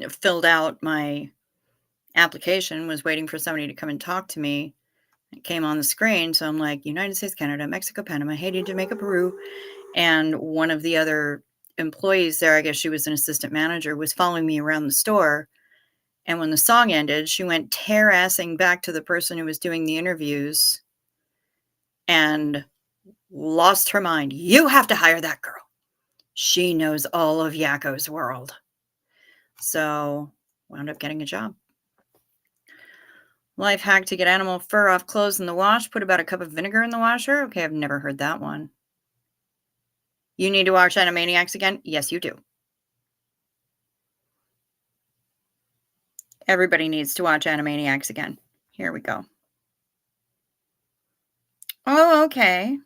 filled out my application, was waiting for somebody to come and talk to me. It came on the screen, so I'm like, United States, Canada, Mexico, Panama, Haiti, Jamaica, Peru. And one of the other employees there, I guess she was an assistant manager, was following me around the store. And when the song ended, she went tear-assing back to the person who was doing the interviews and lost her mind. You have to hire that girl. She knows all of Yakko's world. So wound up getting a job. Life hack to get animal fur off clothes in the wash. Put about a cup of vinegar in the washer. Okay, I've never heard that one. You need to watch Animaniacs again? Yes, you do. Everybody needs to watch Animaniacs again. Here we go. Oh, okay.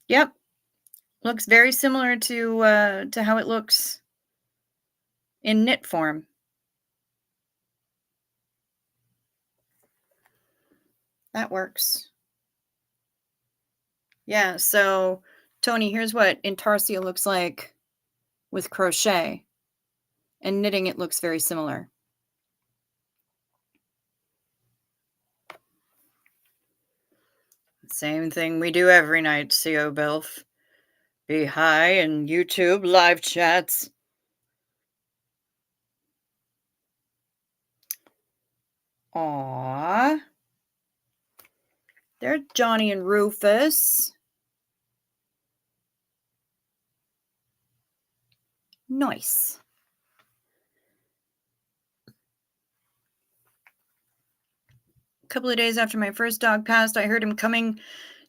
Yep. Looks very similar to how it looks in knit form. That works. Yeah, so Tony, here's what intarsia looks like with crochet. And knitting, it looks very similar. Same thing we do every night, CO Bilf. Be high in YouTube live chats. Aww. There's Johnny and Rufus. Nice. A couple of days after my first dog passed, I heard him coming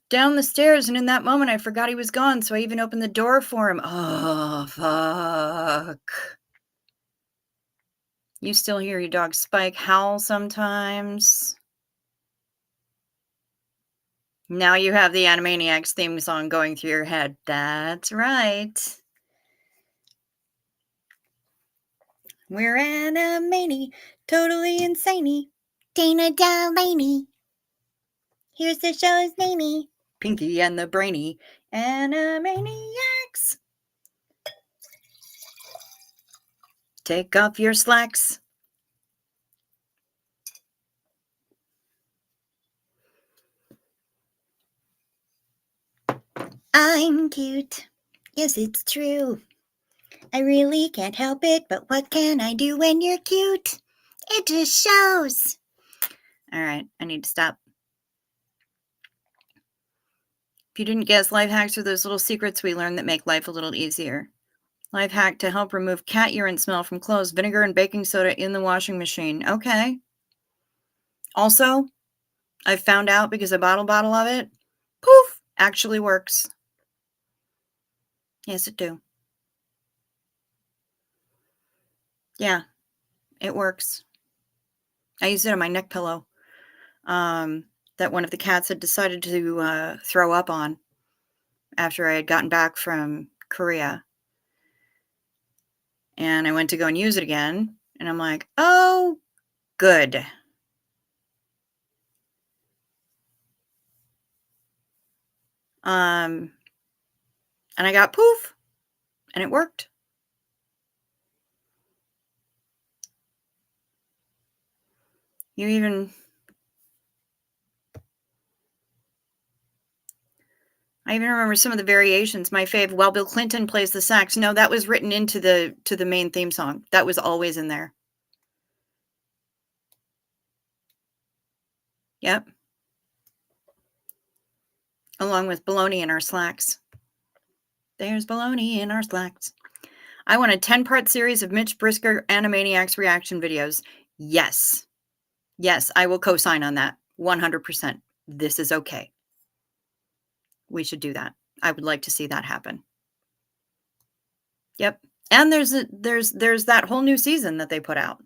down the stairs, and in that moment, I forgot he was gone, so I even opened the door for him. Oh, fuck. You still hear your dog Spike howl sometimes. Now you have the Animaniacs theme song going through your head. That's right. We're Animani, totally insaney. Dana Delaney. Here's the show's namey. Pinky and the Brainy. Animaniacs. Take off your slacks. I'm cute. Yes, it's true. I really can't help it, but what can I do when you're cute? It just shows. All right, I need to stop. If you didn't guess, life hacks are those little secrets we learn that make life a little easier. Life hack to help remove cat urine smell from clothes: vinegar and baking soda in the washing machine. Okay. Also, I found out because a bottle of it, poof, actually works. Yes, it do. Yeah, it works. I used it on my neck pillow that one of the cats had decided to throw up on after I had gotten back from Korea. And I went to go and use it again, and I'm like, oh, good. And I got poof, and it worked. I even remember some of the variations. My fave, "Well, Bill Clinton plays the sax." No, that was written into the main theme song. That was always in there. Yep. Along with baloney in our slacks. There's baloney in our slacks. I want a 10-part series of Mitch Brisker Animaniacs reaction videos. Yes. Yes, I will co-sign on that. 100%. This is okay. We should do that. I would like to see that happen. Yep. And there's that whole new season that they put out.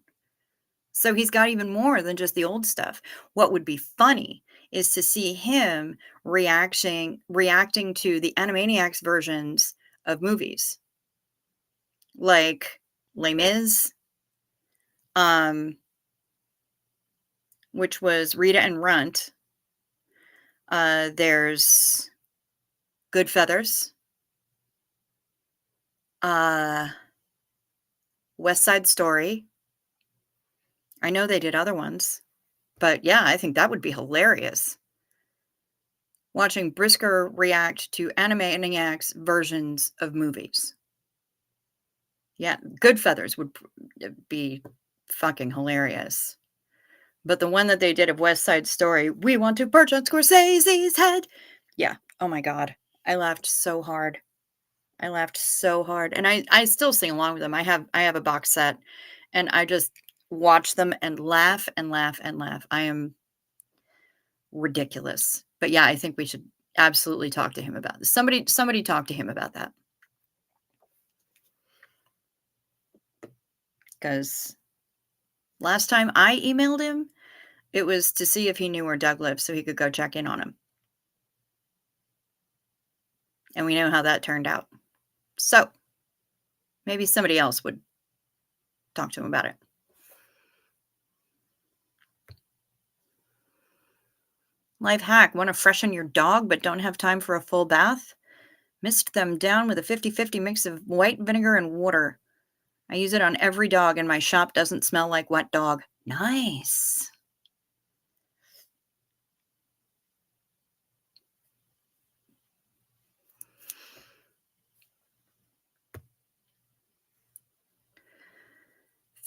So he's got even more than just the old stuff. What would be funny is to see him reacting to the Animaniacs versions of movies. Like Les Mis, which was Rita and Runt. There's Good Feathers. West Side Story. I know they did other ones, but yeah, I think that would be hilarious. Watching Brisker react to Animaniacs versions of movies. Yeah, Good Feathers would be fucking hilarious. But the one that they did of West Side Story, "We want to perch on Scorsese's head." Yeah. Oh my God. I laughed so hard. And I still sing along with them. I have a box set, and I just watch them and laugh and laugh and laugh. I am ridiculous. But yeah, I think we should absolutely talk to him about this. Somebody talk to him about that. Because last time I emailed him, it was to see if he knew where Doug lived so he could go check in on him. And we know how that turned out. So maybe somebody else would talk to him about it. Life hack: want to freshen your dog but don't have time for a full bath? Mist them down with a 50-50 mix of white vinegar and water. I use it on every dog, and my shop doesn't smell like wet dog. Nice.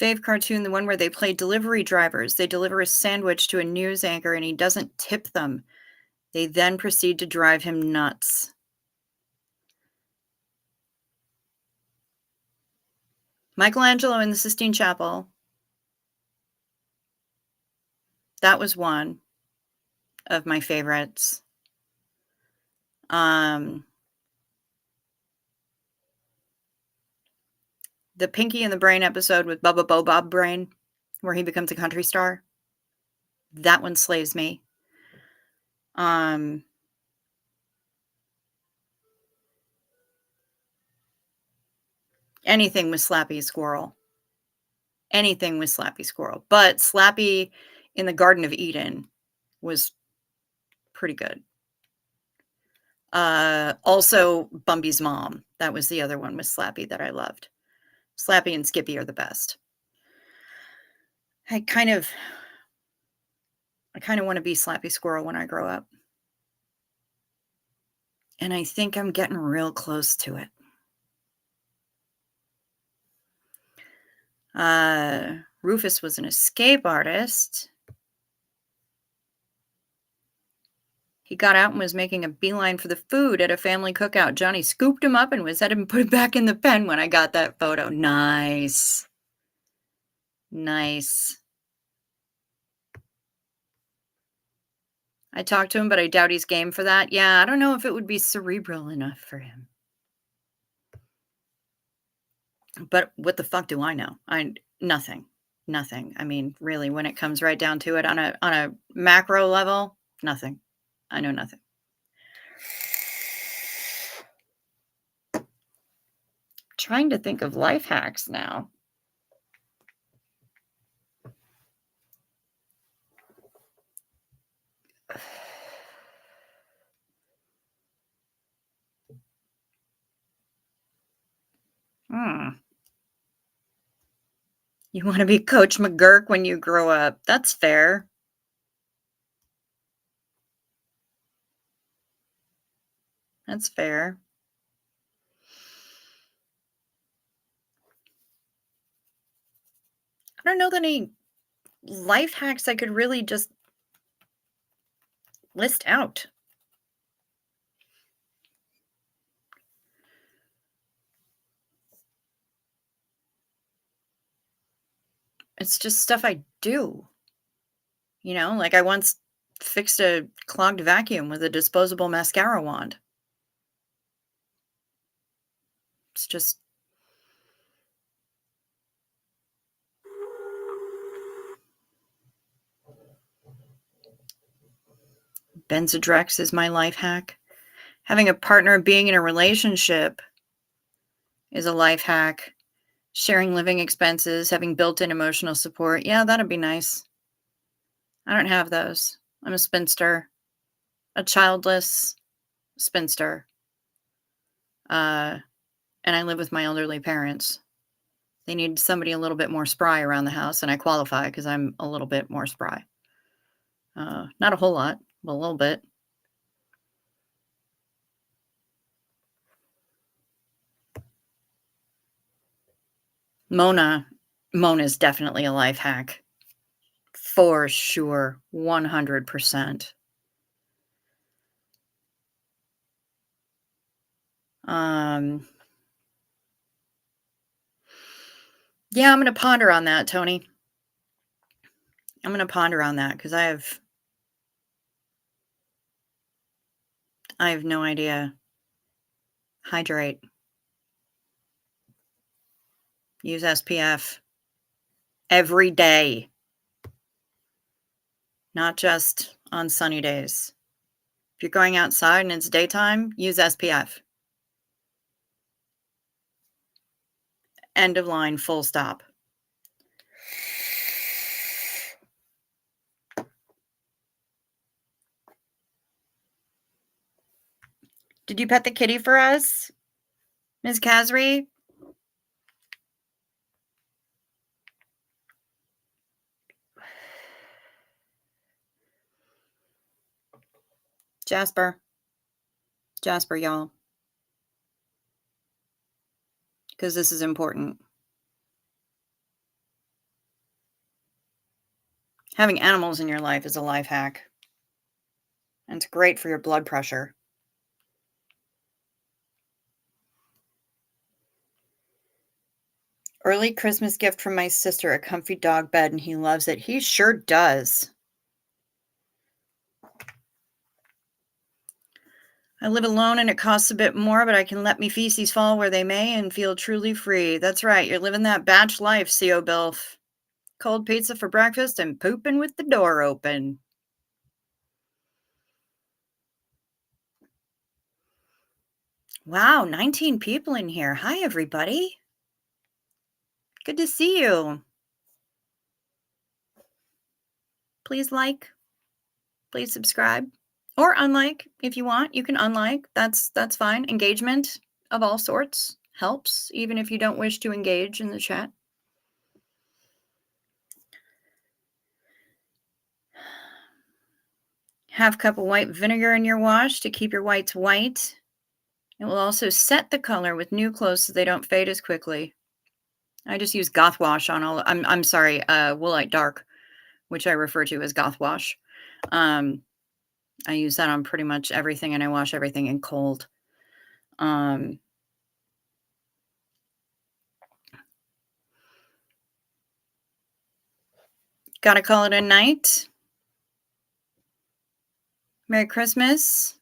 Fave cartoon, the one where they play delivery drivers. They deliver a sandwich to a news anchor, and he doesn't tip them. They then proceed to drive him nuts. Michelangelo in the Sistine Chapel. That was one of my favorites. The Pinky and the Brain episode with Bubba Bo Bob Brain, where he becomes a country star. That one slays me. Anything with Slappy Squirrel. Anything with Slappy Squirrel. But Slappy in the Garden of Eden was pretty good. Also Bumby's mom. That was the other one with Slappy that I loved. Slappy and Skippy are the best. I kind of want to be Slappy Squirrel when I grow up. And I think I'm getting real close to it. Rufus was an escape artist. He got out and was making a beeline for the food at a family cookout. Johnny scooped him up and was headed to put it back in the pen when I got that photo. Nice. Nice. I talked to him, but I doubt he's game for that. Yeah, I don't know if it would be cerebral enough for him. But what the fuck do I know? Nothing. I mean, really, when it comes right down to it on a macro level, nothing. I know nothing. Trying to think of life hacks now. You want to be Coach McGurk when you grow up. That's fair. That's fair. I don't know that any life hacks I could really just list out. It's just stuff I do. You know, like I once fixed a clogged vacuum with a disposable mascara wand. It's just Benzodrex is my life hack. Having a partner, being in a relationship is a life hack. Sharing living expenses, having built-in emotional support. Yeah, that'd be nice. I don't have those. I'm a spinster, a childless spinster. And I live with my elderly parents. They need somebody a little bit more spry around the house, and I qualify because I'm a little bit more spry. Not a whole lot, but a little bit. Mona's definitely a life hack. For sure. 100%. Yeah, I'm going to ponder on that, Tony. I'm going to ponder on that because I have no idea. Hydrate. Use SPF every day, not just on sunny days. If you're going outside and it's daytime, use SPF. End of line, full stop. Did you pet the kitty for us, Ms. Kasri? Jasper, y'all. Because this is important. Having animals in your life is a life hack. And it's great for your blood pressure. Early Christmas gift from my sister, a comfy dog bed, and he loves it. He sure does. I live alone and it costs a bit more, but I can let me feces fall where they may and feel truly free. That's right. You're living that batch life, CO Bilf. Cold pizza for breakfast and pooping with the door open. Wow, 19 people in here. Hi, everybody. Good to see you. Please like, please subscribe, or unlike if you want. You can unlike. That's fine. Engagement of all sorts helps, even if you don't wish to engage in the chat. Half cup of white vinegar in your wash to keep your whites white. It will also set the color with new clothes so they don't fade as quickly. I just use Goth Wash on all. I'm sorry, Woolite Dark, which I refer to as Goth Wash. I use that on pretty much everything, and I wash everything in cold. Gotta call it a night. Merry Christmas.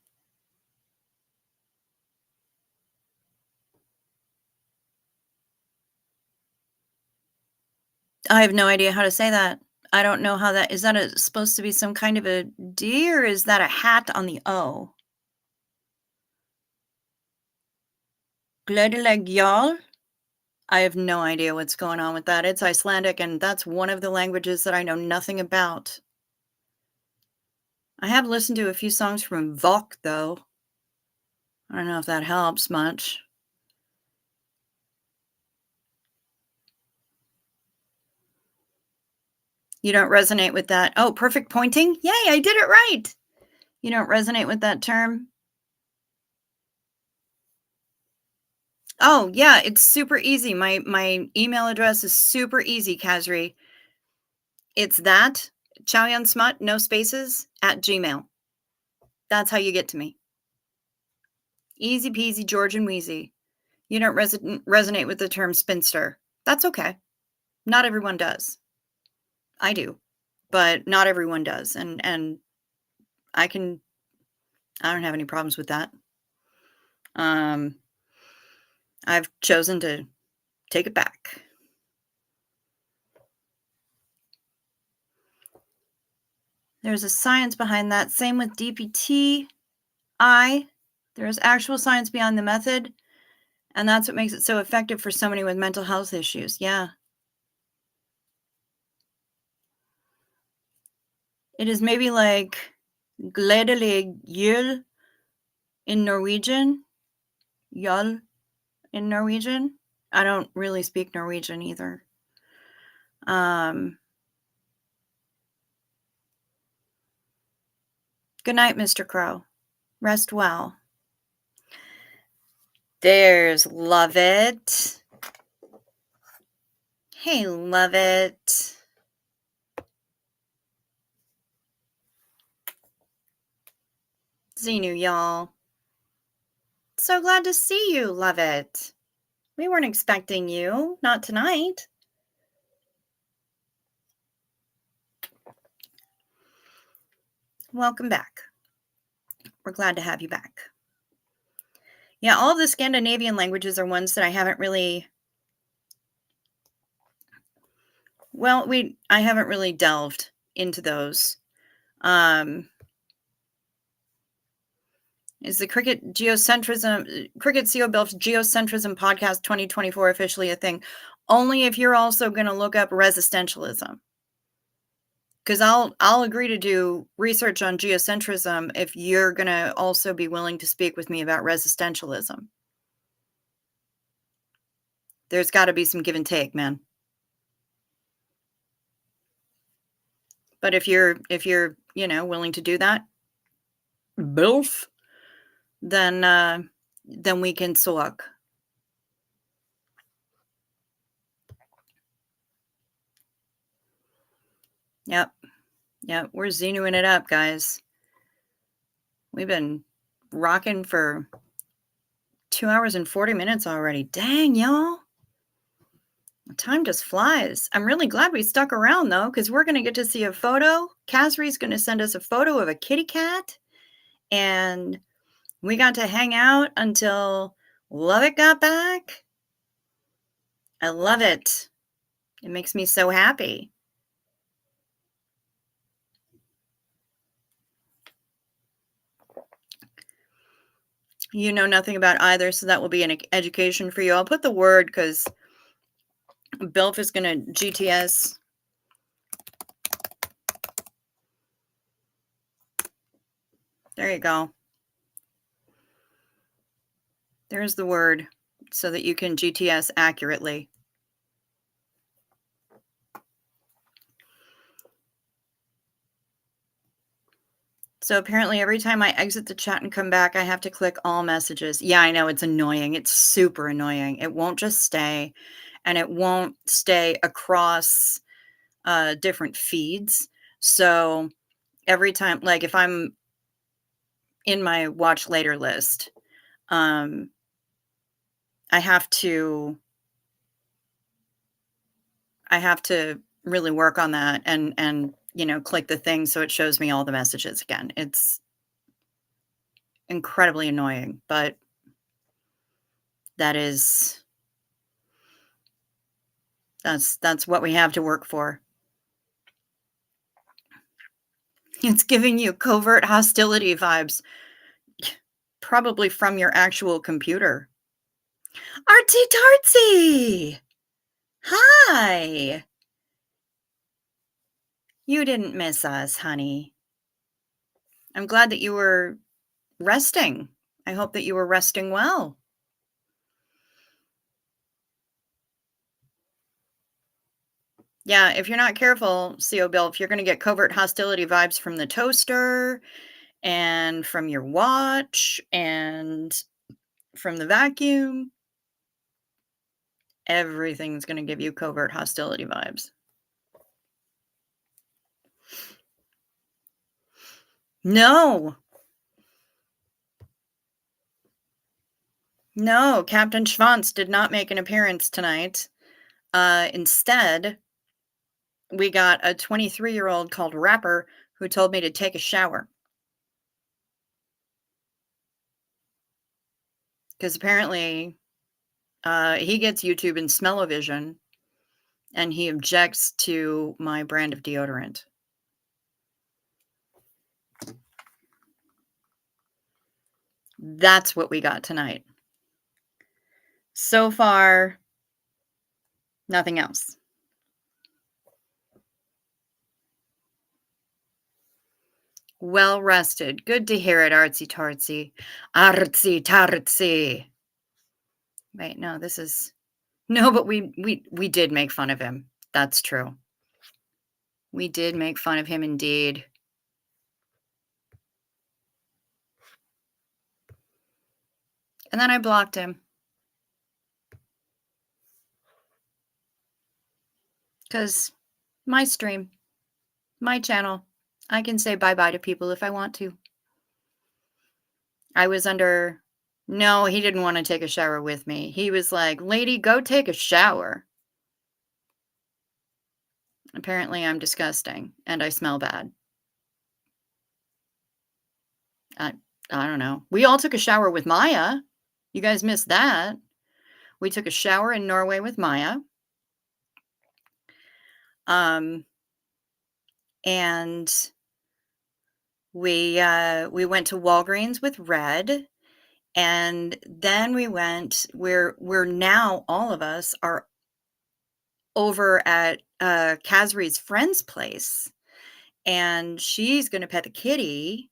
I have no idea how to say that. I don't know how that is. That supposed to be some kind of a D, or is that a hat on the O? Glödeleg y'all? I have no idea what's going on with that. It's Icelandic, and that's one of the languages that I know nothing about. I have listened to a few songs from Vok, though. I don't know if that helps much. You don't resonate with that. Oh, perfect pointing? Yay, I did it right. You don't resonate with that term? Oh, yeah, it's super easy. My email address is super easy, Kazri. It's that, Chowyun Smut, no spaces, @gmail. That's how you get to me. Easy peasy, Georgian wheezy. You don't resonate with the term spinster. That's okay. Not everyone does. I do, but not everyone does. And I don't have any problems with that. I've chosen to take it back. There's a science behind that. Same with DPT. There's actual science behind the method, and that's what makes it so effective for somebody with mental health issues. Yeah. It is maybe like gledelig jul in Norwegian. Jul in Norwegian. I don't really speak Norwegian either. Good night, Mr. Crow. Rest well. There's Love It. Hey, Love It. Xenu, y'all. So glad to see you, Love It. We weren't expecting you. Not tonight. Welcome back. We're glad to have you back. Yeah, all of the Scandinavian languages are ones that I haven't really... Well, I haven't really delved into those. Is the Cricket CO Bilf's Geocentrism podcast 2024 officially a thing? Only if you're also going to look up resistentialism. Because I'll agree to do research on geocentrism if you're going to also be willing to speak with me about resistentialism. There's got to be some give and take, man. But if you're willing to do that, Bilf, then we can talk. Yep, we're Xenuing it up, guys. We've been rocking for 2 hours and 40 minutes already. Dang, y'all. Time just flies. I'm really glad we stuck around though, because we're going to get to see a photo. Casri's going to send us a photo of a kitty cat, and we got to hang out until Lovett got back. I love it. It makes me so happy. You know nothing about either, so that will be an education for you. I'll put the word because Bilf is going to GTS. There you go. There's the word so that you can GTS accurately. So apparently every time I exit the chat and come back, I have to click all messages. Yeah, I know, it's annoying. It's super annoying. It won't just stay, and it won't stay across different feeds. So every time, like if I'm in my watch later list, I have to really work on that and click the thing so it shows me all the messages again. It's incredibly annoying, but that's what we have to work for. It's giving you covert hostility vibes, probably from your actual computer. Artsy Tartsy! Hi! You didn't miss us, honey. I'm glad that you were resting. I hope that you were resting well. Yeah, if you're not careful, CO Bill, if you're going to get covert hostility vibes from the toaster and from your watch and from the vacuum, everything's going to give you covert hostility vibes. No. No, Captain Schwanz did not make an appearance tonight. Instead, we got a 23-year-old called Rapper who told me to take a shower. Because apparently he gets YouTube and smell-o-vision, and he objects to my brand of deodorant. That's what we got tonight. So far, nothing else. Well rested. Good to hear it, Artsy Tartsy. Artsy Tartsy. Wait, no, this is... No, but we did make fun of him. That's true. We did make fun of him indeed. And then I blocked him. Because my stream, my channel, I can say bye-bye to people if I want to. I was under... No, he didn't want to take a shower with me. He was like, lady, go take a shower. Apparently I'm disgusting and I smell bad. I don't know. We all took a shower with Maya. You guys missed that. We took a shower in Norway with Maya. And we went to Walgreens with Red, and then we're now all of us are over at Casri's friend's place, and she's gonna pet the kitty,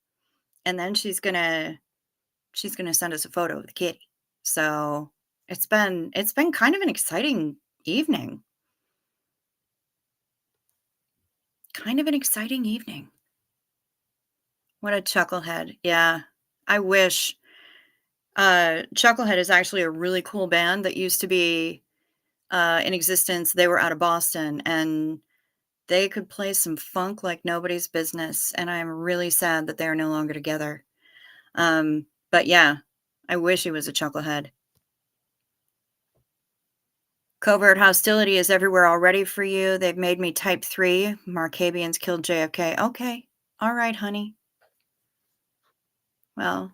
and then she's gonna send us a photo of the kitty. So it's been kind of an exciting evening. Kind of an exciting evening. What a chucklehead. Yeah. I wish. Chucklehead is actually a really cool band that used to be in existence. They were out of Boston, and they could play some funk like nobody's business. And I'm really sad that they are no longer together. But yeah, I wish he was a chucklehead. Covert hostility is everywhere already for you. They've made me type 3. Markabians killed JFK. Okay. All right, honey. Well,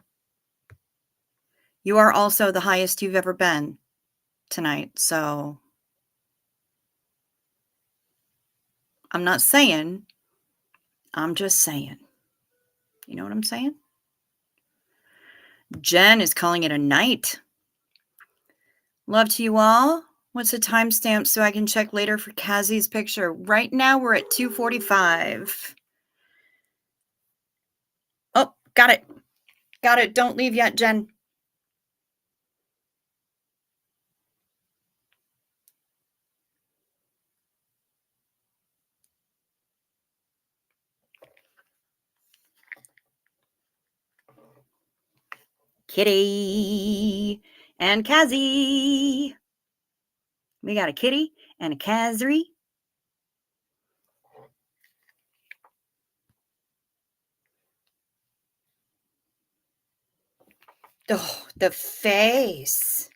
you are also the highest you've ever been tonight. So I'm not saying, I'm just saying. You know what I'm saying? Jen is calling it a night. Love to you all. What's the timestamp so I can check later for Kazi's picture? Right now we're at 2:45. Oh, got it. Got it. Don't leave yet, Jen. Kitty and Kazi. We got a kitty and a Kazri. Oh, the face.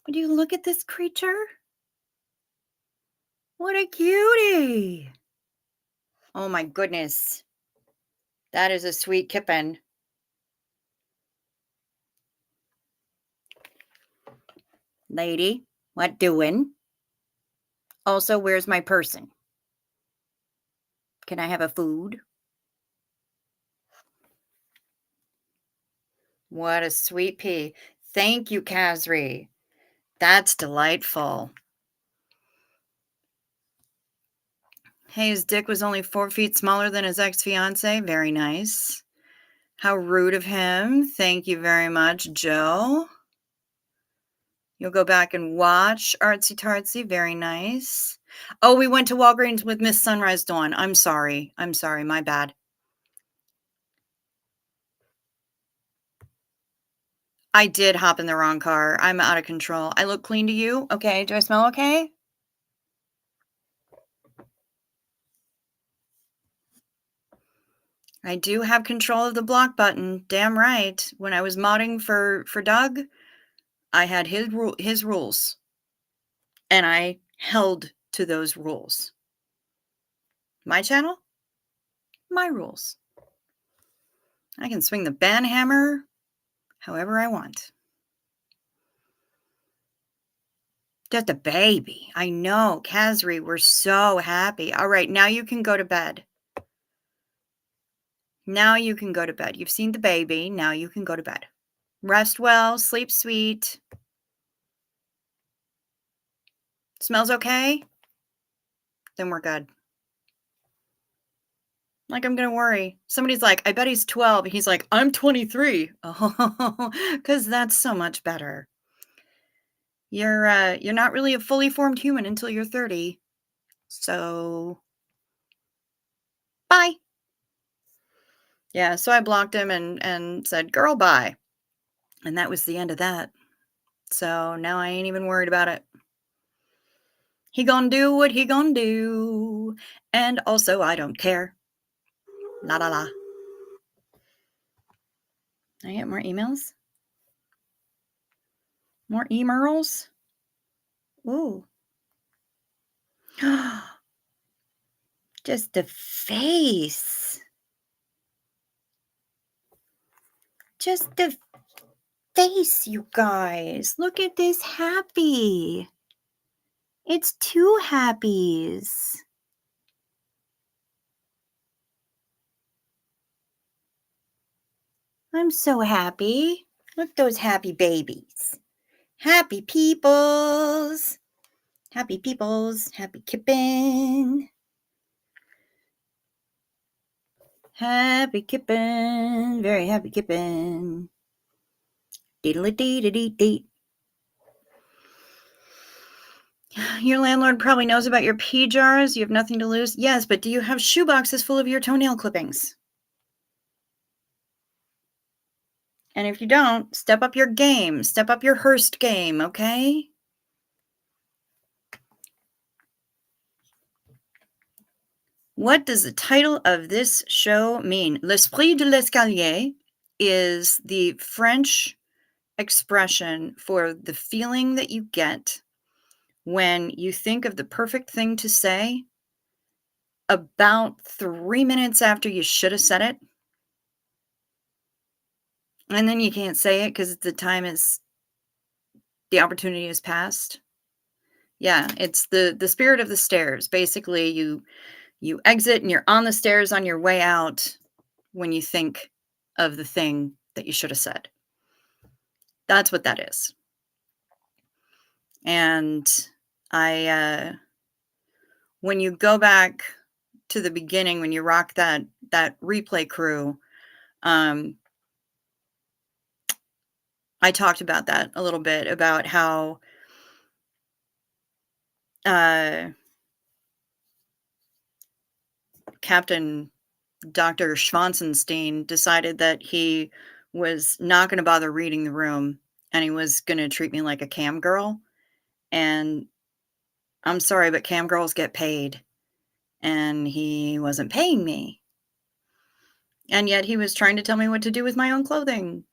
Would you look at this creature? What a cutie. Oh my goodness. That is a sweet kippen. Lady, what doing? Also, where's my person? Can I have a food? What a sweet pea. Thank you, Kazri. That's delightful. Hey, his dick was only 4 feet smaller than his ex-fiance. Very nice. How rude of him. Thank you very much, Joe. You'll go back and watch Artsy Tartsy. Very nice. Oh, we went to Walgreens with Miss Sunrise Dawn. I'm sorry. I'm sorry. My bad. I did hop in the wrong car. I'm out of control. I look clean to you? Okay. Do I smell okay? I do have control of the block button. Damn right. When I was modding for Doug, I had his rules. And I held to those rules. My channel? My rules. I can swing the ban hammer however I want. Just a baby. I know. Kazri, we're so happy. All right, now you can go to bed. Now you can go to bed. You've seen the baby. Now you can go to bed. Rest well. Sleep sweet. Smells okay? Then we're good. Like, I'm going to worry. Somebody's like, I bet he's 12. He's like, I'm 23. Oh, because that's so much better. You're not really a fully formed human until you're 30. So, bye. Yeah, so I blocked him and said, girl, bye. And that was the end of that. So now I ain't even worried about it. He gonna do what he gonna do. And also, I don't care. La la la. I get more emails? More emails? Ooh. Just the face. Just the face, you guys. Look at this happy. It's 2 happies. I'm so happy. Look, those happy babies. Happy peoples. Happy peoples. Happy kippin'. Happy kippin'. Very happy kippin'. Diddle-a-dee-dee-dee-dee. Your landlord probably knows about your pee jars. You have nothing to lose. Yes, but do you have shoe boxes full of your toenail clippings? And if you don't, step up your game. Step up your Hearst game, okay? What does the title of this show mean? L'esprit de l'escalier is the French expression for the feeling that you get when you think of the perfect thing to say about 3 minutes after you should have said it, and then you can't say it because the opportunity has passed. Yeah, it's the spirit of the stairs. Basically, you exit and you're on the stairs on your way out when you think of the thing that you should have said. That's what that is. And when you go back to the beginning, when you rock that replay crew, I talked about that a little bit, about how Captain Dr. Schwanzenstein decided that he was not going to bother reading the room and he was going to treat me like a cam girl. And I'm sorry, but cam girls get paid. And he wasn't paying me. And yet he was trying to tell me what to do with my own clothing.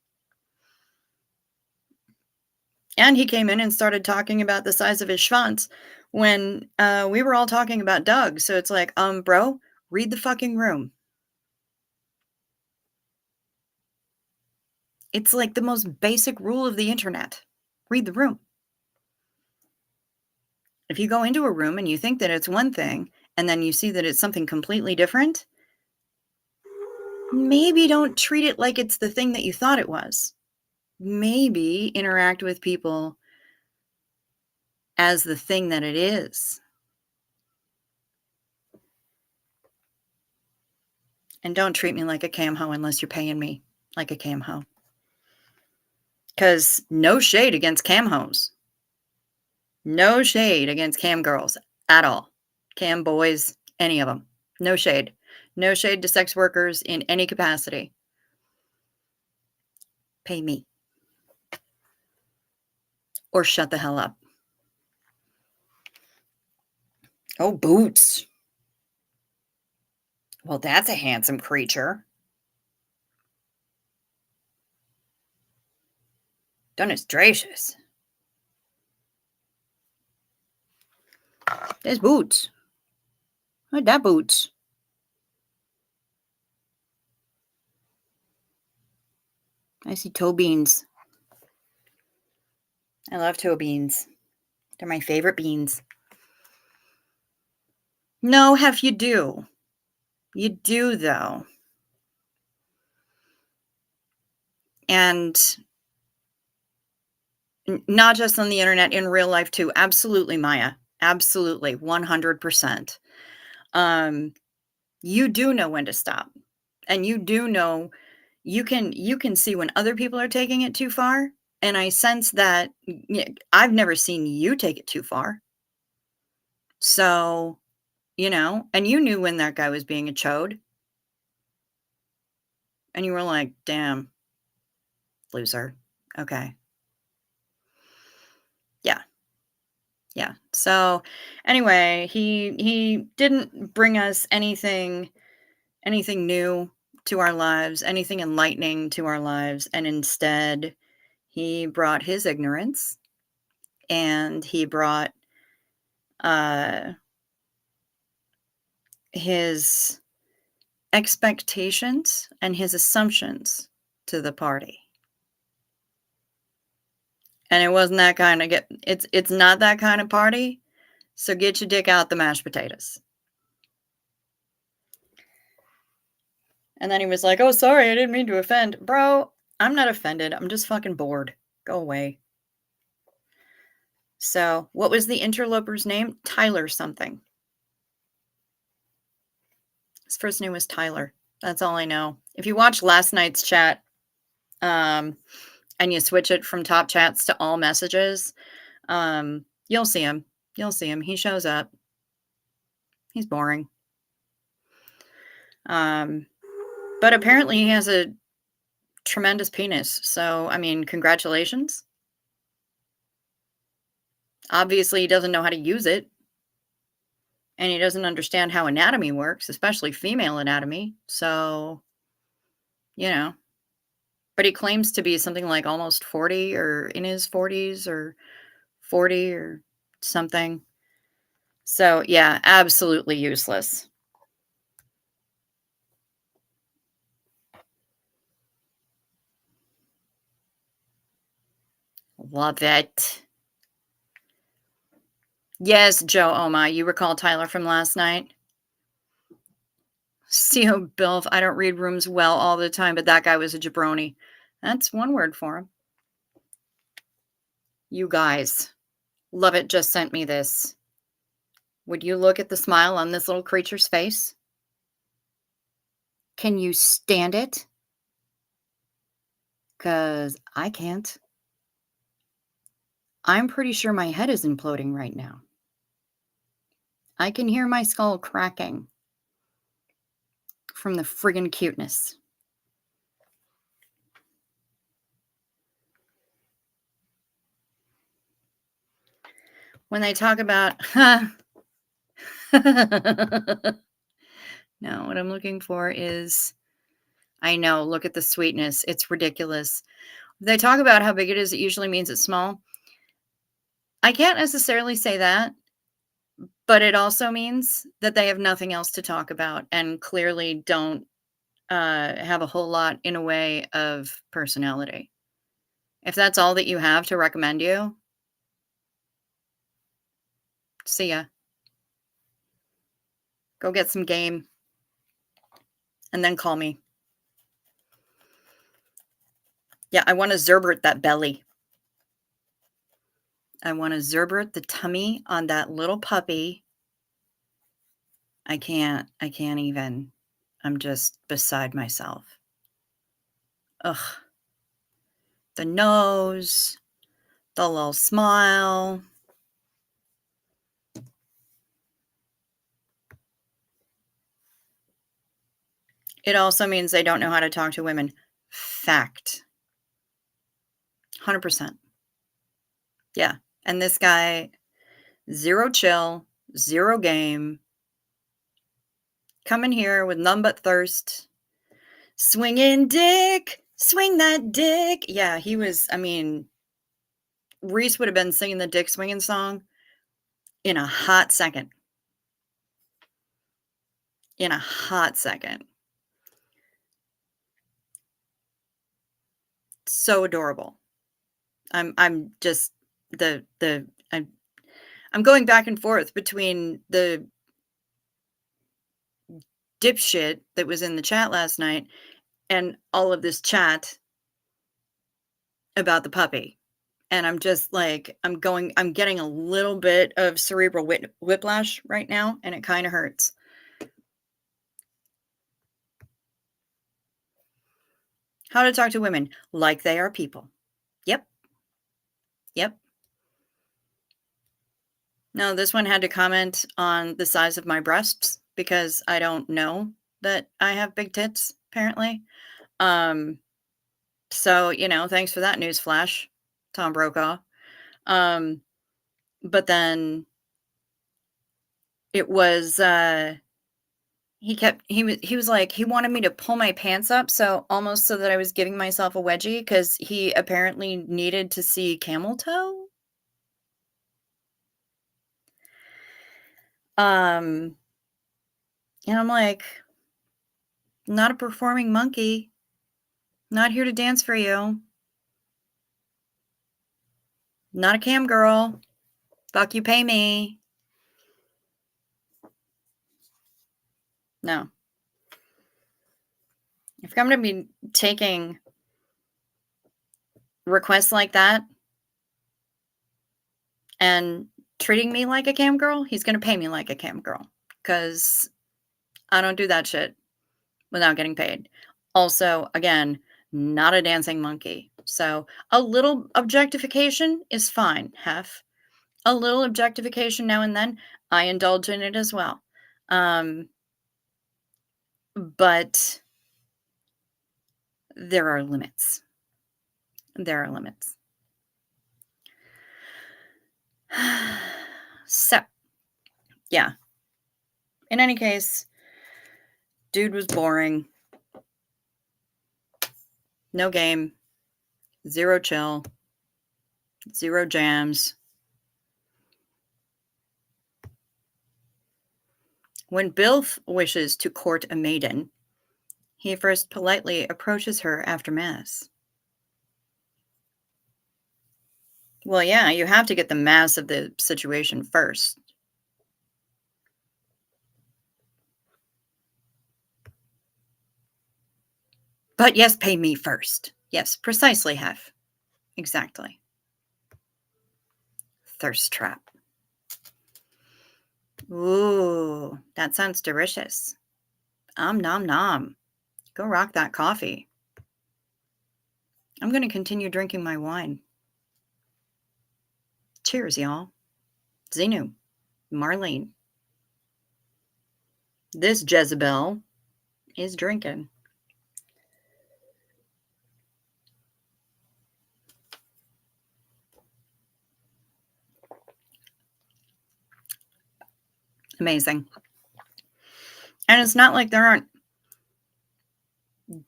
And he came in and started talking about the size of his schwanz when we were all talking about Doug. So it's like, bro, read the fucking room. It's like the most basic rule of the internet. Read the room. If you go into a room and you think that it's one thing, and then you see that it's something completely different, maybe don't treat it like it's the thing that you thought it was. Maybe interact with people as the thing that it is. And don't treat me like a cam hoe unless you're paying me like a cam hoe. Because no shade against cam hoes. No shade against cam girls at all. Cam boys, any of them. No shade. No shade to sex workers in any capacity. Pay me. Or shut the hell up. Oh, Boots. Well, that's a handsome creature. Goodness gracious. There's Boots. Look at that Boots. I see toe beans. I love toe beans. They're my favorite beans. No, Hef, you do. You do, though. And not just on the internet, in real life, too. Absolutely, Maya. Absolutely. 100%. You do know when to stop. And you do know, you can see when other people are taking it too far. And I sense that I've never seen you take it too far. So, and you knew when that guy was being a chode. And you were like, damn, loser. Okay. Yeah. Yeah. So anyway, he didn't bring us anything new to our lives, anything enlightening to our lives, and instead he brought his ignorance, and he brought his expectations and his assumptions to the party. And it wasn't that kind of it's not that kind of party. So get your dick out the mashed potatoes. And then he was like, "Oh, sorry, I didn't mean to offend." Bro, I'm not offended. I'm just fucking bored. Go away. So, what was the interloper's name? Tyler something. His first name was Tyler. That's all I know. If you watch last night's chat, and you switch it from top chats to all messages, you'll see him. You'll see him. He shows up. He's boring. But apparently he has a tremendous penis. So, I mean, congratulations. Obviously, he doesn't know how to use it. And he doesn't understand how anatomy works, especially female anatomy. So, but he claims to be something like almost 40 or in his 40s or 40 or something. So, yeah, absolutely useless. Love it. Yes, Joe Oma, you recall Tyler from last night? CO Bilf, I don't read rooms well all the time, but that guy was a jabroni. That's one word for him. You guys. Love it just sent me this. Would you look at the smile on this little creature's face? Can you stand it? Because I can't. I'm pretty sure my head is imploding right now. I can hear my skull cracking from the friggin' cuteness. When they talk about, no, what I'm looking for is, I know, look at the sweetness. It's ridiculous. They talk about how big it is. It usually means it's small. I can't necessarily say that, but it also means that they have nothing else to talk about and clearly don't have a whole lot in a way of personality. If that's all that you have to recommend you, see ya. Go get some game and then call me. Yeah, I want to Zerbert that belly. I want to Zerbert the tummy on that little puppy. I can't even. I'm just beside myself. Ugh. The nose, the little smile. It also means they don't know how to talk to women. Fact. 100%. Yeah. And this guy, zero chill, zero game. Coming here with none but thirst. Swinging dick. Swing that dick. Yeah, he was, I mean, Reese would have been singing the dick swinging song in a hot second. In a hot second. So adorable. I'm just I'm going back and forth between the dipshit that was in the chat last night and all of this chat about the puppy. And I'm just like, I'm getting a little bit of cerebral whiplash right now, and it kind of hurts. How to talk to women like they are people. Yep. Yep. No, this one had to comment on the size of my breasts because I don't know that I have big tits, apparently. So, thanks for that news flash, Tom Brokaw. But then it was he was like, he wanted me to pull my pants up, so almost so that I was giving myself a wedgie because he apparently needed to see camel toe. And I'm like, not a performing monkey. Not here to dance for you. Not a cam girl. Fuck you, pay me. No. If I'm going to be taking requests like that and treating me like a cam girl, he's going to pay me like a cam girl because I don't do that shit without getting paid. Also, again, not a dancing monkey. So a little objectification is fine, Hef. A little objectification now and then, I indulge in it as well. But there are limits. There are limits. So, yeah. In any case, dude was boring. No game. Zero chill. Zero jams. When Bilf wishes to court a maiden, he first politely approaches her after Mass. Well, yeah, you have to get the mass of the situation first. But yes, pay me first. Yes, precisely, Hef. Exactly. Thirst trap. Ooh, that sounds delicious. Nom nom. Go rock that coffee. I'm going to continue drinking my wine. Cheers, y'all. Xenu. Marlene. This Jezebel is drinking. Amazing. And it's not like there aren't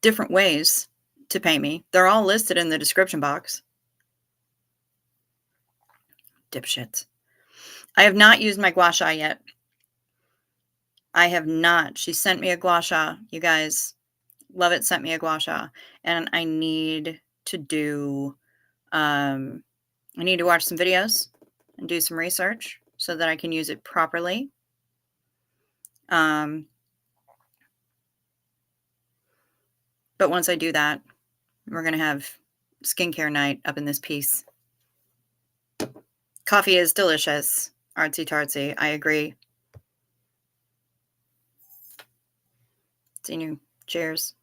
different ways to pay me. They're all listed in the description box. Dipshits. I have not used my gua sha yet. I have not. She sent me a gua sha. You guys, Love It sent me a gua sha. And I need to do, I need to watch some videos and do some research so that I can use it properly. But once I do that, we're going to have skincare night up in this piece. Coffee is delicious. Artsy tartsy. I agree. Xenu. Cheers.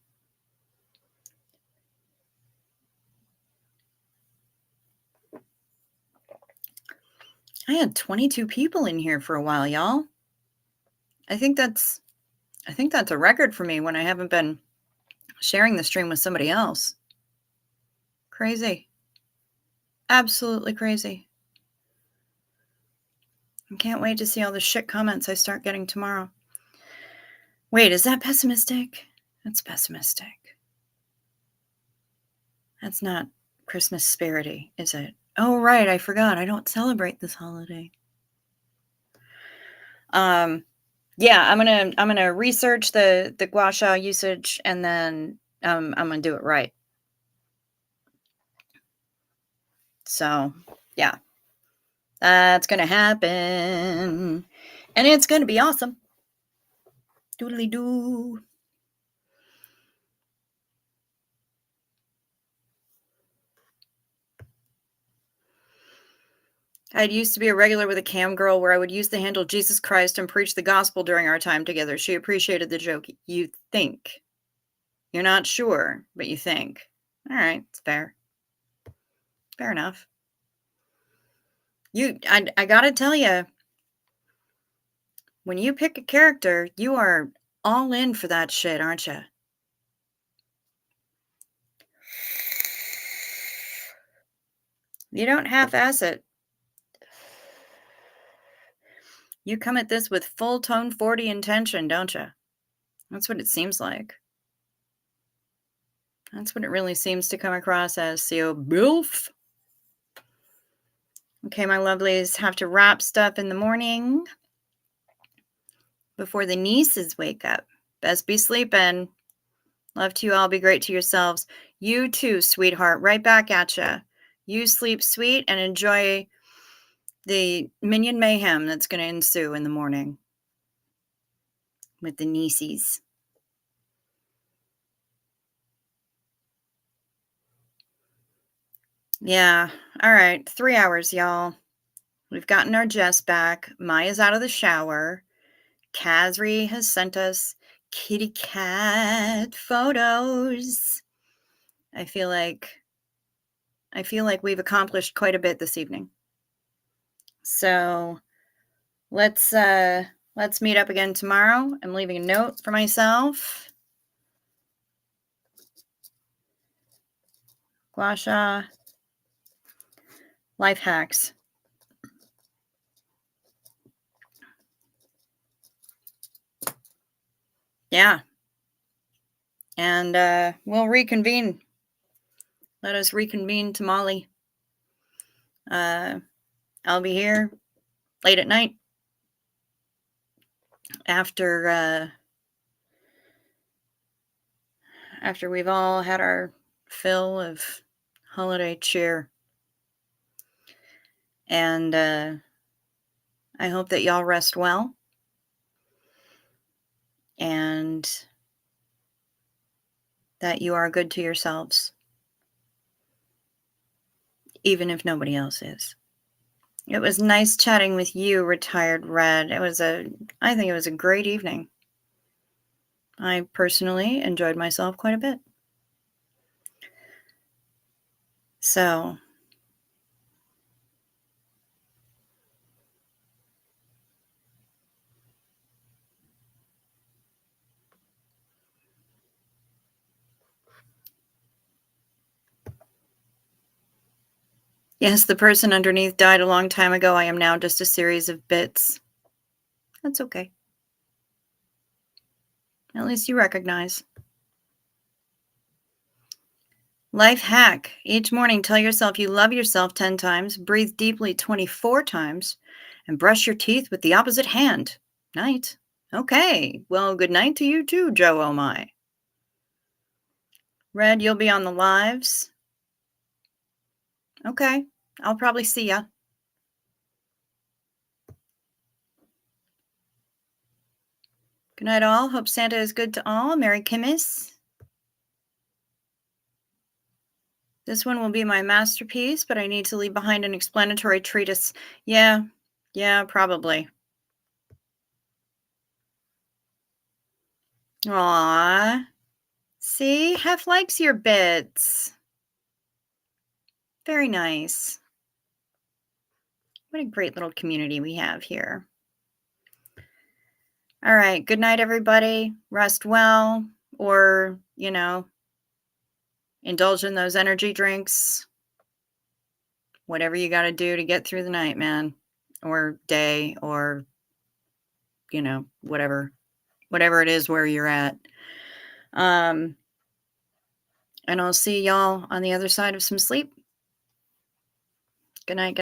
I had 22 people in here for a while, y'all. I think that's a record for me when I haven't been sharing the stream with somebody else. Crazy. Absolutely crazy. I can't wait to see all the shit comments I start getting tomorrow. Wait, is that pessimistic? That's pessimistic. That's not Christmas spirity, is it? Oh, right, I forgot. I don't celebrate this holiday. Yeah, I'm gonna research the gua sha usage, and then I'm gonna do it right. So yeah, that's gonna happen, and it's gonna be awesome. Doodly doo. I used to be a regular with a cam girl where I would use the handle Jesus Christ and preach the gospel during our time together. She appreciated the joke. You think. You're not sure, but you think. All right, it's fair. Fair enough. I gotta tell you, when you pick a character, you are all in for that shit, aren't you? You don't half-ass it. You come at this with full tone 40 intention, don't you? That's what it seems like. That's what it really seems to come across as. CO Bilf. Okay, my lovelies, have to wrap stuff in the morning before the nieces wake up. Best be sleeping. Love to you all. Be great to yourselves. You too, sweetheart. Right back at ya. You sleep sweet and enjoy the minion mayhem that's going to ensue in the morning with the nieces. Yeah. All right. 3 hours, y'all. We've gotten our Jess back. Maya's out of the shower. Kazri has sent us kitty cat photos. I feel like we've accomplished quite a bit this evening. So let's meet up again tomorrow. I'm leaving a note for myself. Gua sha life hacks. Yeah. And we'll reconvene. Let us reconvene to Molly. I'll be here late at night. after after we've all had our fill of holiday cheer. And I hope that y'all rest well and that you are good to yourselves, even if nobody else is. It was nice chatting with you, retired Red. I think it was a great evening. I personally enjoyed myself quite a bit. So, yes, the person underneath died a long time ago. I am now just a series of bits. That's okay. At least you recognize. Life hack. Each morning, tell yourself you love yourself 10 times, breathe deeply 24 times, and brush your teeth with the opposite hand. Night. Okay. Well, good night to you too, Joe Oh My. Red, you'll be on the lives. Okay. I'll probably see ya. Good night, all. Hope Santa is good to all. Merry Kimmis. This one will be my masterpiece, but I need to leave behind an explanatory treatise. Yeah, probably. Aw. See? Hef likes your bits. Very nice. What a great little community we have here. All right. Good night, everybody. Rest well, or, indulge in those energy drinks. Whatever you got to do to get through the night, man, or day, or, whatever it is where you're at. And I'll see y'all on the other side of some sleep. Good night, guys.